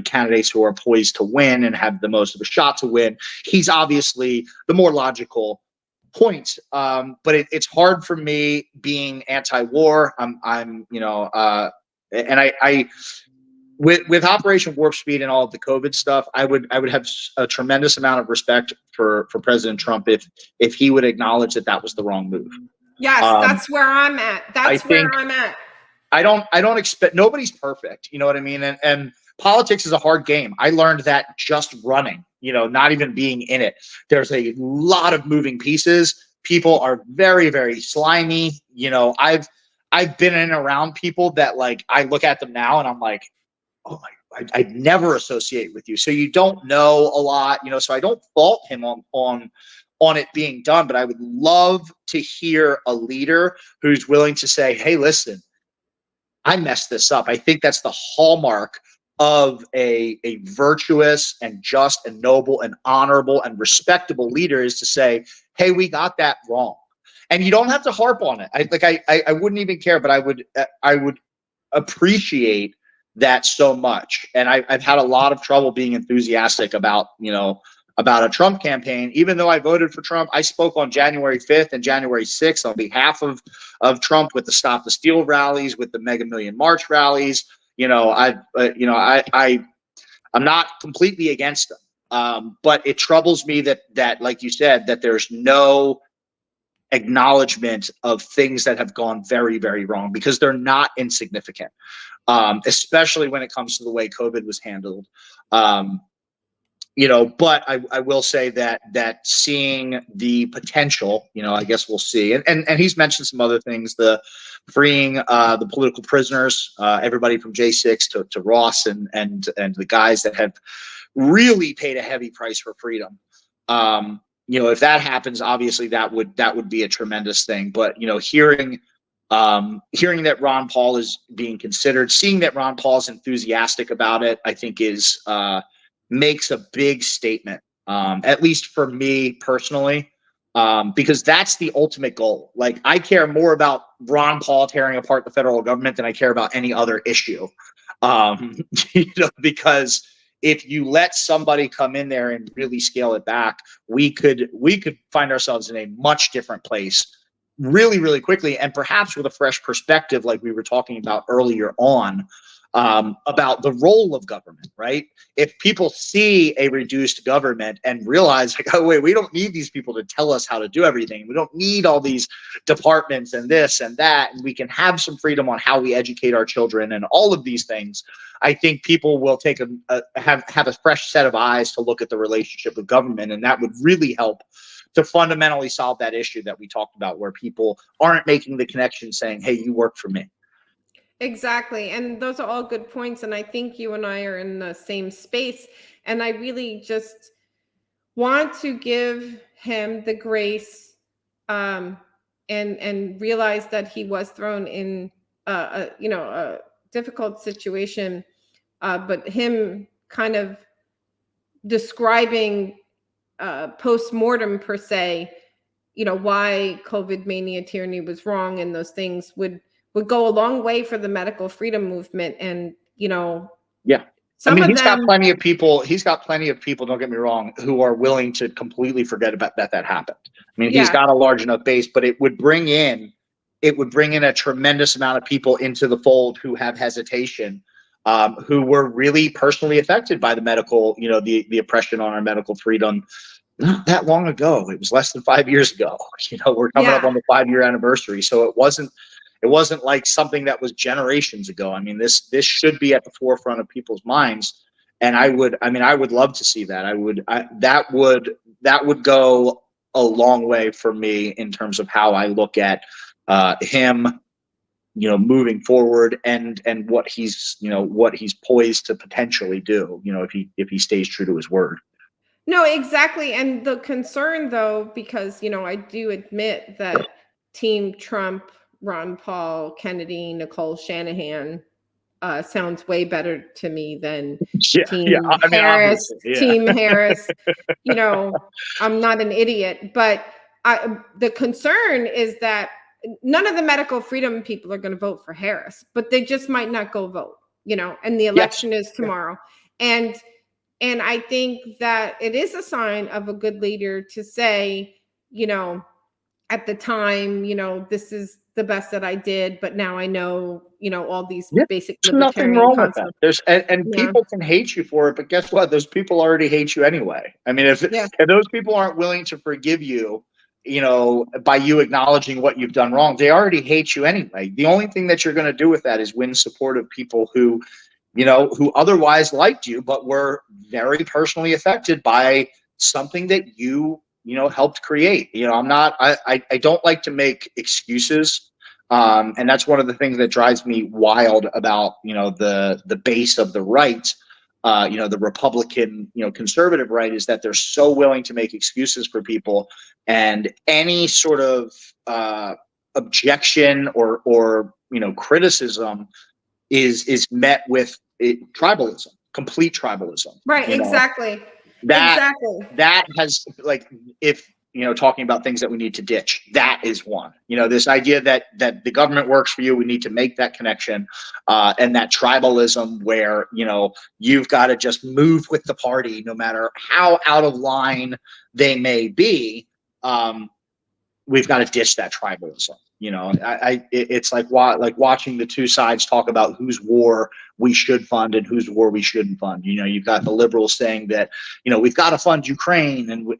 Speaker 2: candidates who are poised to win and have the most of a shot to win, he's obviously the more logical point. But it's hard for me, being anti-war. With Operation Warp Speed and all of the COVID stuff, I would have a tremendous amount of respect for President Trump if he would acknowledge that was the wrong move.
Speaker 1: Yes, that's where I'm at.
Speaker 2: I don't expect, nobody's perfect. You know what I mean? And politics is a hard game. I learned that just running, not even being in it. There's a lot of moving pieces. People are very, very slimy. I've been in and around people that, like, I look at them now and I'm like, oh my, I'd never associate with you. So you don't know a lot, so I don't fault him on on it being done, but I would love to hear a leader who's willing to say, hey, listen, I messed this up. I think that's the hallmark of a virtuous and just and noble and honorable and respectable leader, is to say, hey, we got that wrong. And you don't have to harp on it. I wouldn't even care, but I would appreciate that so much. And I've had a lot of trouble being enthusiastic about, about a Trump campaign. Even though I voted for Trump, I spoke on January 5th and January 6th on behalf of Trump with the Stop the Steal rallies, with the Mega Million March rallies. I'm not completely against them, but it troubles me that, like you said, that there's no acknowledgement of things that have gone very, very wrong, because they're not insignificant, especially when it comes to the way COVID was handled. But I will say that seeing the potential, I guess we'll see. And he's mentioned some other things, the freeing the political prisoners, everybody from J6 to Ross and the guys that have really paid a heavy price for freedom. If that happens, obviously that would be a tremendous thing. But hearing that Ron Paul is being considered, seeing that Ron Paul is enthusiastic about it, I think is makes a big statement, at least for me personally, because that's the ultimate goal. Like, I care more about Ron Paul tearing apart the federal government than I care about any other issue, because if you let somebody come in there and really scale it back, we could find ourselves in a much different place really, really quickly, and perhaps with a fresh perspective, like we were talking about earlier on, about the role of government, right? If people see a reduced government and realize, like, oh, wait, we don't need these people to tell us how to do everything. We don't need all these departments and this and that, and we can have some freedom on how we educate our children and all of these things. I think people will take have a fresh set of eyes to look at the relationship with government, and that would really help to fundamentally solve that issue that we talked about, where people aren't making the connection saying, hey, you work for me.
Speaker 1: Exactly. And those are all good points. And I think you and I are in the same space. And I really just want to give him the grace, and realize that he was thrown in a difficult situation. But him kind of describing post-mortem per se, why COVID mania tyranny was wrong, and those things would go a long way for the medical freedom movement. And
Speaker 2: yeah, he's got plenty of people, don't get me wrong, who are willing to completely forget about that happened. He's got a large enough base, but it would bring in a tremendous amount of people into the fold who have hesitation, who were really personally affected by the medical, the oppression on our medical freedom not that long ago. It was less than 5 years ago. We're coming up on the 5-year anniversary. So it wasn't like something that was generations ago. This should be at the forefront of people's minds. And I would love to see that. That would go a long way for me in terms of how I look at him, moving forward, and what he's poised to potentially do, if he stays true to his word.
Speaker 1: No, exactly. And the concern, though, because, I do admit that Team Trump, Ron Paul, Kennedy, Nicole Shanahan sounds way better to me than Team Harris. Team Harris. I'm not an idiot, but the concern is that none of the medical freedom people are going to vote for Harris, but they just might not go vote, and the election is tomorrow. And I think that it is a sign of a good leader to say, at the time, this is the best that I did, but now I know, all these basic libertarian
Speaker 2: nothing wrong
Speaker 1: concepts.
Speaker 2: with that. People can hate you for it, but guess what? Those people already hate you anyway. If those people aren't willing to forgive you, by you acknowledging what you've done wrong, they already hate you anyway. The only thing that you're going to do with that is win support of people who otherwise liked you, but were very personally affected by something that you helped create. I don't like to make excuses. And that's one of the things that drives me wild about, the base of the right. the Republican, conservative right, is that they're so willing to make excuses for people, and any sort of objection or criticism is met with tribalism, complete tribalism.
Speaker 1: Right. Exactly.
Speaker 2: That
Speaker 1: Exactly.
Speaker 2: that has, like, if talking about things that we need to ditch, that is one. This idea that the government works for you, we need to make that connection, and that tribalism where you've got to just move with the party no matter how out of line they may be. We've got to ditch that tribalism. It's like watching the two sides talk about whose war we should fund and whose war we shouldn't fund. You've got the liberals saying that we've got to fund Ukraine and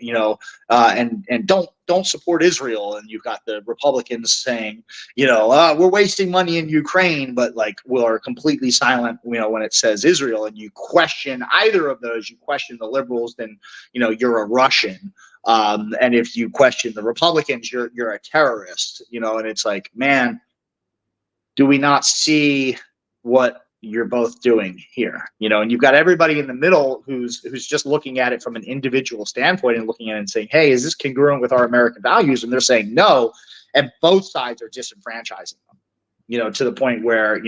Speaker 2: and don't support Israel, and you've got the Republicans saying we're wasting money in Ukraine, but we're completely silent when it says Israel. And you question either of those. You question the liberals, then you're a Russian. And if you question the Republicans, you're a terrorist, and it's like, man, do we not see what you're both doing here? And you've got everybody in the middle who's just looking at it from an individual standpoint and looking at it and saying, hey, is this congruent with our American values? And they're saying no, and both sides are disenfranchising them, to the point where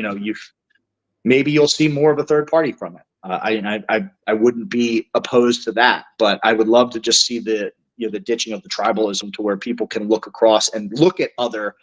Speaker 2: maybe you'll see more of a third party from it. I wouldn't be opposed to that, but I would love to just see the ditching of the tribalism to where people can look across and look at other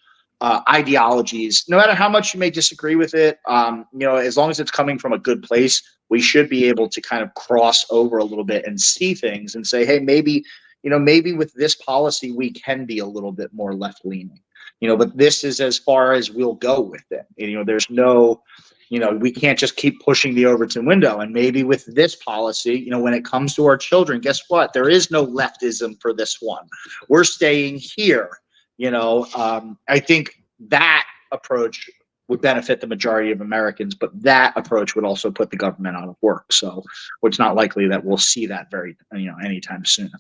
Speaker 2: ideologies, no matter how much you may disagree with it. As long as it's coming from a good place, we should be able to kind of cross over a little bit and see things and say, hey, maybe with this policy we can be a little bit more left leaning, but this is as far as we'll go with it. There's no, we can't just keep pushing the Overton window. And maybe with this policy, when it comes to our children, guess what? There is no leftism for this one. We're staying here. I think that approach would benefit the majority of Americans, but that approach would also put the government out of work. So it's not likely that we'll see that anytime soon.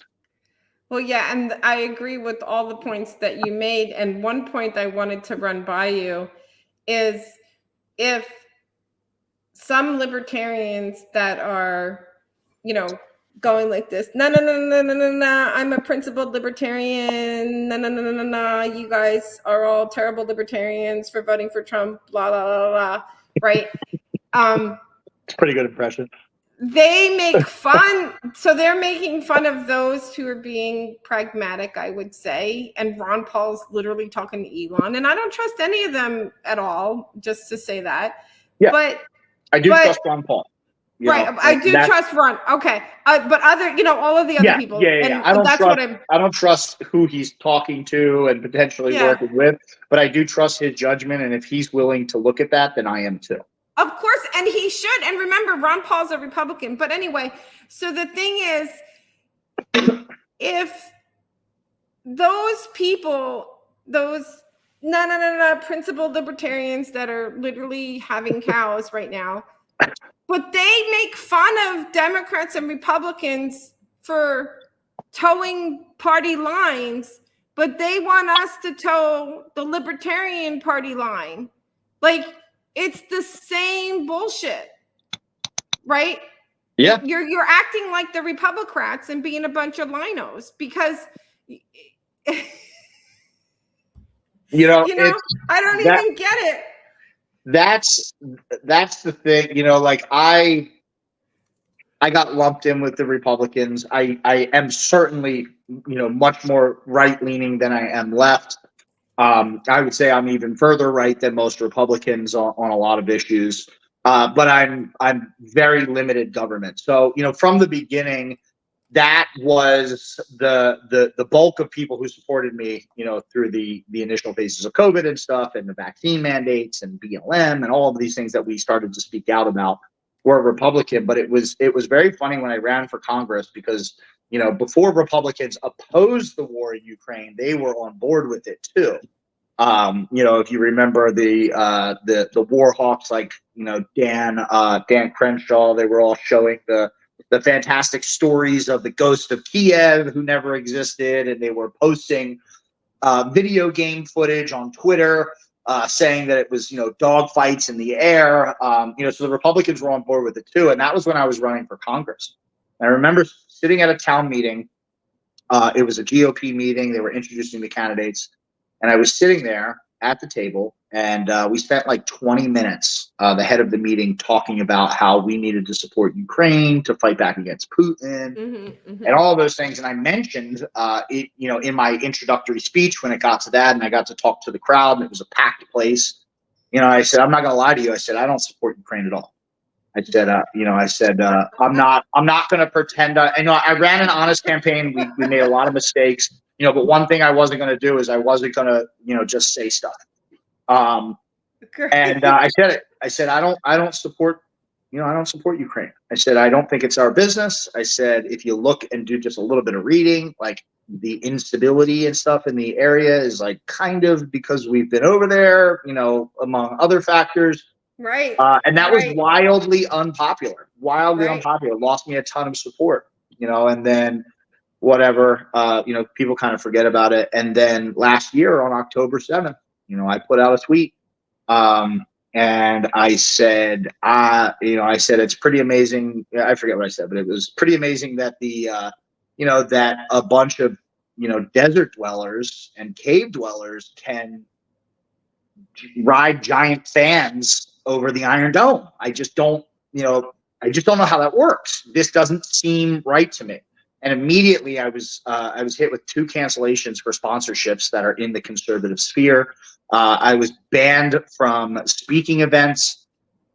Speaker 1: Well, yeah, and I agree with all the points that you made. And one point I wanted to run by you is, if some libertarians that are, going like this, no, I'm a principled libertarian, no, you guys are all terrible libertarians for voting for Trump, blah, blah, blah, blah, right?
Speaker 2: It's a pretty good impression.
Speaker 1: They make fun. So they're making fun of those who are being pragmatic, I would say. And Ron Paul's literally talking to Elon. And I don't trust any of them at all, just to say that.
Speaker 2: Yeah,
Speaker 1: but
Speaker 2: I do trust Ron Paul.
Speaker 1: Right. I do trust Ron. Okay. But other, all of the other people.
Speaker 2: Yeah. I don't trust who he's talking to and potentially working with, but I do trust his judgment. And if he's willing to look at that, then I am too.
Speaker 1: Of course, and he should. And remember, Ron Paul's a Republican. But anyway, so the thing is, if those people, those principled libertarians that are literally having cows right now, but they make fun of Democrats and Republicans for towing party lines, but they want us to tow the Libertarian Party line. It's the same bullshit, right?
Speaker 2: Yeah.
Speaker 1: You're acting like the Republicrats and being a bunch of linos because I don't even get it.
Speaker 2: That's the thing. I got lumped in with the Republicans. I am certainly much more right leaning than I am left. I would say I'm even further right than most Republicans on a lot of issues, but I'm very limited government. So from the beginning, that was the bulk of people who supported me, through the initial phases of COVID and stuff, and the vaccine mandates and BLM and all of these things that we started to speak out about were Republican. But it was very funny when I ran for Congress because before Republicans opposed the war in Ukraine, they were on board with it too. If you remember the war hawks like Dan Crenshaw, they were all showing the fantastic stories of the ghost of Kiev who never existed, and they were posting video game footage on Twitter saying that it was, dog fights in the air. So the Republicans were on board with it too. And that was when I was running for Congress. And I remember sitting at a town meeting. It was a GOP meeting. They were introducing the candidates. And I was sitting there at the table, and we spent like 20 minutes, the head of the meeting, talking about how we needed to support Ukraine to fight back against Putin and all of those things. And I mentioned in my introductory speech when it got to that, and I got to talk to the crowd, and it was a packed place. I said, I'm not going to lie to you. I said, I don't support Ukraine at all. I said, I'm not going to pretend. I ran an honest campaign. We made a lot of mistakes, but one thing I wasn't going to do is I wasn't going to, just say stuff. And I said it. I said, I don't support Ukraine. I said, I don't think it's our business. I said, if you look and do just a little bit of reading, like the instability and stuff in the area is like kind of because we've been over there, among other factors.
Speaker 1: Right.
Speaker 2: And that was wildly unpopular, lost me a ton of support, and then whatever, people kind of forget about it. And then last year on October 7th, I put out a tweet. And I said, it's pretty amazing. I forget what I said, but it was pretty amazing that that a bunch of, desert dwellers and cave dwellers can ride giant fans over the Iron Dome. I just don't know how that works. This doesn't seem right to me. And immediately I was hit with 2 cancellations for sponsorships that are in the conservative sphere. I was banned from speaking events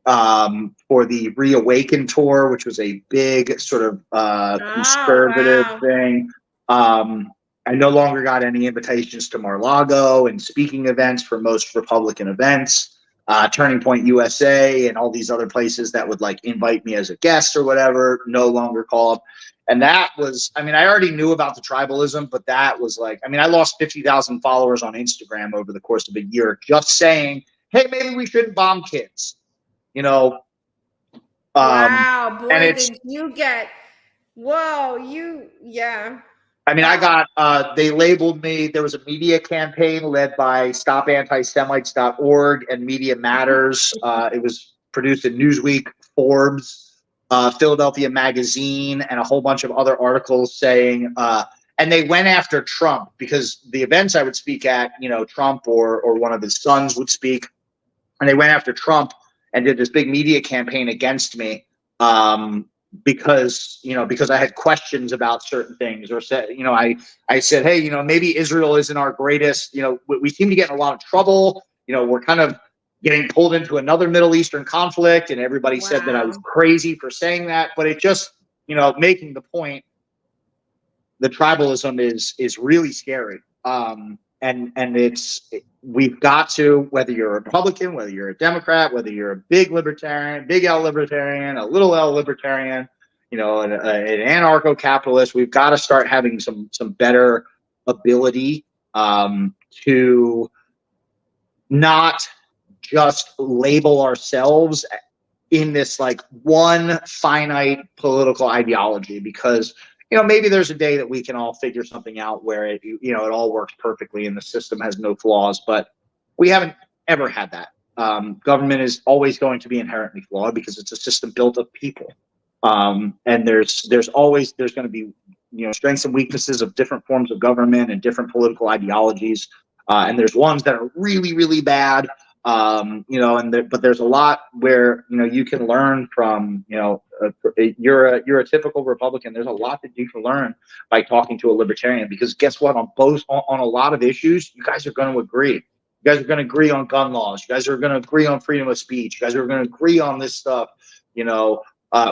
Speaker 2: for the Reawaken tour, which was a big sort of conservative thing. I no longer got any invitations to Mar-a-Lago and speaking events for most Republican events. Turning Point USA and all these other places that would like invite me as a guest or whatever, no longer called. And that was, I already knew about the tribalism, but that was like, I lost 50,000 followers on Instagram over the course of a year, just saying, hey, maybe we shouldn't bomb kids,
Speaker 1: wow, boy, did you get, yeah.
Speaker 2: I got, they labeled me, there was a media campaign led by StopAntisemites.org and Media Matters. It was produced in Newsweek, Forbes, Philadelphia Magazine, and a whole bunch of other articles saying, and they went after Trump because the events I would speak at, Trump or one of his sons would speak, and they went after Trump and did this big media campaign against me. Because I had questions about certain things, or said, I said, hey, maybe Israel isn't our greatest, we seem to get in a lot of trouble. We're kind of getting pulled into another Middle Eastern conflict, and everybody said that I was crazy for saying that. But it just, making the point, the tribalism is really scary. And we've got to, whether you're a Republican, whether you're a Democrat, whether you're a big libertarian, big L libertarian, a little L libertarian, an anarcho-capitalist, we've got to start having some better ability to not just label ourselves in this like one finite political ideology, because maybe there's a day that we can all figure something out where it all works perfectly and the system has no flaws, but we haven't ever had that. Government is always going to be inherently flawed because it's a system built of people. And there's going to be, strengths and weaknesses of different forms of government and different political ideologies. And there's ones that are really, really bad. But there's a lot where, you can learn from, you're a typical Republican. There's a lot that you can learn by talking to a libertarian, because guess what? On a lot of issues, you guys are going to agree. You guys are going to agree on gun laws. You guys are going to agree on freedom of speech. You guys are going to agree on this stuff,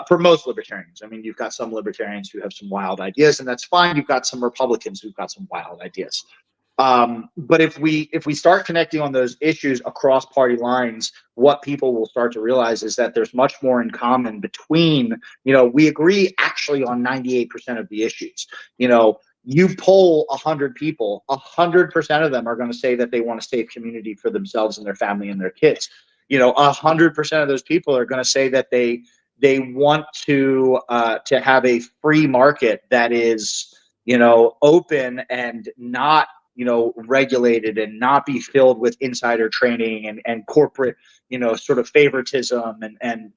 Speaker 2: for most libertarians. You've got some libertarians who have some wild ideas, and that's fine. You've got some Republicans who've got some wild ideas. But if we start connecting on those issues across party lines, what people will start to realize is that there's much more in common between, we agree actually on 98% of the issues. You poll 100 people, 100% of them are going to say that they want a safe community for themselves and their family and their kids. 100% of those people are going to say that they want to have a free market that is, open and not regulated and not be filled with insider trading and corporate, sort of favoritism, and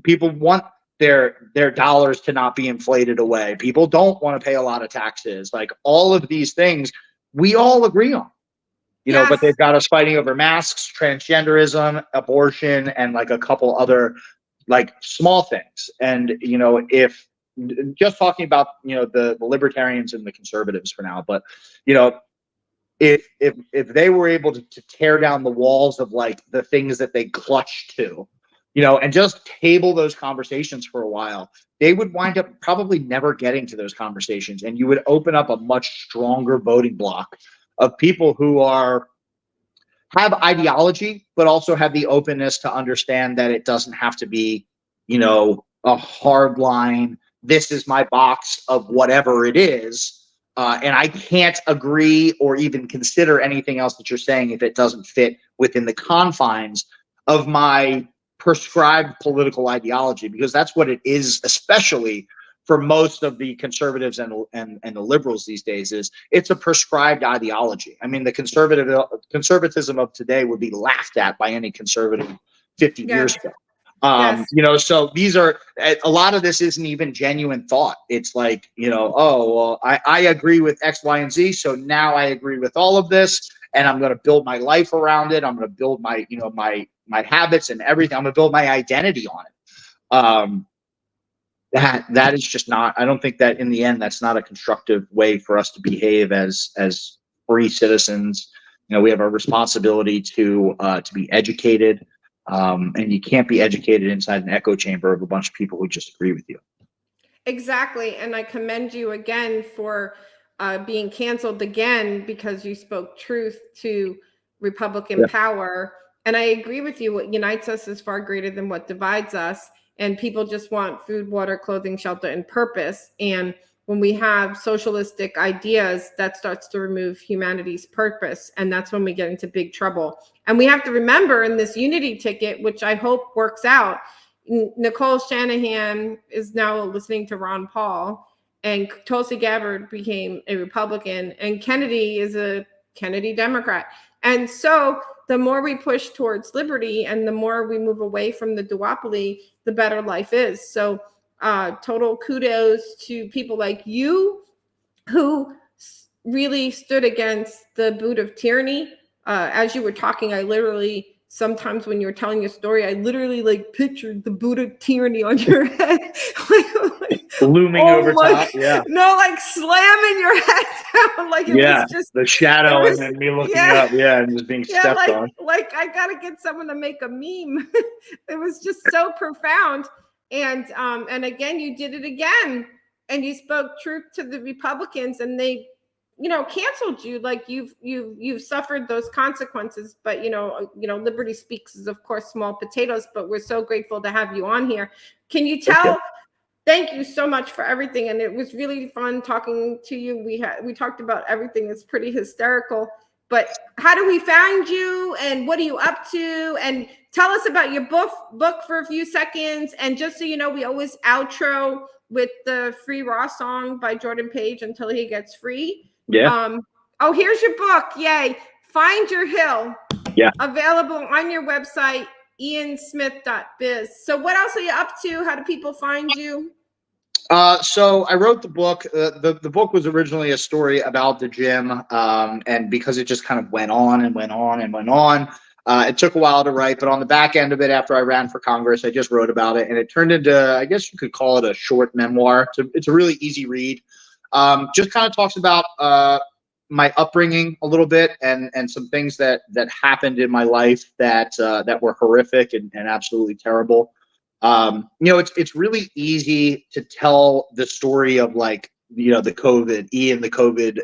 Speaker 2: people want their dollars to not be inflated away. People don't want to pay a lot of taxes. Like, all of these things we all agree on,
Speaker 1: Yes.
Speaker 2: but they've got us fighting over masks, transgenderism, abortion, and like a couple other like small things. And if just talking about the libertarians and the conservatives for now, but if they were able to tear down the walls of like the things that they clutch to, and just table those conversations for a while, they would wind up probably never getting to those conversations, and you would open up a much stronger voting block of people who have ideology, but also have the openness to understand that it doesn't have to be, a hard line. This is my box of whatever it is. And I can't agree or even consider anything else that you're saying if it doesn't fit within the confines of my prescribed political ideology, because that's what it is, especially for most of the conservatives and the liberals these days. Is it's a prescribed ideology. I mean, the conservatism of today would be laughed at by any conservative 50 years ago. So these are, a lot of this isn't even genuine thought. It's like, oh, well, I agree with X, Y, and Z, so now I agree with all of this, and I'm going to build my life around it. I'm going to build my, my habits and everything. I'm going to build my identity on it. That is just not, I don't think that in the end, that's not a constructive way for us to behave as free citizens. We have a responsibility to be educated. And you can't be educated inside an echo chamber of a bunch of people who just agree with you.
Speaker 1: Exactly. And I commend you again for being canceled again because you spoke truth to Republican power. And I agree with you. What unites us is far greater than what divides us. And people just want food, water, clothing, shelter, and purpose. And when we have socialistic ideas, that starts to remove humanity's purpose. And that's when we get into big trouble. And we have to remember in this unity ticket, which I hope works out, Nicole Shanahan is now listening to Ron Paul, and Tulsi Gabbard became a Republican, and Kennedy is a Kennedy Democrat. And so the more we push towards liberty and the more we move away from the duopoly, the better life is. So total kudos to people like you who really stood against the boot of tyranny. As you were talking, I literally, sometimes when you were telling your story, I literally like pictured the boot of tyranny on your head.
Speaker 2: Looming over top,
Speaker 1: No, like slamming your head down, like it was just
Speaker 2: the shadow, and then me looking up, and just being stepped on.
Speaker 1: Like I gotta get someone to make a meme. It was just so profound, and again, you did it again, and you spoke truth to the Republicans, and they, canceled you. Like you've suffered those consequences, but Liberty Speaks is of course small potatoes, but we're so grateful to have you on here. Can you tell? Thank you so much for everything. And it was really fun talking to you. We talked about everything. It's pretty hysterical. But how do we find you, and what are you up to? And tell us about your book for a few seconds. And just so you know, we always outro with the Free Raw song by Jordan Page, Until He Gets Free. Oh, here's your book. Yay. Find Your Hill. Available on your website, iansmith.biz. So what else are you up to? How do people find you?
Speaker 2: So I wrote the book. The book was originally a story about the gym, and because it just kind of went on and went on and went on, it took a while to write. But on the back end of it, after I ran for Congress, I just wrote about it, and it turned into, I guess you could call it a short memoir. It's a really easy read. Just kind of talks about my upbringing a little bit, and some things that happened in my life that were horrific and absolutely terrible. It's really easy to tell the story of like, the COVID, Ian, the COVID,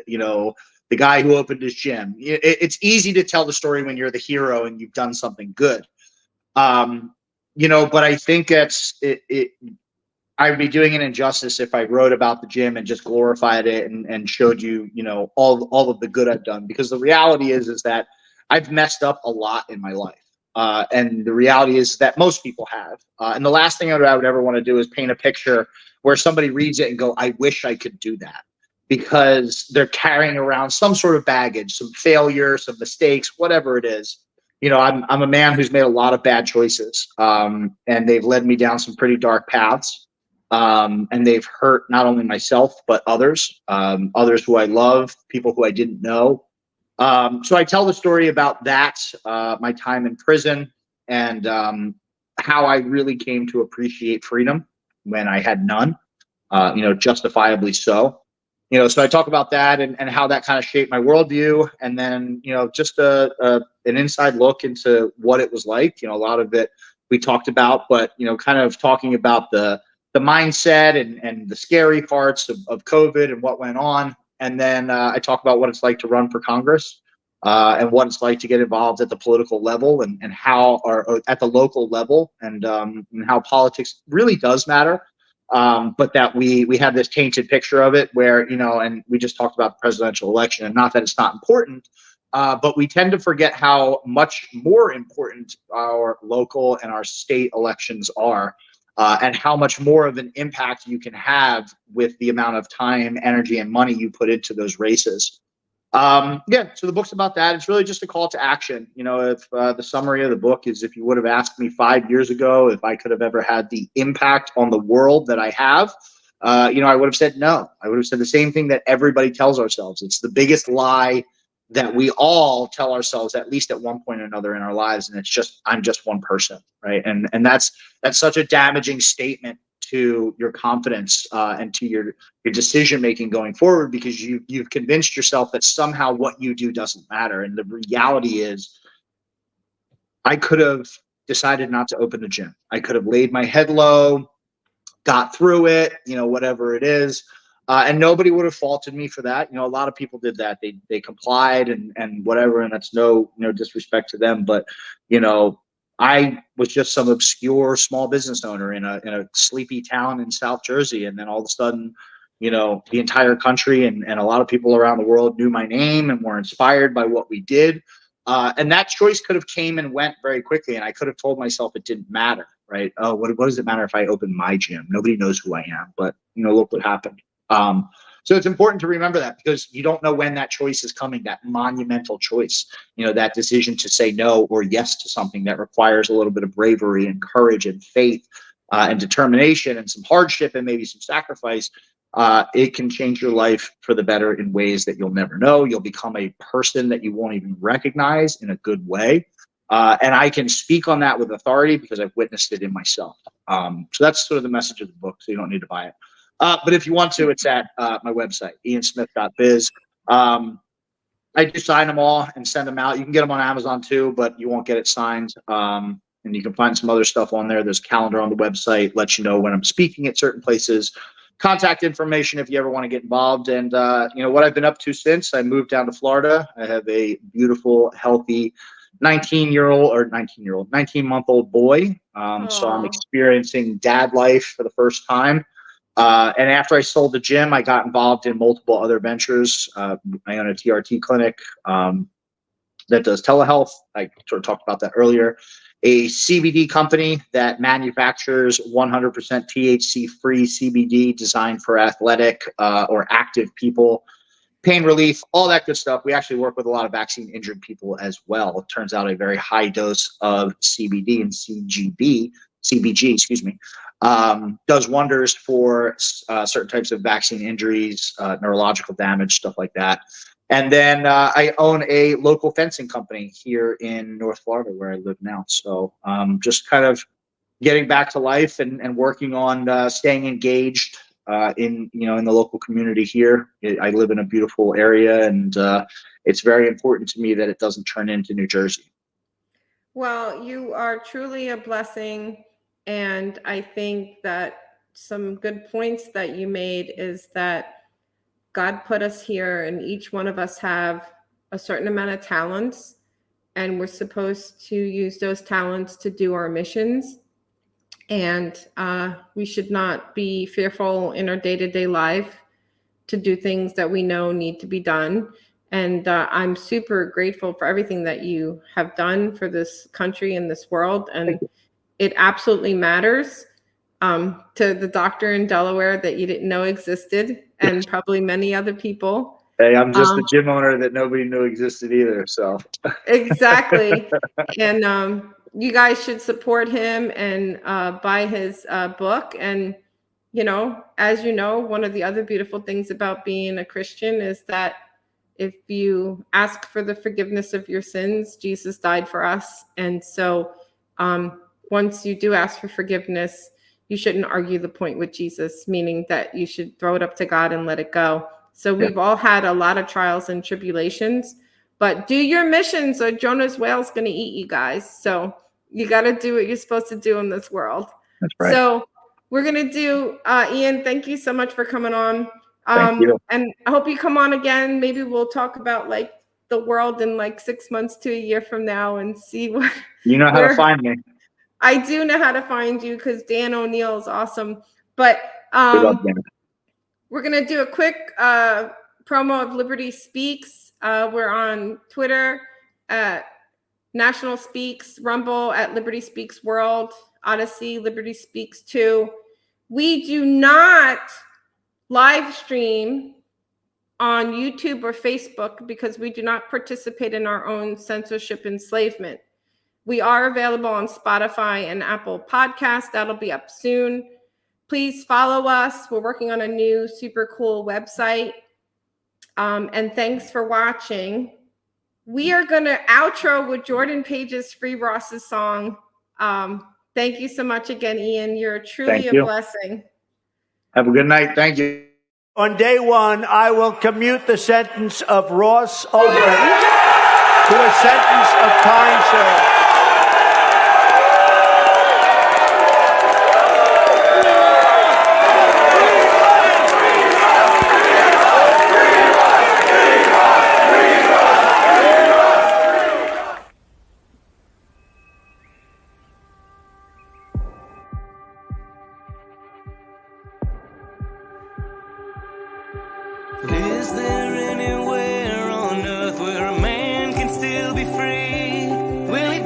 Speaker 2: the guy who opened his gym. It's easy to tell the story when you're the hero and you've done something good. But I think I'd be doing an injustice if I wrote about the gym and just glorified it and showed you, all of the good I've done, because the reality is that I've messed up a lot in my life. And the reality is that most people have. And the last thing I would ever want to do is paint a picture where somebody reads it and go, I wish I could do that. because they're carrying around some sort of baggage, some failure, some mistakes, whatever it is. You know, I'm a man who's made a lot of bad choices, and they've led me down some pretty dark paths, and they've hurt not only myself but others, others who I love, people who I didn't know. So I tell the story about that, my time in prison, and how I really came to appreciate freedom when I had none, you know, justifiably so. You know, so I talk about that and how that kind of shaped my worldview, and then, you know, just an inside look into what it was like. You know, a lot of it we talked about, but, you know, kind of talking about the mindset and the scary parts of COVID and what went on. And then I talk about what it's like to run for Congress, and what it's like to get involved at the political level, and how, or at the local level, and how politics really does matter. But that we have this tainted picture of it where, you know, and we just talked about the presidential election, and not that it's not important, but we tend to forget how much more important our local and our state elections are, and how much more of an impact you can have with the amount of time, energy, and money you put into those races. Yeah, so the book's about that. It's really just a call to action. You know, if the summary of the book is, if you would have asked me 5 years ago if I could have ever had the impact on the world that I have, you know, I would have said no. I would have said the same thing that everybody tells ourselves. It's the biggest lie that we all tell ourselves, at least at one point or another in our lives, and it's just, I'm just one person, right? And that's such a damaging statement to your confidence, and to your decision making going forward, because you've convinced yourself that somehow what you do doesn't matter. And the reality is, I could have decided not to open the gym. I could have laid my head low, got through it, you know, whatever it is. And nobody would have faulted me for that. You know, a lot of people did that. They complied and whatever, and that's no disrespect to them. But, you know, I was just some obscure small business owner in a sleepy town in South Jersey, and then all of a sudden, you know, the entire country and a lot of people around the world knew my name and were inspired by what we did. And that choice could have came and went very quickly, and I could have told myself it didn't matter, right? Oh, what does it matter if I open my gym? Nobody knows who I am. But, you know, look what happened. So it's important to remember that, because you don't know when that choice is coming, that monumental choice, you know, that decision to say no or yes to something that requires a little bit of bravery and courage and faith, and determination and some hardship and maybe some sacrifice. It can change your life for the better in ways that you'll never know. You'll become a person that you won't even recognize in a good way. And I can speak on that with authority because I've witnessed it in myself. So that's sort of the message of the book. So you don't need to buy it. But if you want to, it's at my website, iansmith.biz. I do sign them all and send them out. You can get them on Amazon too, but you won't get it signed. And you can find some other stuff on there. There's a calendar on the website, lets you know when I'm speaking at certain places, contact information if you ever want to get involved. And, you know, what I've been up to since I moved down to Florida. I have a beautiful, healthy 19-month-old boy. So I'm experiencing dad life for the first time. And after I sold the gym, I got involved in multiple other ventures. I own a TRT clinic that does telehealth. I sort of talked about that earlier. A CBD company that manufactures 100% THC-free CBD designed for athletic or active people. Pain relief, all that good stuff. We actually work with a lot of vaccine-injured people as well. It turns out a very high dose of CBD and CBG, does wonders for certain types of vaccine injuries, neurological damage, stuff like that. And then I own a local fencing company here in North Florida where I live now. So just kind of getting back to life and working on staying engaged in the local community here. I live in a beautiful area, and it's very important to me that it doesn't turn into New Jersey.
Speaker 1: Well, you are truly a blessing. And I think that some good points that you made is that God put us here, and each one of us have a certain amount of talents, and we're supposed to use those talents to do our missions. And we should not be fearful in our day-to-day life to do things that we know need to be done. And I'm super grateful for everything that you have done for this country and this world. And it absolutely matters to the doctor in Delaware that you didn't know existed. and probably many other people.
Speaker 2: Hey, I'm just the gym owner that nobody knew existed either. So
Speaker 1: exactly. And you guys should support him and buy his book. And, as you know, one of the other beautiful things about being a Christian is that if you ask for the forgiveness of your sins, Jesus died for us. And so once you do ask for forgiveness, you shouldn't argue the point with Jesus, meaning that you should throw it up to God and let it go. So we've all had a lot of trials and tribulations, but do your missions or Jonah's whale's going to eat you guys. So you got to do what you're supposed to do in this world.
Speaker 2: That's right.
Speaker 1: So we're going to do, Ian, thank you so much for coming on.
Speaker 2: Thank you.
Speaker 1: And I hope you come on again. Maybe we'll talk about like the world in like 6 months to a year from now and see what.
Speaker 2: You know how to find me.
Speaker 1: I do know how to find you because Dan O'Neill is awesome. But we're going to do a quick promo of Liberty Speaks. We're on Twitter at National Speaks, Rumble at Liberty Speaks World, Odyssey, Liberty Speaks 2. We do not live stream on YouTube or Facebook because we do not participate in our own censorship enslavement. We are available on Spotify and Apple Podcasts. That'll be up soon. Please follow us. We're working on a new super cool website. And thanks for watching. We are going to outro with Jordan Page's Free Ross's song. Thank you so much again, Ian. You're truly a blessing.
Speaker 2: Have a good night. Thank you.
Speaker 3: On day one, I will commute the sentence of Ross Ulbricht to a sentence of time served.
Speaker 4: Is there anywhere on earth where a man can still be free? Will he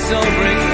Speaker 4: so bring